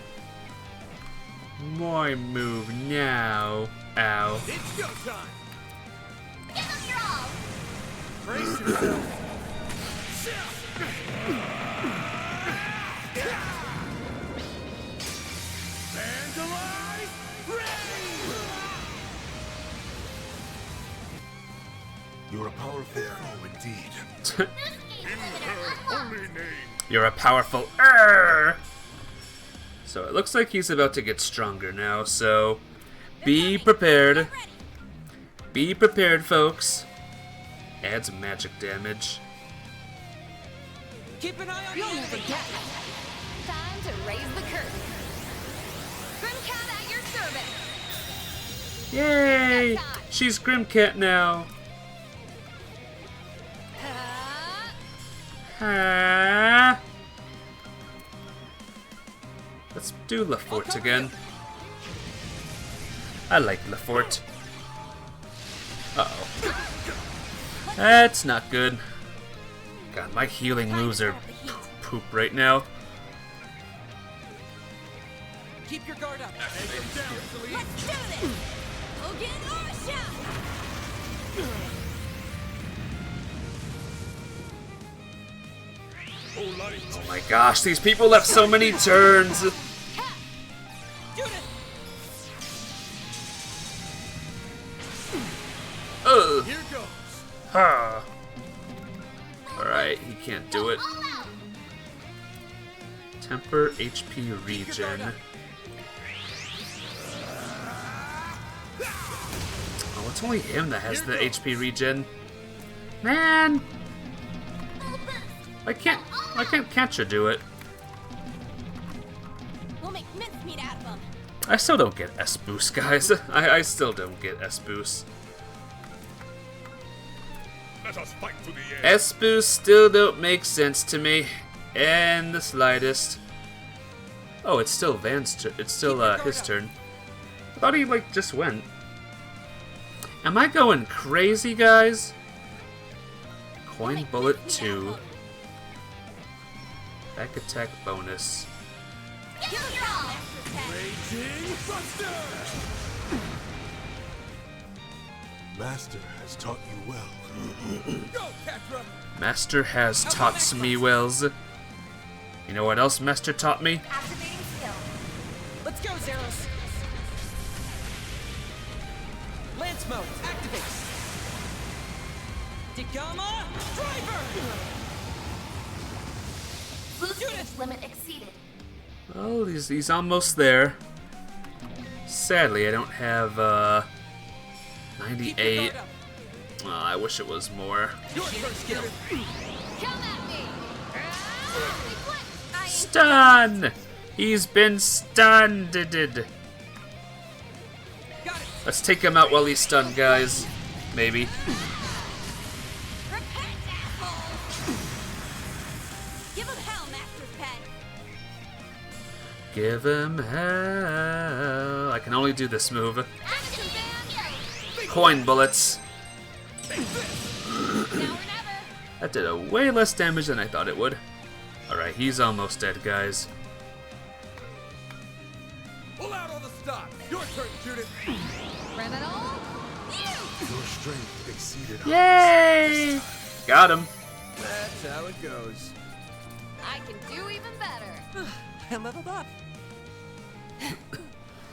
My move now. Ow. It's go time. Give them your all. Brace yourself. Vandalize! Ready! You're a powerful foe indeed. In her holy name. You're a powerful So it looks like he's about to get stronger now, so be prepared. Be prepared, folks. Adds magic damage. Keep an eye on You'll never get it. Time to raise the curtain. Grimcat at your service. Yay! She's Grimcat now. Let's do Lefort again. I like Lefort. Uh-oh. That's not good. God, my healing moves are poop right now. Keep your guard up. Let's do this! Hogan Orsha! Oh my gosh, these people have so many turns. Ugh. Here goes. Huh. Alright, he can't do it. Temper HP regen. Oh, it's only him that has the HP regen. Man! Why can't Catcher do it? We'll make mincemeat out of them. I still don't get S-Boost, guys. I still don't get S-Boost. Let us fight to the end. S-Boost still don't make sense to me. And the slightest. Oh, it's still Van's turn. It's still his turn. I thought he like just went. Am I going crazy, guys? Coin bullet 2. Back attack bonus. Raging Buster! Master has taught you well. Go, Catra! Master has taught me wells. You know what else Master taught me? Activating skill. Let's go, Zeros. Lance mode, activate. Digama, driver! Boost limit exceeded. Oh, he's almost there. Sadly, I don't have 98. Oh, I wish it was more. Stun! He's been stunned. Let's take him out while he's stunned, guys. Maybe. Give him hell, Master's Pet. Give him hell. I can only do this move. Coin bullets. That did a way less damage than I thought it would. Alright, he's almost dead, guys. Pull out all the stops. Your turn, Judith. Your strength exceeded ours. Yay! Got him. That's how it goes. I can do even better. I leveled up.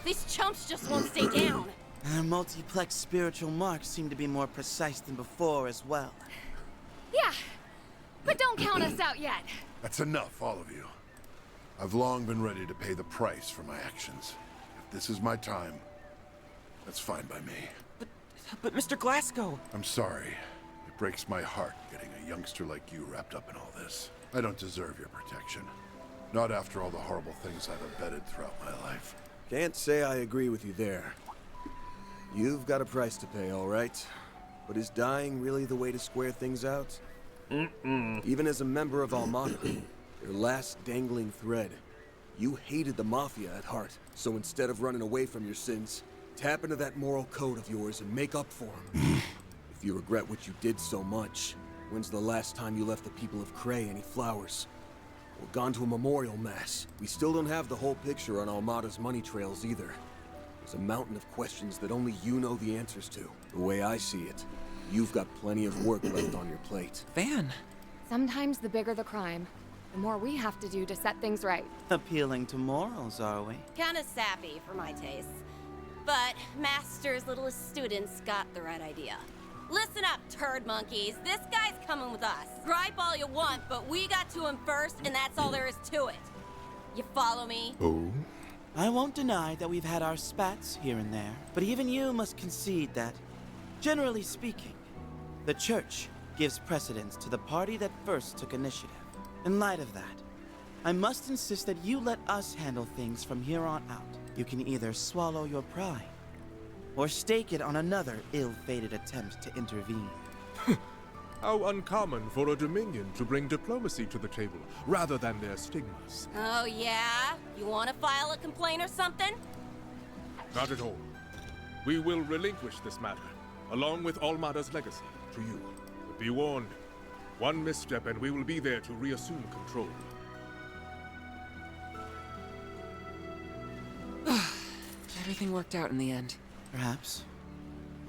These chumps just won't stay down. Our multiplex spiritual marks seem to be more precise than before as well. Yeah, but don't count us out yet. That's enough, all of you. I've long been ready to pay the price for my actions. If this is my time, that's fine by me. But Mr. Glasgow... I'm sorry. It breaks my heart getting a youngster like you wrapped up in all this. I don't deserve your protection. Not after all the horrible things I've abetted throughout my life. Can't say I agree with you there. You've got a price to pay, all right? But is dying really the way to square things out? Even as a member of Almada, your last dangling thread, you hated the Mafia at heart. So instead of running away from your sins, tap into that moral code of yours and make up for them. If you regret what you did so much, when's the last time you left the people of Cray any flowers? Or gone to a memorial mass? We still don't have the whole picture on Almada's money trails either. There's a mountain of questions that only you know the answers to. The way I see it, you've got plenty of work left on your plate. Van. Sometimes the bigger the crime, the more we have to do to set things right. Appealing to morals, are we? Kinda sappy for my tastes. But Master's littlest students got the right idea. Listen up, turd monkeys. This guy's coming with us. Gripe all you want, but we got to him first, and that's all there is to it. You follow me? Oh? I won't deny that we've had our spats here and there, but even you must concede that, generally speaking, the Church gives precedence to the party that first took initiative. In light of that, I must insist that you let us handle things from here on out. You can either swallow your pride, or stake it on another ill-fated attempt to intervene. How uncommon for a Dominion to bring diplomacy to the table, rather than their stigmas. Oh, yeah? You want to file a complaint or something? Not at all. We will relinquish this matter, along with Almada's legacy, to you. But be warned, one misstep and we will be there to reassume control. Everything worked out in the end. Perhaps.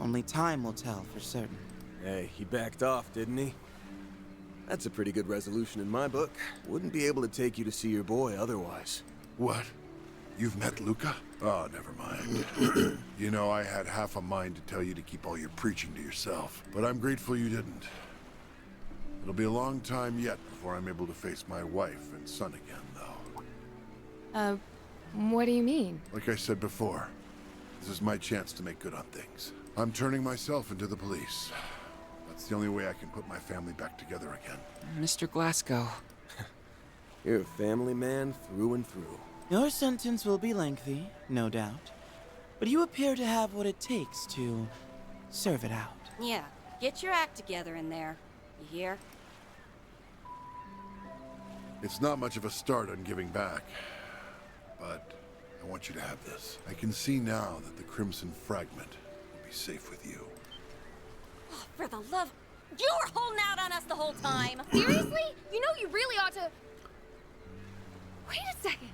Only time will tell for certain. Hey, he backed off, didn't he? That's a pretty good resolution in my book. Wouldn't be able to take you to see your boy otherwise. What? You've met Luca? Oh, never mind. You know, I had half a mind to tell you to keep all your preaching to yourself, but I'm grateful you didn't. It'll be a long time yet before I'm able to face my wife and son again, though. What do you mean? Like I said before, this is my chance to make good on things. I'm turning myself into the police. That's the only way I can put my family back together again. Mr. Glasgow. You're a family man through and through. Your sentence will be lengthy, no doubt. But you appear to have what it takes to serve it out. Yeah, get your act together in there. You hear? It's not much of a start on giving back, but I want you to have this. I can see now that the Crimson Fragment will be safe with you. Oh, for the love... You were holding out on us the whole time! Seriously? You know you really ought to... Wait a second.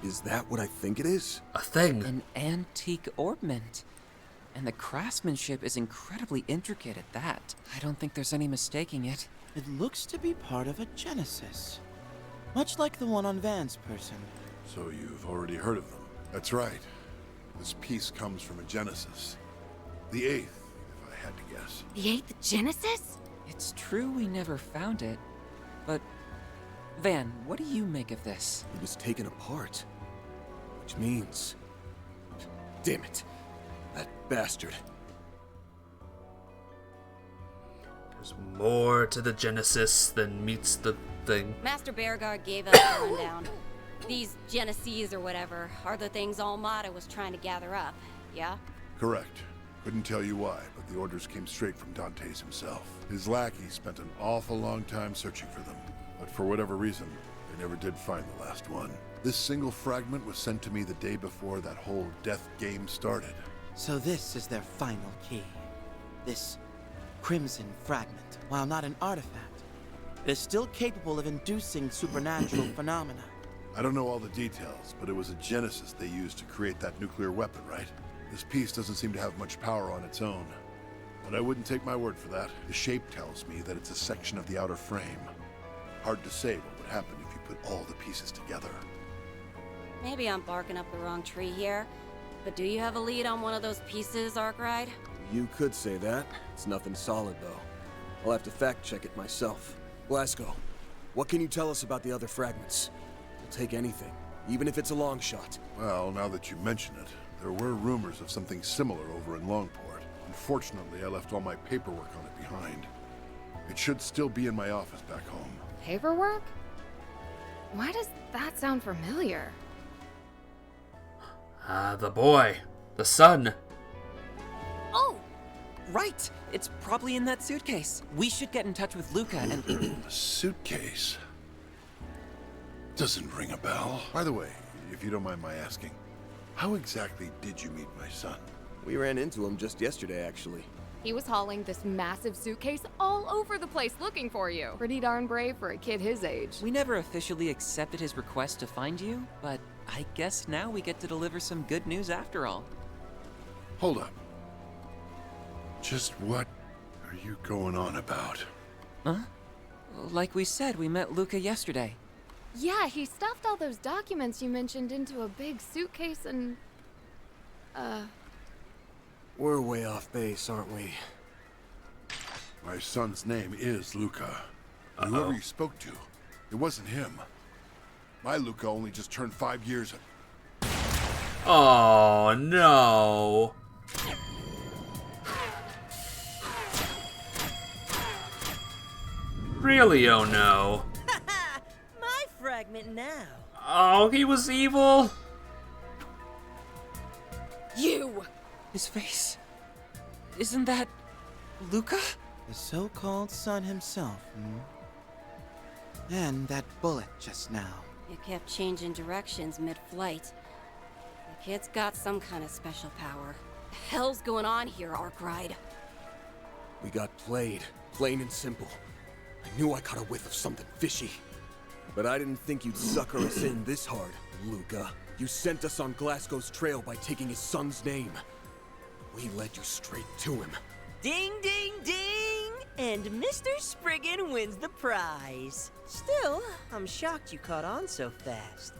Is that what I think it is? A thing. An antique ornament. And the craftsmanship is incredibly intricate at that. I don't think there's any mistaking it. It looks to be part of a Genesis. Much like the one on Van's person. So you've already heard of them? That's right. This piece comes from a Genesis. The 8th, if I had to guess. The 8th Genesis? It's true we never found it, but... Van, what do you make of this? It was taken apart. Which means... Damn it. That bastard. There's more to the Genesis than meets the thing. Master Bearguard gave us the rundown. These Geneses or whatever are the things Almada was trying to gather up, yeah? Correct. Couldn't tell you why, but the orders came straight from Dantes himself. His lackey spent an awful long time searching for them, but for whatever reason, they never did find the last one. This single fragment was sent to me the day before that whole death game started. So this is their final key. This Crimson Fragment, while not an artifact, it is still capable of inducing supernatural phenomena. I don't know all the details, but it was a Genesis they used to create that nuclear weapon, right? This piece doesn't seem to have much power on its own. But I wouldn't take my word for that. The shape tells me that it's a section of the outer frame. Hard to say what would happen if you put all the pieces together. Maybe I'm barking up the wrong tree here, but do you have a lead on one of those pieces, Arkwright? You could say that. It's nothing solid, though. I'll have to fact-check it myself. Glasgow, what can you tell us about the other fragments? We'll take anything, even if it's a long shot. Well, now that you mention it, there were rumors of something similar over in Longport. Unfortunately, I left all my paperwork on it behind. It should still be in my office back home. Paperwork? Why does that sound familiar? The boy. The son. Oh! Right! It's probably in that suitcase. We should get in touch with Luca and... A suitcase? Doesn't ring a bell. By the way, if you don't mind my asking, how exactly did you meet my son? We ran into him just yesterday, actually. He was hauling this massive suitcase all over the place looking for you. Pretty darn brave for a kid his age. We never officially accepted his request to find you, but I guess now we get to deliver some good news after all. Hold up. Just what are you going on about? Huh? Like we said, we met Luca yesterday. Yeah, he stuffed all those documents you mentioned into a big suitcase and... We're way off base, aren't we? My son's name is Luca. And whoever you spoke to, it wasn't him. My Luca only just turned 5 years. Oh no. Really, oh no. My fragment now. Oh, he was evil. You! His face. Isn't that Luca? The so-called son himself, hmm? And that bullet just now. It kept changing directions mid-flight. The kid's got some kind of special power. The hell's going on here, Arkwright? We got played, plain and simple. I knew I caught a whiff of something fishy. But I didn't think you'd sucker us in this hard, Luca. You sent us on Glasgow's trail by taking his son's name. We led you straight to him. Ding, ding, ding! And Mr. Spriggan wins the prize. Still, I'm shocked you caught on so fast.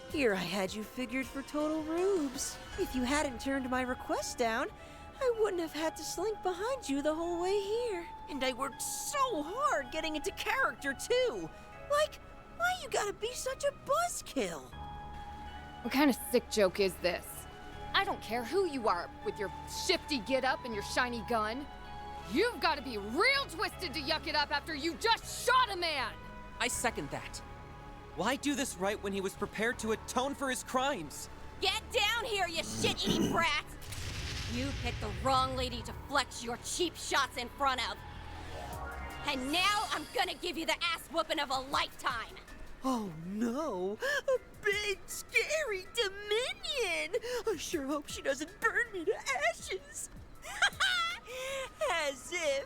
Here I had you figured for total rubes. If you hadn't turned my request down, I wouldn't have had to slink behind you the whole way here. And I worked so hard getting into character, too. Like, why you gotta be such a buzzkill? What kind of sick joke is this? I don't care who you are with your shifty get-up and your shiny gun. You've got to be real twisted to yuck it up after you just shot a man! I second that. Why do this right when he was prepared to atone for his crimes? Get down here, you shit-eating brat! You picked the wrong lady to flex your cheap shots in front of. And now I'm gonna give you the ass-whooping of a lifetime! Oh no! A big, scary Dominion! I sure hope she doesn't burn me to ashes! As if!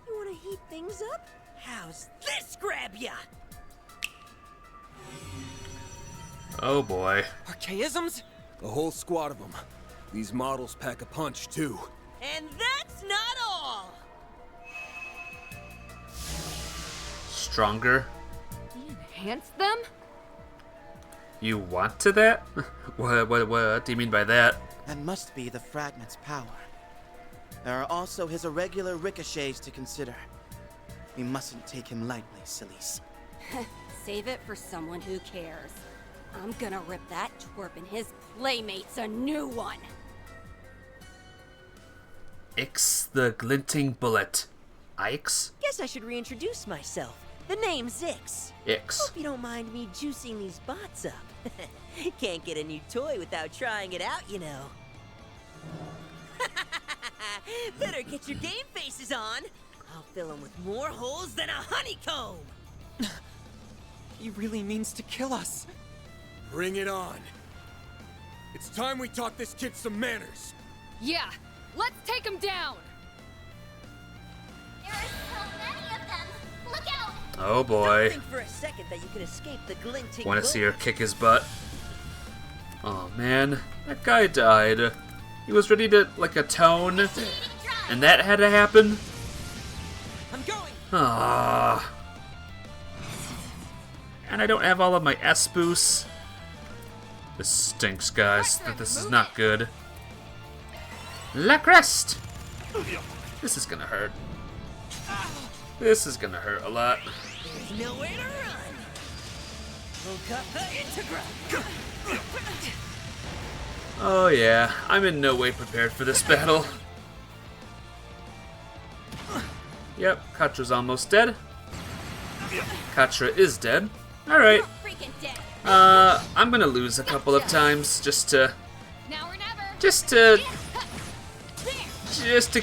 You wanna heat things up? How's this grab ya? Oh boy. Archaisms? A whole squad of them. These models pack a punch, too. And that's not all! Stronger? Enhance them? You want to that? What do you mean by that? That must be the fragment's power. There are also his irregular ricochets to consider. We mustn't take him lightly, sillies. Save it for someone who cares. I'm gonna rip that twerp and his playmates a new one. Ix the Glinting Bullet. Ix? Guess I should reintroduce myself. The name's Ix. Ix. Hope you don't mind me juicing these bots up. Can't get a new toy without trying it out, you know. Better get your game faces on. I'll fill them with more holes than a honeycomb. He really means to kill us. Bring it on. It's time we taught this kid some manners. Yeah, let's take him down! There are so many of them! Look out! Oh boy. Don't think for a second that you can escape the glinting Want to see her bullet. kick his butt? Oh man, that guy died. He was ready to, like, atone, and that had to happen? I'm going! Ah. And I don't have all of my S boosts. This stinks, guys. This is not good. La Crest! This is gonna hurt. This is gonna hurt a lot. There's nowhere to run. Woke up the Integra. Oh yeah, I'm in no way prepared for this battle. Yep, Katra's almost dead. Katra is dead. Alright. I'm gonna lose a couple of times just to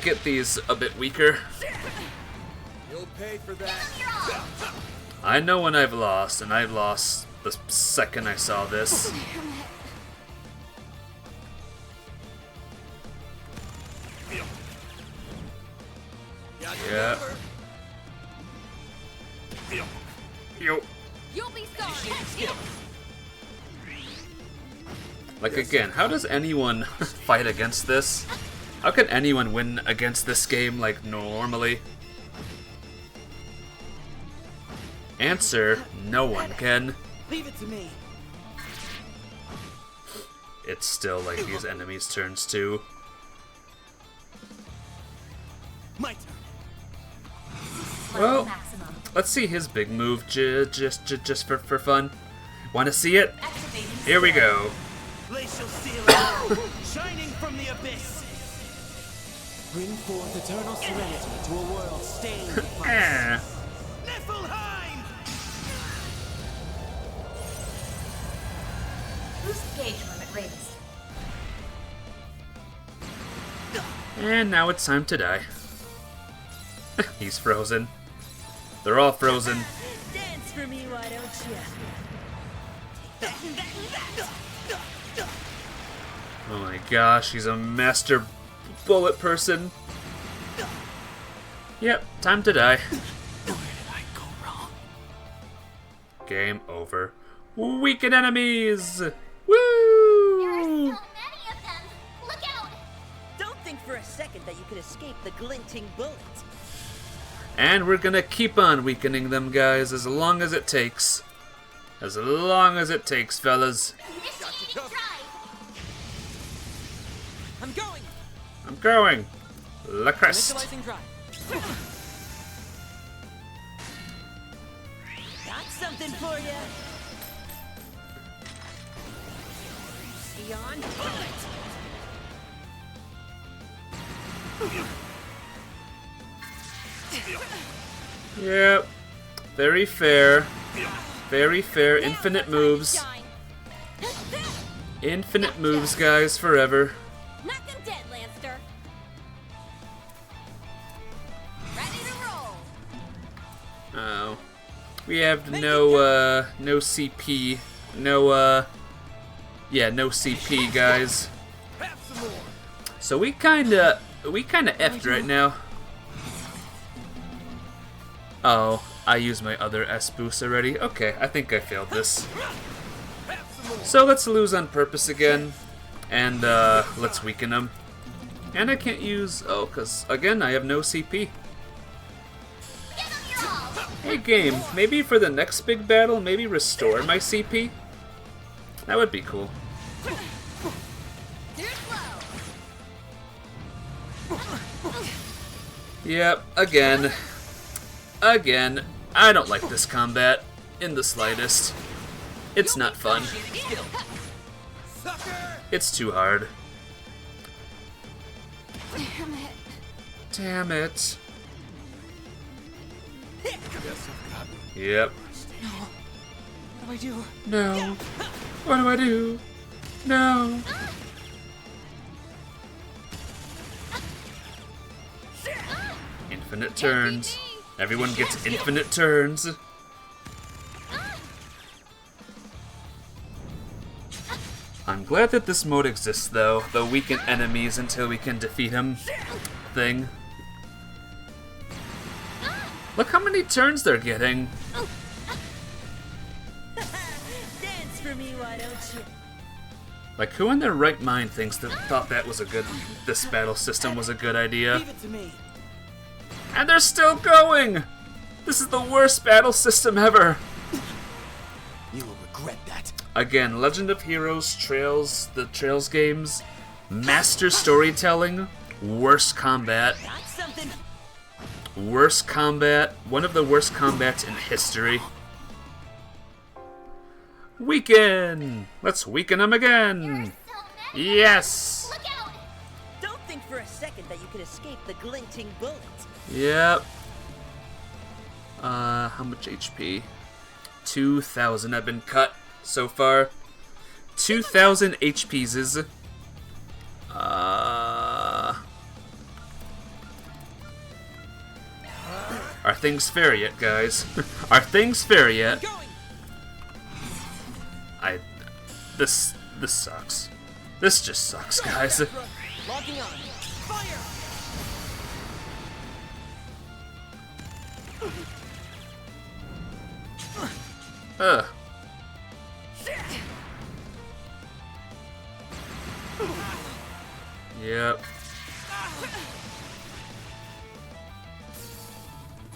get these a bit weaker. You'll pay for that. I know when I've lost, and I've lost the second I saw this. Yeah. Yo. You'll be sorry. Like again, how does anyone fight against this? How can anyone win against this game like normally? Answer, no one can. Leave it to me. It's still like these enemies' turns too. level Well, maximum. let's see his big move, just for fun. Want to see it? Here we go. Glacial ceiling, shining from the abyss. Bring forth eternal serenity to a world stained with vice. Niflheim! Boost gauge limit raised. And now it's time to die. He's frozen. They're all frozen. Dance for me, why don't you? Oh my gosh, he's a master bullet person. Yep, time to die. Game over. Weaken enemies! Woo! Don't think for a second that you can escape the glinting bullet. And we're gonna keep on weakening them, guys, as long as it takes. As long as it takes, fellas. I'm going. I'm going. La crest. Initializing drive. Got something for you. Beyond bullet. Yep. Very fair. Very fair. Infinite moves. Infinite moves, guys, forever. Knock him dead, Lancer. Ready to roll. Oh. We have no CP. No CP, guys. So we kinda effed right now. Oh, I used my other S boost already. Okay, I think I failed this. So let's lose on purpose again. And let's weaken them. And I can't use, cause again I have no CP. Hey game, maybe for the next big battle, maybe restore my CP? That would be cool. Yep, again. Again, I don't like this combat in the slightest. It's not fun. It's too hard. Damn it. Damn it. Yep. No. What do I do? No. What do I do? No. Infinite turns. Everyone gets infinite turns. I'm glad that this mode exists, though. The weaken enemies until we can defeat him thing. Look how many turns they're getting. Dance for me, why don't you? Like, who in their right mind thought that was a good, this battle system was a good idea? Leave it to me. And they're still going! This is the worst battle system ever! You will regret that. Again, Legend of Heroes, Trails, the Trails games, master storytelling, worst combat. Got something. Worst combat, one of the worst combats in history. Weaken! Let's weaken them again! Yes! Don't think for a second that you can escape the glinting bullet. Yep. How much HP? 2,000 have been cut so far. 2,000 HPs is. Are things fair yet, guys? Are things fair yet? This sucks. This just sucks, guys. Logging on. Fire! Yep.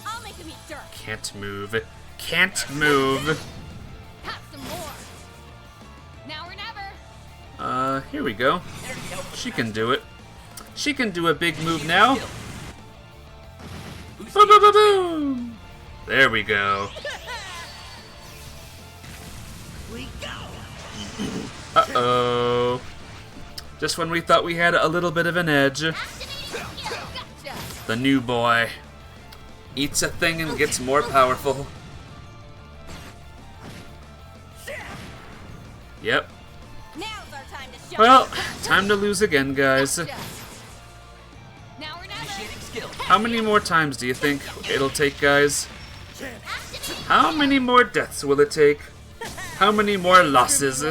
I'll make him eat dirt. Can't move. Can't move. Have some more. Now or never. Here we go. She can do it. She can do a big move now. Boom, boom, boom, boom. There we go. We go. Uh-oh. Just when we thought we had a little bit of an edge. The new boy eats a thing and gets more powerful. Yep. Well, time to lose again, guys. How many more times do you think it'll take, guys? How many more deaths will it take? How many more losses?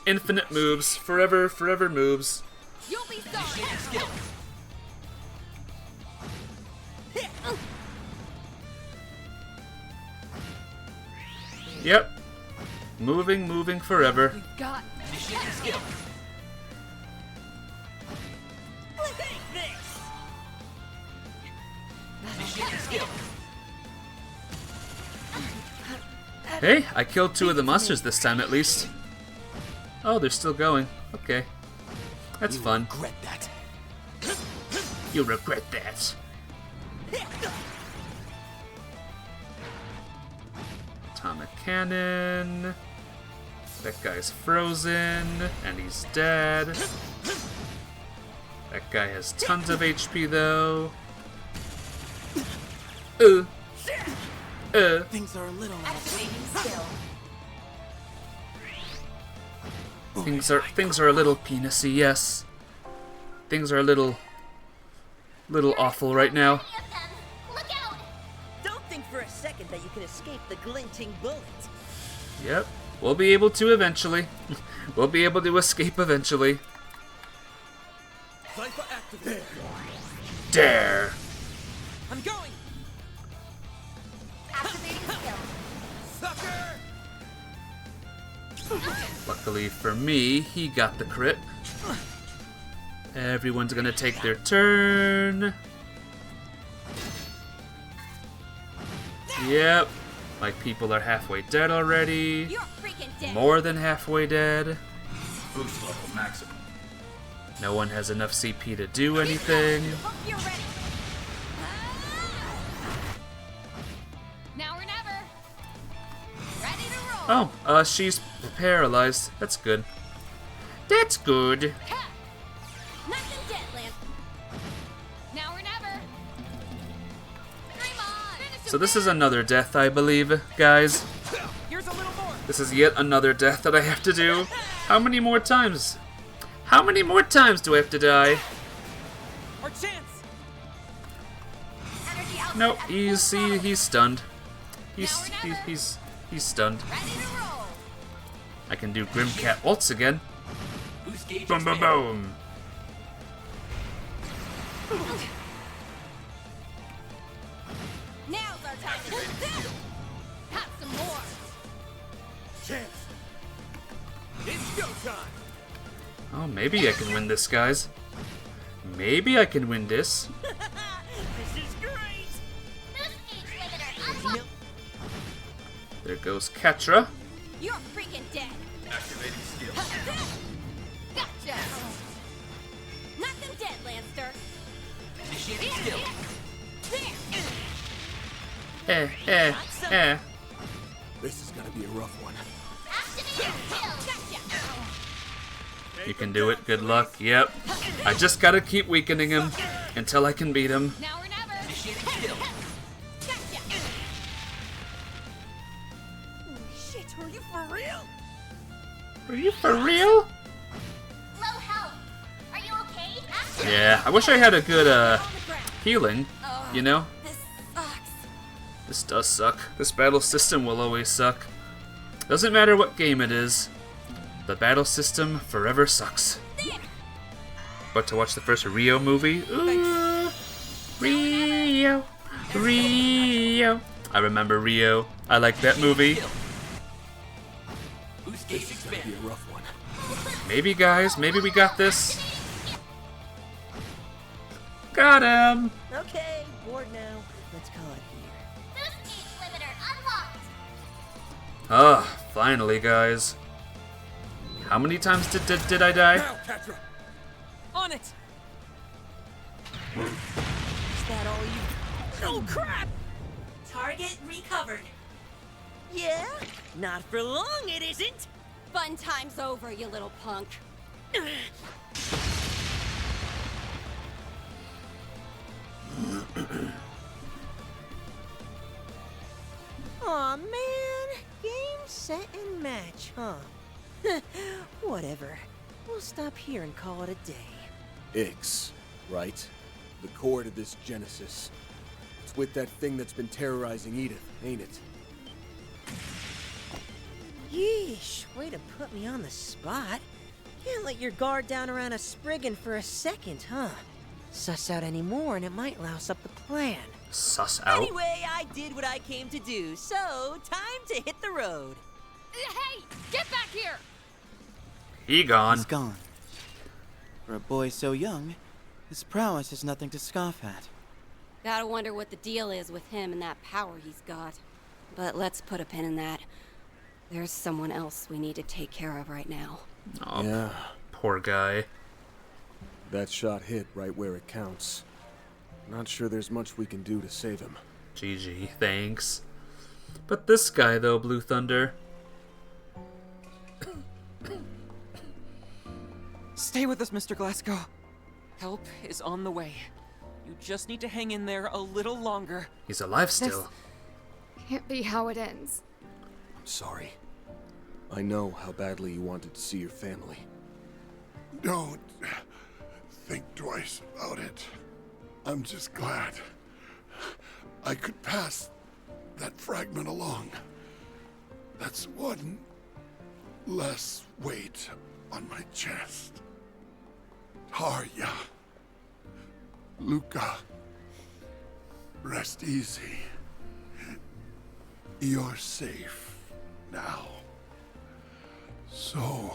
Infinite moves, forever, forever moves. You'll be sorry. Yep. Moving forever. Got skill. Hey, I killed 2 of the monsters this time at least. Oh, they're still going. Okay. That's fun. Regret that. You'll regret that. Atomic cannon. That guy's frozen, and he's dead. That guy has tons of HP though. Things are a little Things are a little penisy, yes. Things are a little awful right now. Don't think for a second that you can escape the glinting bullet. Yep. We'll be able to eventually. We'll be able to escape eventually. Dare. I'm going. Luckily for me, he got the crit. Everyone's gonna take their turn. Yep. My people are halfway dead already. More than halfway dead. Boost level maximum. No one has enough CP to do anything. Now or never. Ready to roll. Oh, she's paralyzed. That's good. That's good. Nothing dead, Lance. Now or never. So this is another death, I believe, guys. This is yet another death that I have to do. How many more times? How many more times do I have to die? Our chance. Nope, he's stunned. He's stunned. I can do Grimcat ults again. Boom, boom, boom. Now's our time to have some more. Chance. It's go time. Oh, maybe I can win this, guys. Maybe I can win this. This is great. There goes Katra. You're freaking dead. Activating skill. Gotcha. Nothing dead, Lancer. Initiating skill. This is gonna be a rough one. You can do it. Good luck. Yep. I just gotta keep weakening him until I can beat him. Now or never. Initiating skill. Shit, are you for real? Are you for real? Low health. Are you okay? Yeah, I wish I had a good healing, you know? This sucks. This does suck. This battle system will always suck. Doesn't matter what game it is. The battle system forever sucks. But to watch the first Rio movie? Ooh, Rio. I remember Rio. I like that movie. This is gonna be a rough one. Maybe, guys. Maybe we got this. Got him! Okay, bored now. Let's call it here. Boost speed limiter unlocked. Ah, finally, guys. How many times did I die? Now, Catra! On it! Is that all you... Oh, crap! Target recovered. Yeah? Not for long, it isn't! Fun time's over, you little punk. Aw, man. Game, set, and match, huh? Whatever. We'll stop here and call it a day. Ix, right? The core to this Genesis. It's with that thing that's been terrorizing Edith, ain't it? Yeesh, way to put me on the spot. Can't let your guard down around a Spriggan for a second, huh? Suss out any more and it might louse up the plan. Suss out? Anyway, I did what I came to do, so time to hit the road. Hey, get back here! He gone. He's gone. For a boy so young, his prowess is nothing to scoff at. Gotta wonder what the deal is with him and that power he's got. But let's put a pin in that. There's someone else we need to take care of right now. Oh, yeah. Poor guy. That shot hit right where it counts. Not sure there's much we can do to save him. GG, thanks. But this guy, though, Blue Thunder. Stay with us, Mr. Glasgow. Help is on the way. You just need to hang in there a little longer. He's alive still. This can't be how it ends. I'm sorry. I know how badly you wanted to see your family. Don't think twice about it. I'm just glad I could pass that fragment along. That's one less weight on my chest. Tarja, Luca, rest easy. You're safe now. So,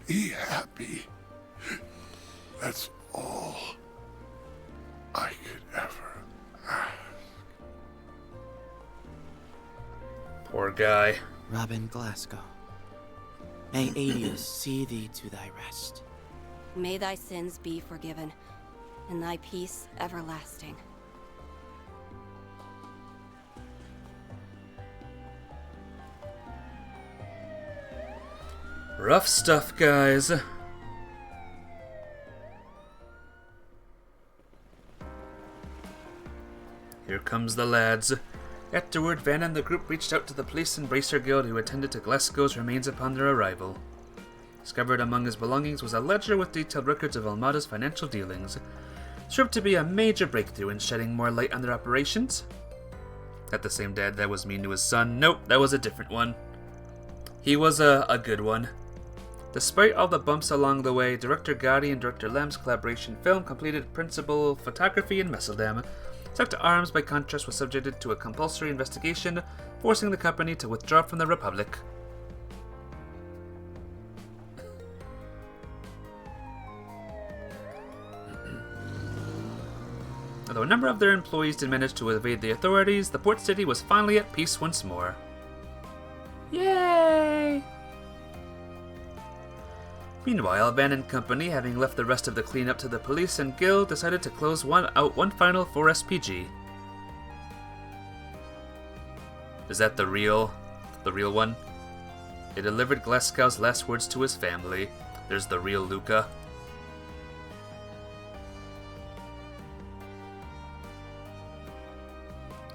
be happy. That's all I could ever ask. Poor guy. Robin Glasgow. May Adius see thee to thy rest. May thy sins be forgiven, and thy peace everlasting. Rough stuff, guys. Here comes the lads. Afterward, Van and the group reached out to the police and Bracer Guild who attended to Glasgow's remains upon their arrival. Discovered among his belongings was a ledger with detailed records of Almada's financial dealings. It proved to be a major breakthrough in shedding more light on their operations. Not the same dad that was mean to his son. Nope, that was a different one. He was a good one. Despite all the bumps along the way, Director Gotti and Director Lem's collaboration film completed principal photography in Messeldam. Sector Arms, by contrast, was subjected to a compulsory investigation, forcing the company to withdraw from the Republic. Although a number of their employees did manage to evade the authorities, the port city was finally at peace once more. Yay! Meanwhile, Van and company, having left the rest of the cleanup to the police and guild, decided to close one final 4SPG. Is that the real one? They delivered Glasgow's last words to his family. There's the real Luca.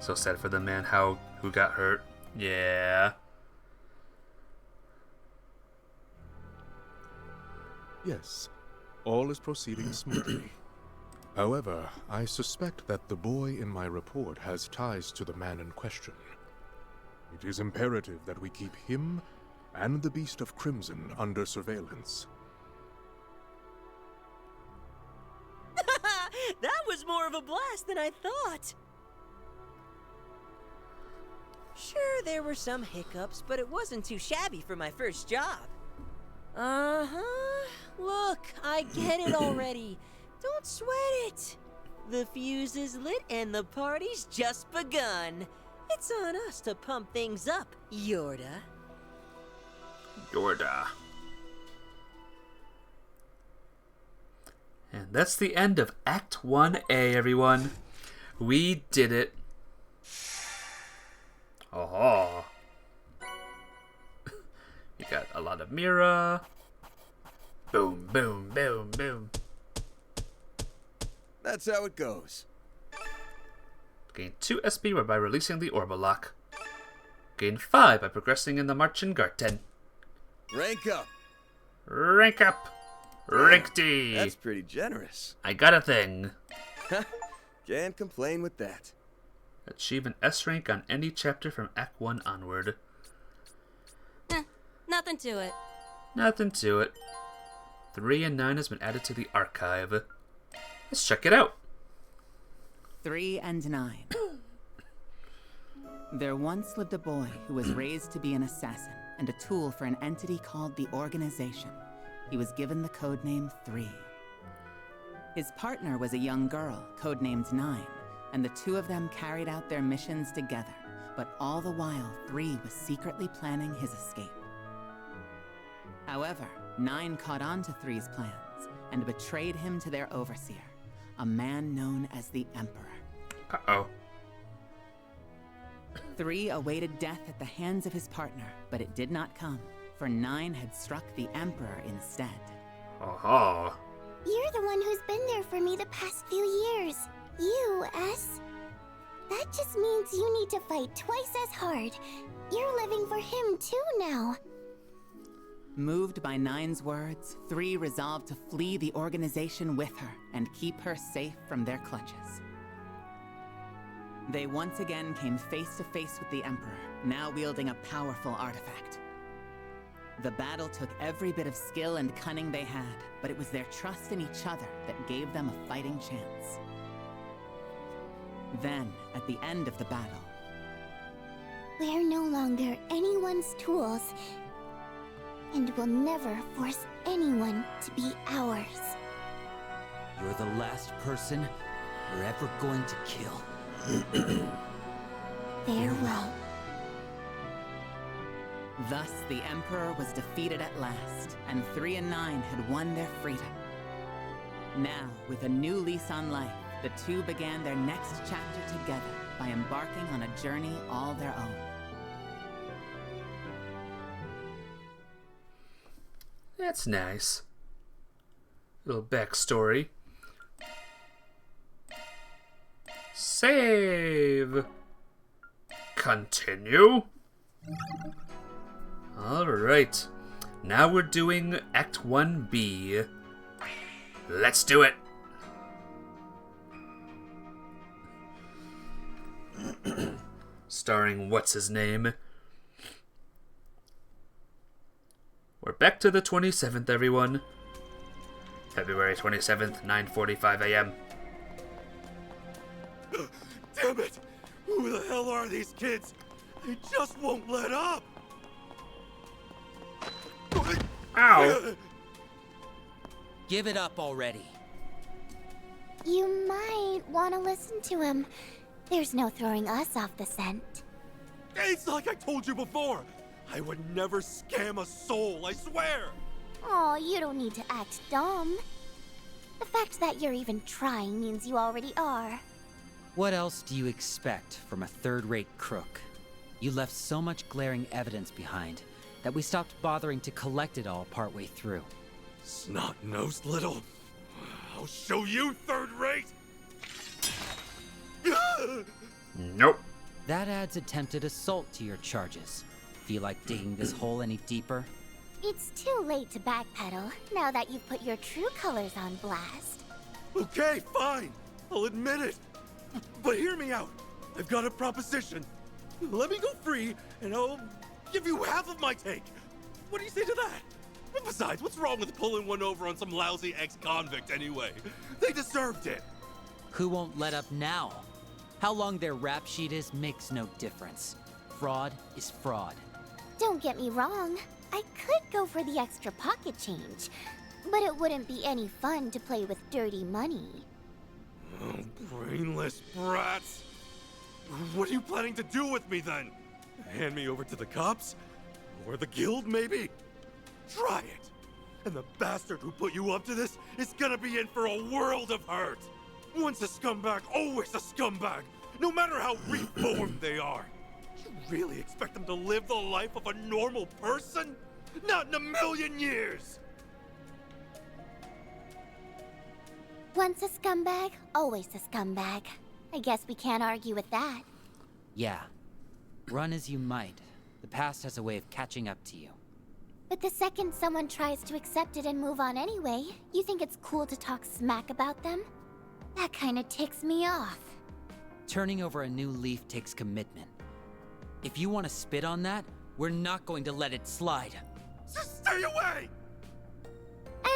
So sad for the man who got hurt. Yeah. Yes, all is proceeding smoothly. However, I suspect that the boy in my report has ties to the man in question. It is imperative that we keep him and the Beast of Crimson under surveillance. That was more of a blast than I thought. Sure, there were some hiccups, but it wasn't too shabby for my first job. Uh-huh. Look, I get it already. Don't sweat it. The fuse is lit and the party's just begun. It's on us to pump things up, Yorda. Yorda. And that's the end of Act 1A, everyone. We did it. Oh. You got a lot of Mira. Boom, boom, boom, boom. That's how it goes. Gain 2 SP by releasing the Orbital Lock. Gain 5 by progressing in the Marching Garden. Rank up. Rank up. Rank D. That's pretty generous. I got a thing. Can't complain with that. Achieve an S rank on any chapter from Act 1 onward. Nothing to it. Nothing to it. 3 and 9 has been added to the archive. Let's check it out. 3 and 9. There once lived a boy who was raised to be an assassin and a tool for an entity called the Organization. He was given the codename 3. His partner was a young girl, codenamed 9, and the two of them carried out their missions together, but all the while 3 was secretly planning his escape. However, 9 caught on to 3's plans and betrayed him to their overseer, a man known as the Emperor. Uh-oh. 3 awaited death at the hands of his partner, but it did not come, for 9 had struck the Emperor instead. Aha. You're the one who's been there for me the past few years. You, S. That just means you need to fight twice as hard. You're living for him too now. Moved by 9's words, 3 resolved to flee the Organization with her and keep her safe from their clutches. They once again came face to face with the Emperor, now wielding a powerful artifact. The battle took every bit of skill and cunning they had, but it was their trust in each other that gave them a fighting chance. Then, at the end of the battle, We're no longer anyone's tools, and will never force anyone to be ours. You're the last person we're ever going to kill. Farewell. Thus, the Emperor was defeated at last, and 3 and 9 had won their freedom. Now, with a new lease on life, the two began their next chapter together by embarking on a journey all their own. That's nice. Little backstory. Save. Continue. Alright. Now we're doing Act 1B. Let's do it. Starring what's-his-name. We're back to the 27th, everyone. February 27th, 9:45 a.m. Damn it! Who the hell are these kids? They just won't let up! Ow! Give it up already. You might want to listen to him. There's no throwing us off the scent. It's like I told you before! I would never scam a soul, I swear! Oh, you don't need to act dumb. The fact that you're even trying means you already are. What else do you expect from a third-rate crook? You left so much glaring evidence behind that we stopped bothering to collect it all partway through. Snot-nosed little... I'll show you third-rate! Nope. That adds attempted assault to your charges. Feel like digging this hole any deeper? It's too late to backpedal, now that you've put your true colors on blast. Okay, fine. I'll admit it. But hear me out. I've got a proposition. Let me go free, and I'll give you half of my take. What do you say to that? And besides, what's wrong with pulling one over on some lousy ex-convict anyway? They deserved it. Who won't let up now? How long their rap sheet is makes no difference. Fraud is fraud. Don't get me wrong. I could go for the extra pocket change, but it wouldn't be any fun to play with dirty money. Oh, brainless brats! What are you planning to do with me then? Hand me over to the cops? Or the guild, maybe? Try it! And the bastard who put you up to this is gonna be in for a world of hurt! Once a scumbag, always a scumbag! No matter how reformed they are! You really expect them to live the life of a normal person? Not in a million years! Once a scumbag, always a scumbag. I guess we can't argue with that. Yeah. Run as you might, the past has a way of catching up to you. But the second someone tries to accept it and move on anyway, you think it's cool to talk smack about them? That kinda ticks me off. Turning over a new leaf takes commitment. If you want to spit on that, we're not going to let it slide. Just stay away!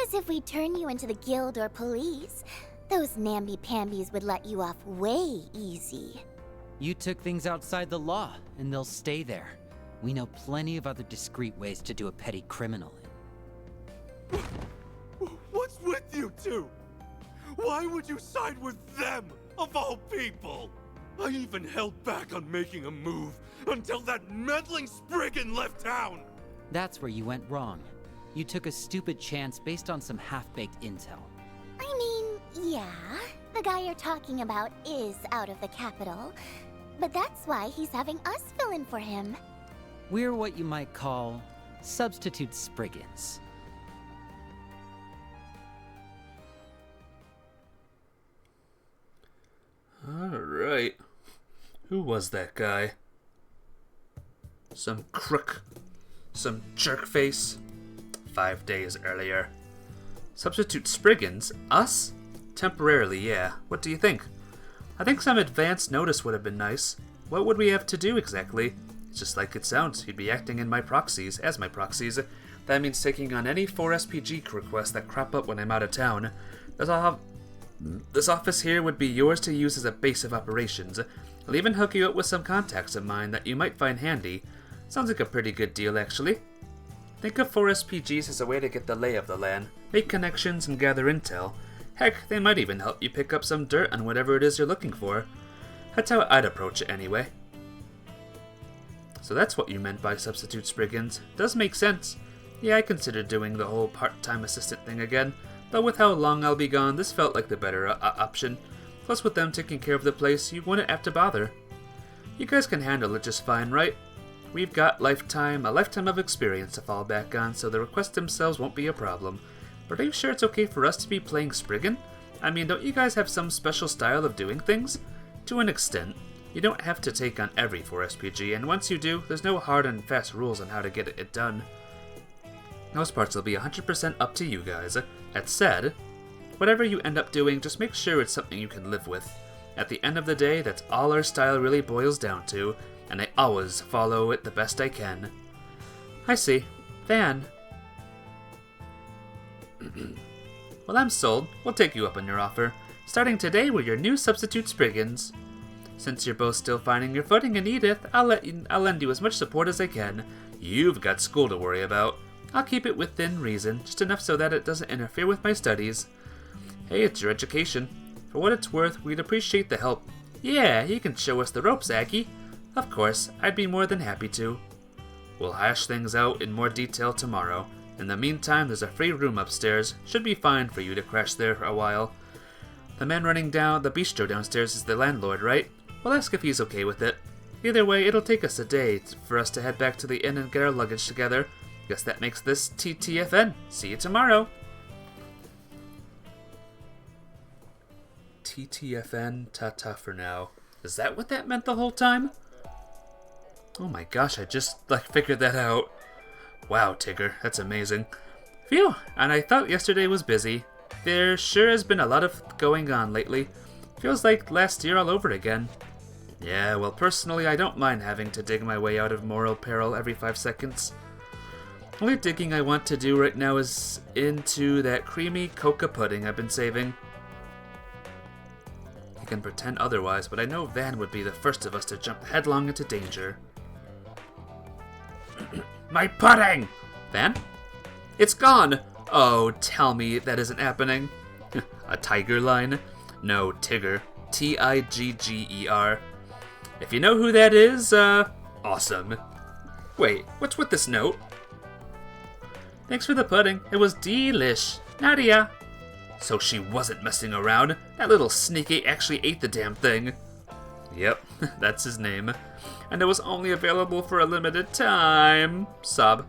As if we turn you into the guild or police. Those namby-pambies would let you off way easy. You took things outside the law, and they'll stay there. We know plenty of other discreet ways to do a petty criminal in. What's with you two? Why would you side with them, of all people? I even held back on making a move until that meddling Spriggan left town! That's where you went wrong. You took a stupid chance based on some half-baked intel. I mean, yeah, the guy you're talking about is out of the capital. But that's why he's having us fill in for him. We're what you might call substitute Spriggans. Alright. Who was that guy? Some crook. Some jerkface. 5 days earlier. Substitute Spriggans? Us? Temporarily, yeah. What do you think? I think some advance notice would have been nice. What would we have to do exactly? It's just like it sounds. You'd be acting in my proxies, as my proxies. That means taking on any 4SPG requests that crop up when I'm out of town. This office here would be yours to use as a base of operations. I'll even hook you up with some contacts of mine that you might find handy. Sounds like a pretty good deal, actually. Think of 4SPGs as a way to get the lay of the land, make connections, and gather intel. Heck, they might even help you pick up some dirt on whatever it is you're looking for. That's how I'd approach it anyway. So that's what you meant by substitute Spriggans. Does make sense. Yeah, I considered doing the whole part-time assistant thing again, but with how long I'll be gone, this felt like the better option. Plus with them taking care of the place, you wouldn't have to bother. You guys can handle it just fine, right? We've got a lifetime of experience to fall back on, so the requests themselves won't be a problem. But are you sure it's okay for us to be playing Spriggan? I mean, don't you guys have some special style of doing things? To an extent. You don't have to take on every 4SPG, and once you do, there's no hard and fast rules on how to get it done. Most parts will be 100% up to you guys. That said, whatever you end up doing, just make sure it's something you can live with. At the end of the day, that's all our style really boils down to, and I always follow it the best I can. I see. Van. Well, I'm sold. We'll take you up on your offer. Starting today, we're your new substitute Spriggans. Since you're both still finding your footing in Edith, I'll lend you as much support as I can. You've got school to worry about. I'll keep it within reason, just enough so that it doesn't interfere with my studies. Hey, it's your education. For what it's worth, we'd appreciate the help. Yeah, you can show us the ropes, Aggie. Of course, I'd be more than happy to. We'll hash things out in more detail tomorrow. In the meantime, there's a free room upstairs. Should be fine for you to crash there for a while. The man running down the bistro downstairs is the landlord, right? We'll ask if he's okay with it. Either way, it'll take us a day for us to head back to the inn and get our luggage together. Guess that makes this TTFN. See you tomorrow. TTFN, ta-ta for now. Is that what that meant the whole time? Oh my gosh, I just figured that out. Wow, Tigger, that's amazing. Phew, and I thought yesterday was busy. There sure has been a lot of going on lately. Feels like last year all over again. Yeah, well personally I don't mind having to dig my way out of moral peril every 5 seconds. Only digging I want to do right now is into that creamy coca pudding I've been saving. I can pretend otherwise, but I know Van would be the first of us to jump headlong into danger. My pudding! Van? It's gone! Oh, tell me that isn't happening. A tiger line? No, Tigger. Tigger. If you know who that is, awesome. Wait, what's with this note? Thanks for the pudding. It was delish. Nadia. So she wasn't messing around. That little sneaky actually ate the damn thing. Yep, that's his name. And it was only available for a limited time. Sob.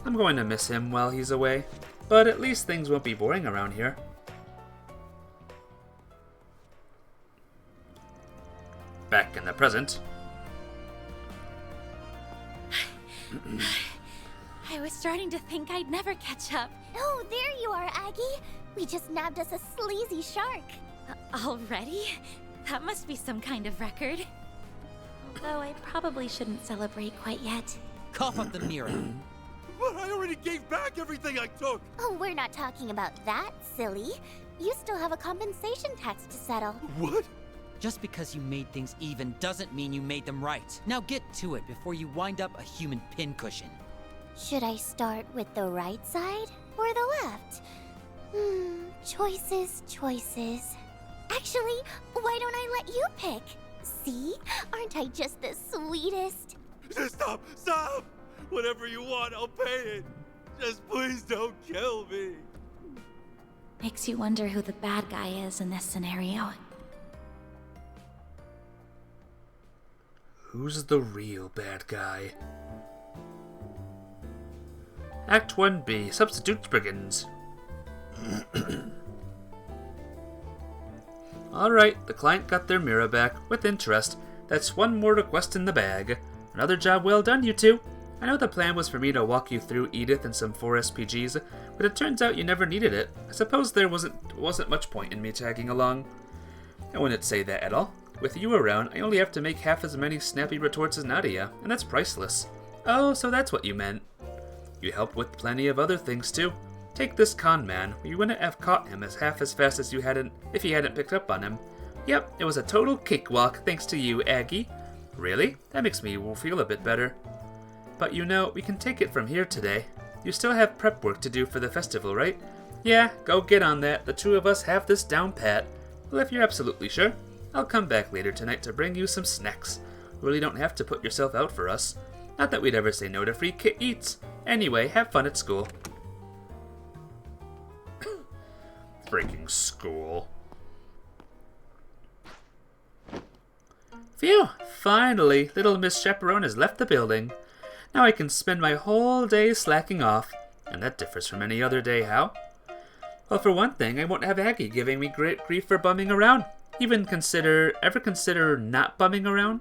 I'm going to miss him while he's away, but at least things won't be boring around here. Back in the present. I was starting to think I'd never catch up. Oh, there you are, Aggie. We just nabbed us a sleazy shark. Already? That must be some kind of record. Although I probably shouldn't celebrate quite yet. Cough up the mirror. But I already gave back everything I took! Oh, we're not talking about that, silly. You still have a compensation tax to settle. What? Just because you made things even doesn't mean you made them right. Now get to it before you wind up a human pincushion. Should I start with the right side or the left? Choices, choices. Actually, why don't I let you pick? See? Aren't I just the sweetest? Stop! Stop! Whatever you want, I'll pay it. Just please don't kill me. Makes you wonder who the bad guy is in this scenario. Who's the real bad guy? Act 1B, Substitute Brigands. Alright, the client got their mirror back, with interest. That's one more request in the bag. Another job well done, you two. I know the plan was for me to walk you through Edith and some 4 SPGs, but it turns out you never needed it. I suppose there wasn't much point in me tagging along. I wouldn't say that at all. With you around, I only have to make half as many snappy retorts as Nadia, and that's priceless. Oh, so that's what you meant. You helped with plenty of other things too. Take this con man. You wouldn't have caught him half as fast as if you hadn't picked up on him. Yep, it was a total cakewalk thanks to you, Aggie. Really? That makes me feel a bit better. But you know, we can take it from here today. You still have prep work to do for the festival, right? Yeah, go get on that. The two of us have this down pat. Well, if you're absolutely sure, I'll come back later tonight to bring you some snacks. You really don't have to put yourself out for us. Not that we'd ever say no to free kit eats. Anyway, have fun at school. Freaking school. Phew! Finally, little Miss Chaperone has left the building. Now I can spend my whole day slacking off. And that differs from any other day, how? Well, for one thing, I won't have Aggie giving me great grief for bumming around. Ever consider not bumming around?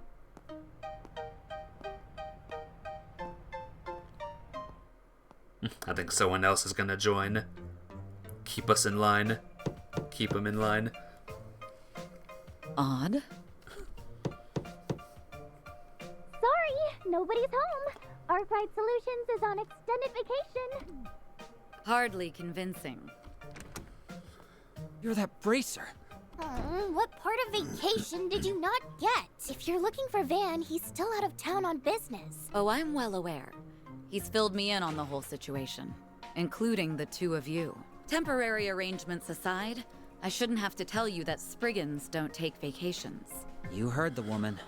I think someone else is gonna join. Keep us in line. Keep them in line. Odd. Sorry, nobody's home. Arkwright Solutions is on extended vacation. Hardly convincing. You're that bracer. What part of vacation did you not get? If you're looking for Van, he's still out of town on business. Oh, I'm well aware. He's filled me in on the whole situation, including the two of you. Temporary arrangements aside, I shouldn't have to tell you that Spriggans don't take vacations. You heard the woman.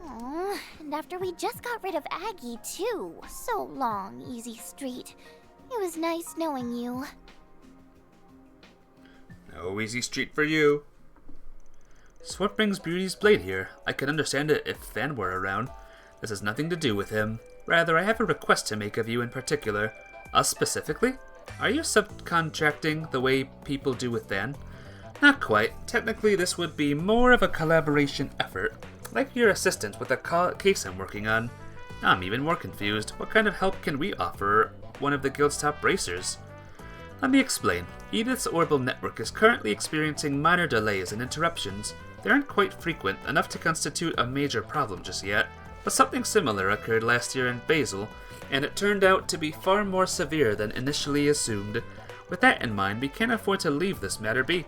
Aww, and after we just got rid of Aggie, too. So long, Easy Street. It was nice knowing you. No easy street for you. So what brings Beauty's Blade here? I could understand it if Van were around. This has nothing to do with him. Rather, I have a request to make of you in particular. Us specifically? Are you subcontracting the way people do with Van? Not quite. Technically, this would be more of a collaboration effort. Like your assistant with a case I'm working on. I'm even more confused. What kind of help can we offer one of the guild's top bracers? Let me explain. Edith's orbital network is currently experiencing minor delays and interruptions. They aren't quite frequent, enough to constitute a major problem just yet, but something similar occurred last year in Basel, and it turned out to be far more severe than initially assumed. With that in mind, we can't afford to leave this matter be.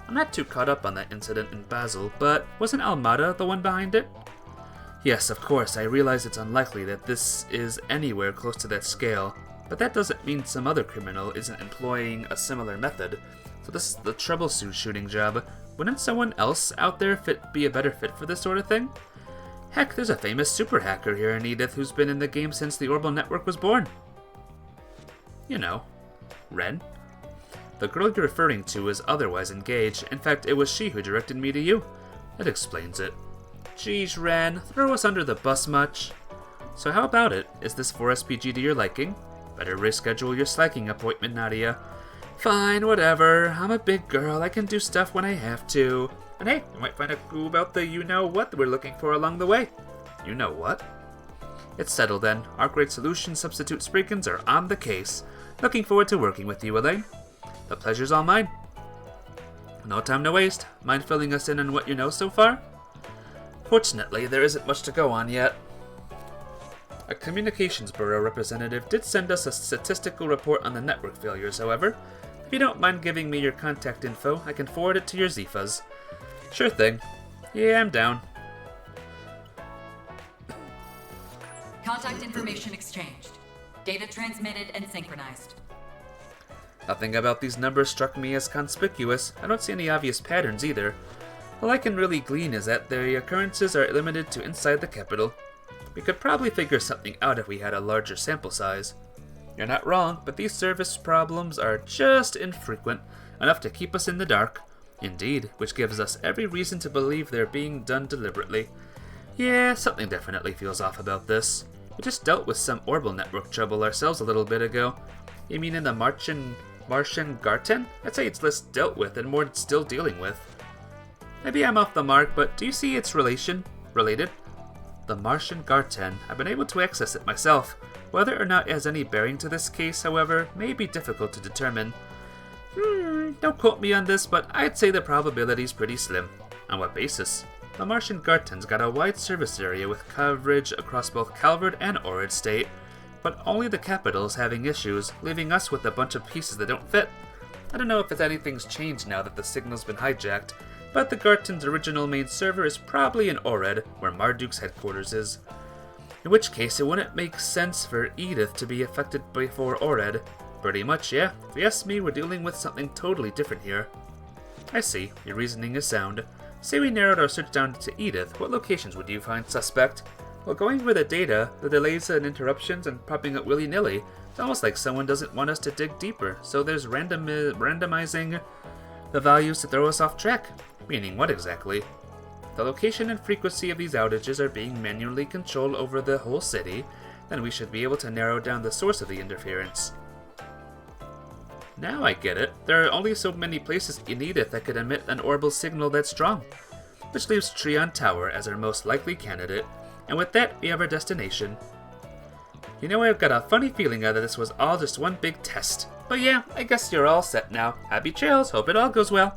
I'm not too caught up on that incident in Basel, but wasn't Almada the one behind it? Yes, of course, I realize it's unlikely that this is anywhere close to that scale, but that doesn't mean some other criminal isn't employing a similar method. So this is the troubleshooting job. Wouldn't someone else out there be a better fit for this sort of thing? Heck, there's a famous super hacker here in Edith who's been in the game since the Orbital Network was born. You know, Ren. The girl you're referring to is otherwise engaged. In fact, it was she who directed me to you. That explains it. Geez, Ren, throw us under the bus much? So how about it? Is this 4SPG to your liking? Better reschedule your slacking appointment, Nadia. Fine, whatever. I'm a big girl. I can do stuff when I have to. And hey, you might find a clue about the you-know-what we're looking for along the way. You know what? It's settled then. Our great solution substitute Spriggans are on the case. Looking forward to working with you, Elaine. The pleasure's all mine. No time to waste. Mind filling us in on what you know so far? Fortunately, there isn't much to go on yet. A Communications Bureau representative did send us a statistical report on the network failures, however. If you don't mind giving me your contact info, I can forward it to your Zifas. Sure thing. Yeah, I'm down. Contact information exchanged. Data transmitted and synchronized. Nothing about these numbers struck me as conspicuous. I don't see any obvious patterns either. All I can really glean is that the occurrences are limited to inside the capital. We could probably figure something out if we had a larger sample size. You're not wrong, but these service problems are just infrequent, enough to keep us in the dark. Indeed, which gives us every reason to believe they're being done deliberately. Yeah, something definitely feels off about this. We just dealt with some Orbital Network trouble ourselves a little bit ago. You mean in the Martian Garten? I'd say it's less dealt with and more still dealing with. Maybe I'm off the mark, but do you see its related? The Martian Garten. I've been able to access it myself. Whether or not it has any bearing to this case, however, may be difficult to determine. Don't quote me on this, but I'd say the probability's pretty slim. On what basis? The Martian Garten's got a wide service area with coverage across both Calvard and Orid State, but only the capital's having issues, leaving us with a bunch of pieces that don't fit. I don't know if anything's changed now that the signal's been hijacked, but the Garten's original main server is probably in Ored, where Marduk's headquarters is. In which case, it wouldn't make sense for Edith to be affected before Ored. Pretty much, yeah. If you ask me, we're dealing with something totally different here. I see. Your reasoning is sound. Say we narrowed our search down to Edith, what locations would you find suspect? Well, going over the data, the delays and interruptions and popping up willy-nilly, it's almost like someone doesn't want us to dig deeper, so there's randomizing the values to throw us off track. Meaning what exactly? The location and frequency of these outages are being manually controlled over the whole city, then we should be able to narrow down the source of the interference. Now I get it. There are only so many places in Edith that could emit an orbital signal that strong, which leaves Trion Tower as our most likely candidate, and with that we have our destination. You know, I've got a funny feeling that this was all just one big test. But yeah, I guess you're all set now. Happy trails, hope it all goes well.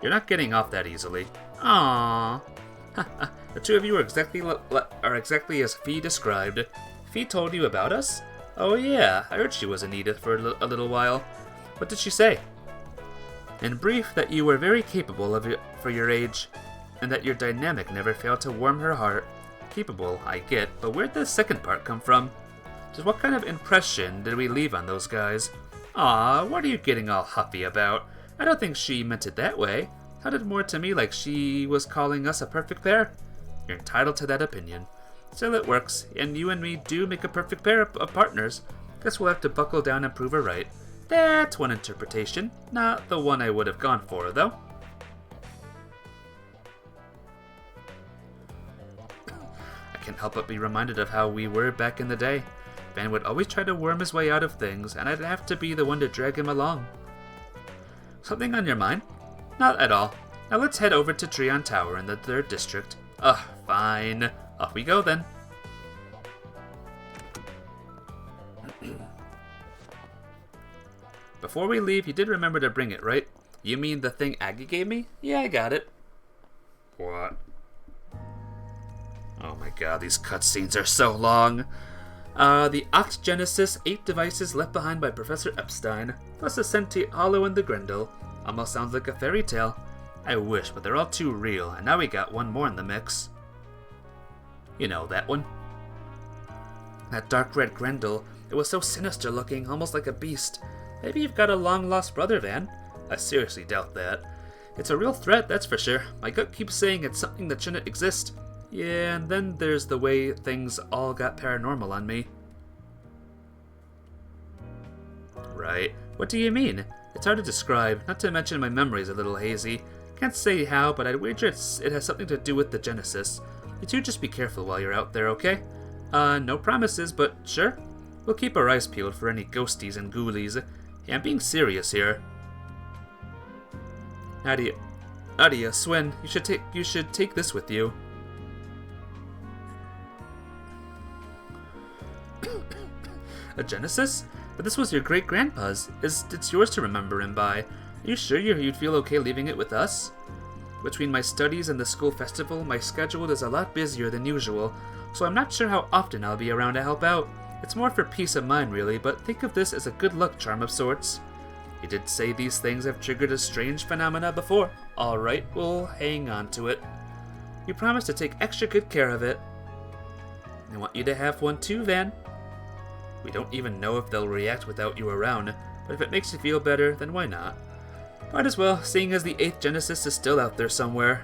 You're not getting off that easily. Aww. The two of you are exactly as Fee described. Fee told you about us? Oh yeah, I heard she was in Edith for a little while. What did she say? In brief, that you were very capable for your age, and that your dynamic never failed to warm her heart. Capable, I get, but where'd the second part come from? Just what kind of impression did we leave on those guys? Aw, what are you getting all huffy about? I don't think she meant it that way. Sounded more to me like she was calling us a perfect pair. You're entitled to that opinion. Still, it works, and you and me do make a perfect pair of partners. Guess we'll have to buckle down and prove her right. That's one interpretation. Not the one I would have gone for, though. I can't help but be reminded of how we were back in the day. Van would always try to worm his way out of things, and I'd have to be the one to drag him along. Something on your mind? Not at all. Now let's head over to Trion Tower in the 3rd District. Ugh, fine. Off we go then. Before we leave, you did remember to bring it, right? You mean the thing Aggie gave me? Yeah, I got it. What? Oh my god, these cutscenes are so long. The Octogenesis, 8 devices left behind by Professor Epstein, plus a sentient hollow in the Grendel. Almost sounds like a fairy tale. I wish, but they're all too real, and now we got one more in the mix. You know, that one. That dark red Grendel, it was so sinister looking, almost like a beast. Maybe you've got a long-lost brother, Van. I seriously doubt that. It's a real threat, that's for sure. My gut keeps saying it's something that shouldn't exist. Yeah, and then there's the way things all got paranormal on me. Right. What do you mean? It's hard to describe, not to mention my memory's a little hazy. Can't say how, but I'd wager it has something to do with the Genesis. You two just be careful while you're out there, okay? No promises, but sure. We'll keep our eyes peeled for any ghosties and ghoulies. Yeah, I'm being serious here. Nadia, Swin, you should take this with you. A Genesis? But this was your great-grandpa's. It's yours to remember him by. Are you sure you'd feel okay leaving it with us? Between my studies and the school festival, my schedule is a lot busier than usual, so I'm not sure how often I'll be around to help out. It's more for peace of mind, really, but think of this as a good luck charm of sorts. You did say these things have triggered a strange phenomena before. Alright, we'll hang on to it. You promised to take extra good care of it. I want you to have one too, Van. We don't even know if they'll react without you around, but if it makes you feel better, then why not? Might as well, seeing as the 8th Genesis is still out there somewhere.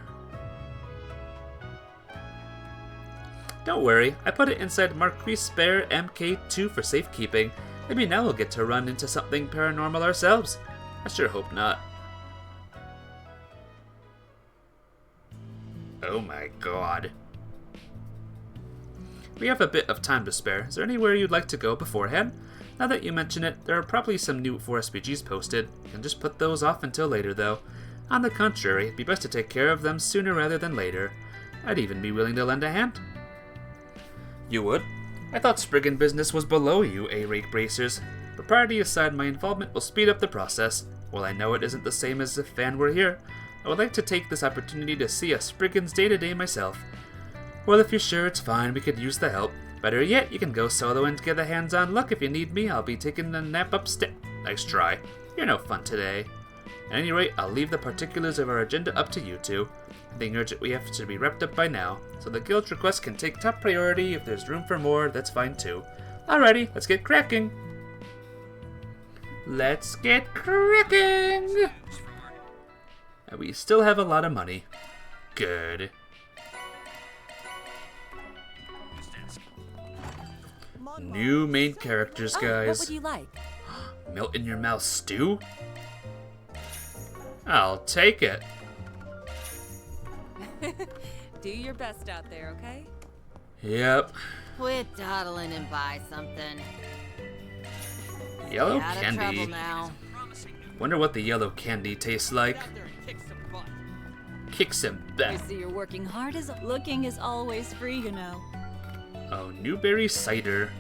Don't worry, I put it inside Marquis Spare MK2 for safekeeping. Maybe now we'll get to run into something paranormal ourselves. I sure hope not. Oh my god. We have a bit of time to spare. Is there anywhere you'd like to go beforehand? Now that you mention it, there are probably some new 4SPGs posted. You can just put those off until later, though. On the contrary, it'd be best to take care of them sooner rather than later. I'd even be willing to lend a hand. You would? I thought Spriggan business was below you, A-rate bracers. Propriety aside, my involvement will speed up the process. While I know it isn't the same as if Van were here, I would like to take this opportunity to see a Spriggan's day-to-day myself. Well, if you're sure, it's fine, we could use the help. Better yet, you can go solo and get a hands-on look if you need me. I'll be taking a nap upstairs. Nice try. You're no fun today. At any rate, I'll leave the particulars of our agenda up to you two. Anything urgent we have to be wrapped up by now, so the guild's request can take top priority. If there's room for more, that's fine too. Alrighty, let's get cracking. Let's get cracking! And we still have a lot of money. Good. New main characters, guys. What would you like? Melt in your mouth stew? I'll take it. Do your best out there, okay? Yep. Quit dawdling and buy something. Yellow Get out candy. of trouble now. Wonder what the yellow candy tastes like. Kick some butt. You see, you're working hard as looking is always free, you know. Oh, Newberry cider.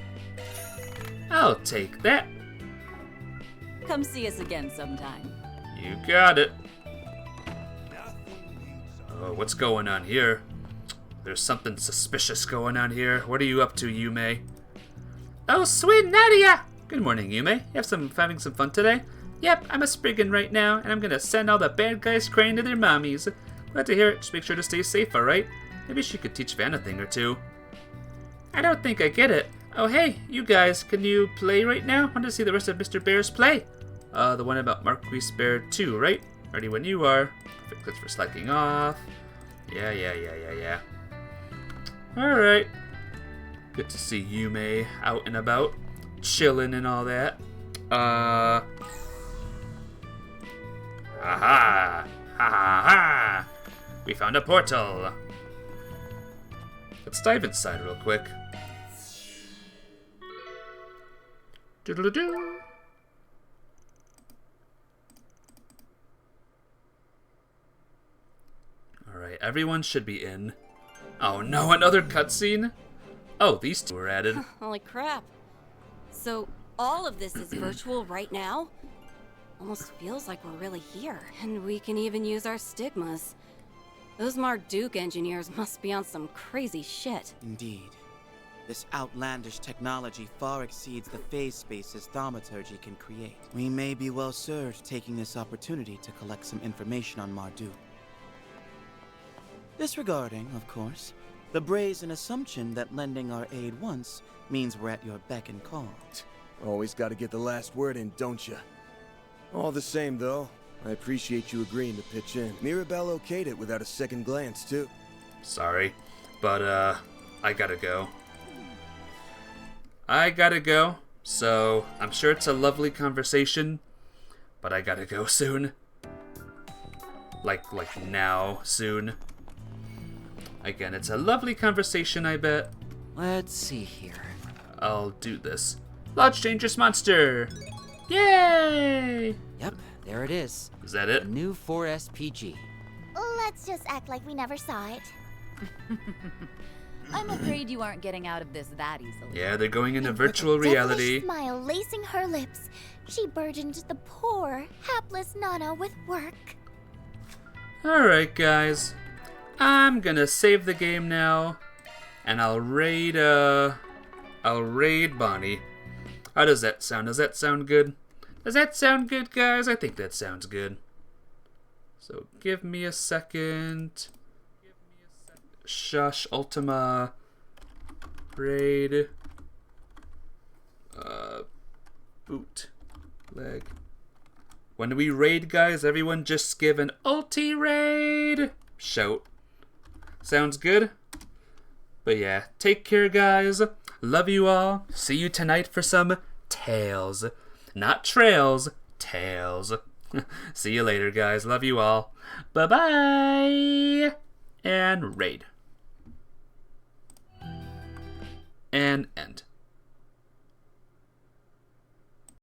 I'll take that. Come see us again sometime. You got it. Oh, what's going on here? There's something suspicious going on here. What are you up to, Yume? Oh, sweet Nadia! Good morning, Yume. Having some fun today? Yep, I'm a Spriggan right now, and I'm gonna send all the bad guys crying to their mommies. Glad to hear it. Just make sure to stay safe, alright? Maybe she could teach Van a thing or two. I don't think I get it. Oh, hey, you guys, can you play right now? I want to see the rest of Mr. Bear's play. The one about Marquis Bear 2, right? Ready when you are. Perfect clips for slacking off. Yeah. Alright. Good to see Yume out and about. Chilling and all that. Aha! Ha ha ha! We found a portal! Let's dive inside real quick. Doodle-doo! Alright, everyone should be in. Oh no, another cutscene? Oh, these two were added. Holy crap. So, all of this is virtual right now? Almost feels like we're really here. And we can even use our stigmas. Those Marduk engineers must be on some crazy shit. Indeed. This outlandish technology far exceeds the phase spaces thaumaturgy can create. We may be well served taking this opportunity to collect some information on Marduk. Disregarding, of course, The brazen assumption that lending our aid once means we're at your beck and call. Always gotta get the last word in, don't you? All the same, though, I appreciate you agreeing to pitch in. Mirabelle okayed it without a second glance, too. Sorry, but, I gotta go. I gotta go, so I'm sure it's a lovely conversation, but I gotta go soon. Like now, soon. Again, it's a lovely conversation, I bet. Let's see here. I'll do this. Lodge Dangerous Monster! Yay! Yep, there it is. Is that it? A new 4SPG. Let's just act like we never saw it. I'm afraid you aren't getting out of this that easily. Yeah, they're going into virtual With a devilish reality. smile lacing her lips, she burdened the poor, hapless Nana with work. Alright, guys. I'm gonna save the game now, and I'll raid Bonnie. How does that sound? Does that sound good? Does that sound good, guys? I think that sounds good. So give me a second. Shush, Ultima. Raid. Bootleg. When we raid, guys, everyone just give an ulti raid shout. Sounds good? But yeah, take care, guys. Love you all. See you tonight for some tales. Not trails, tales. See you later, guys. Love you all. Bye-bye. And raid. And end.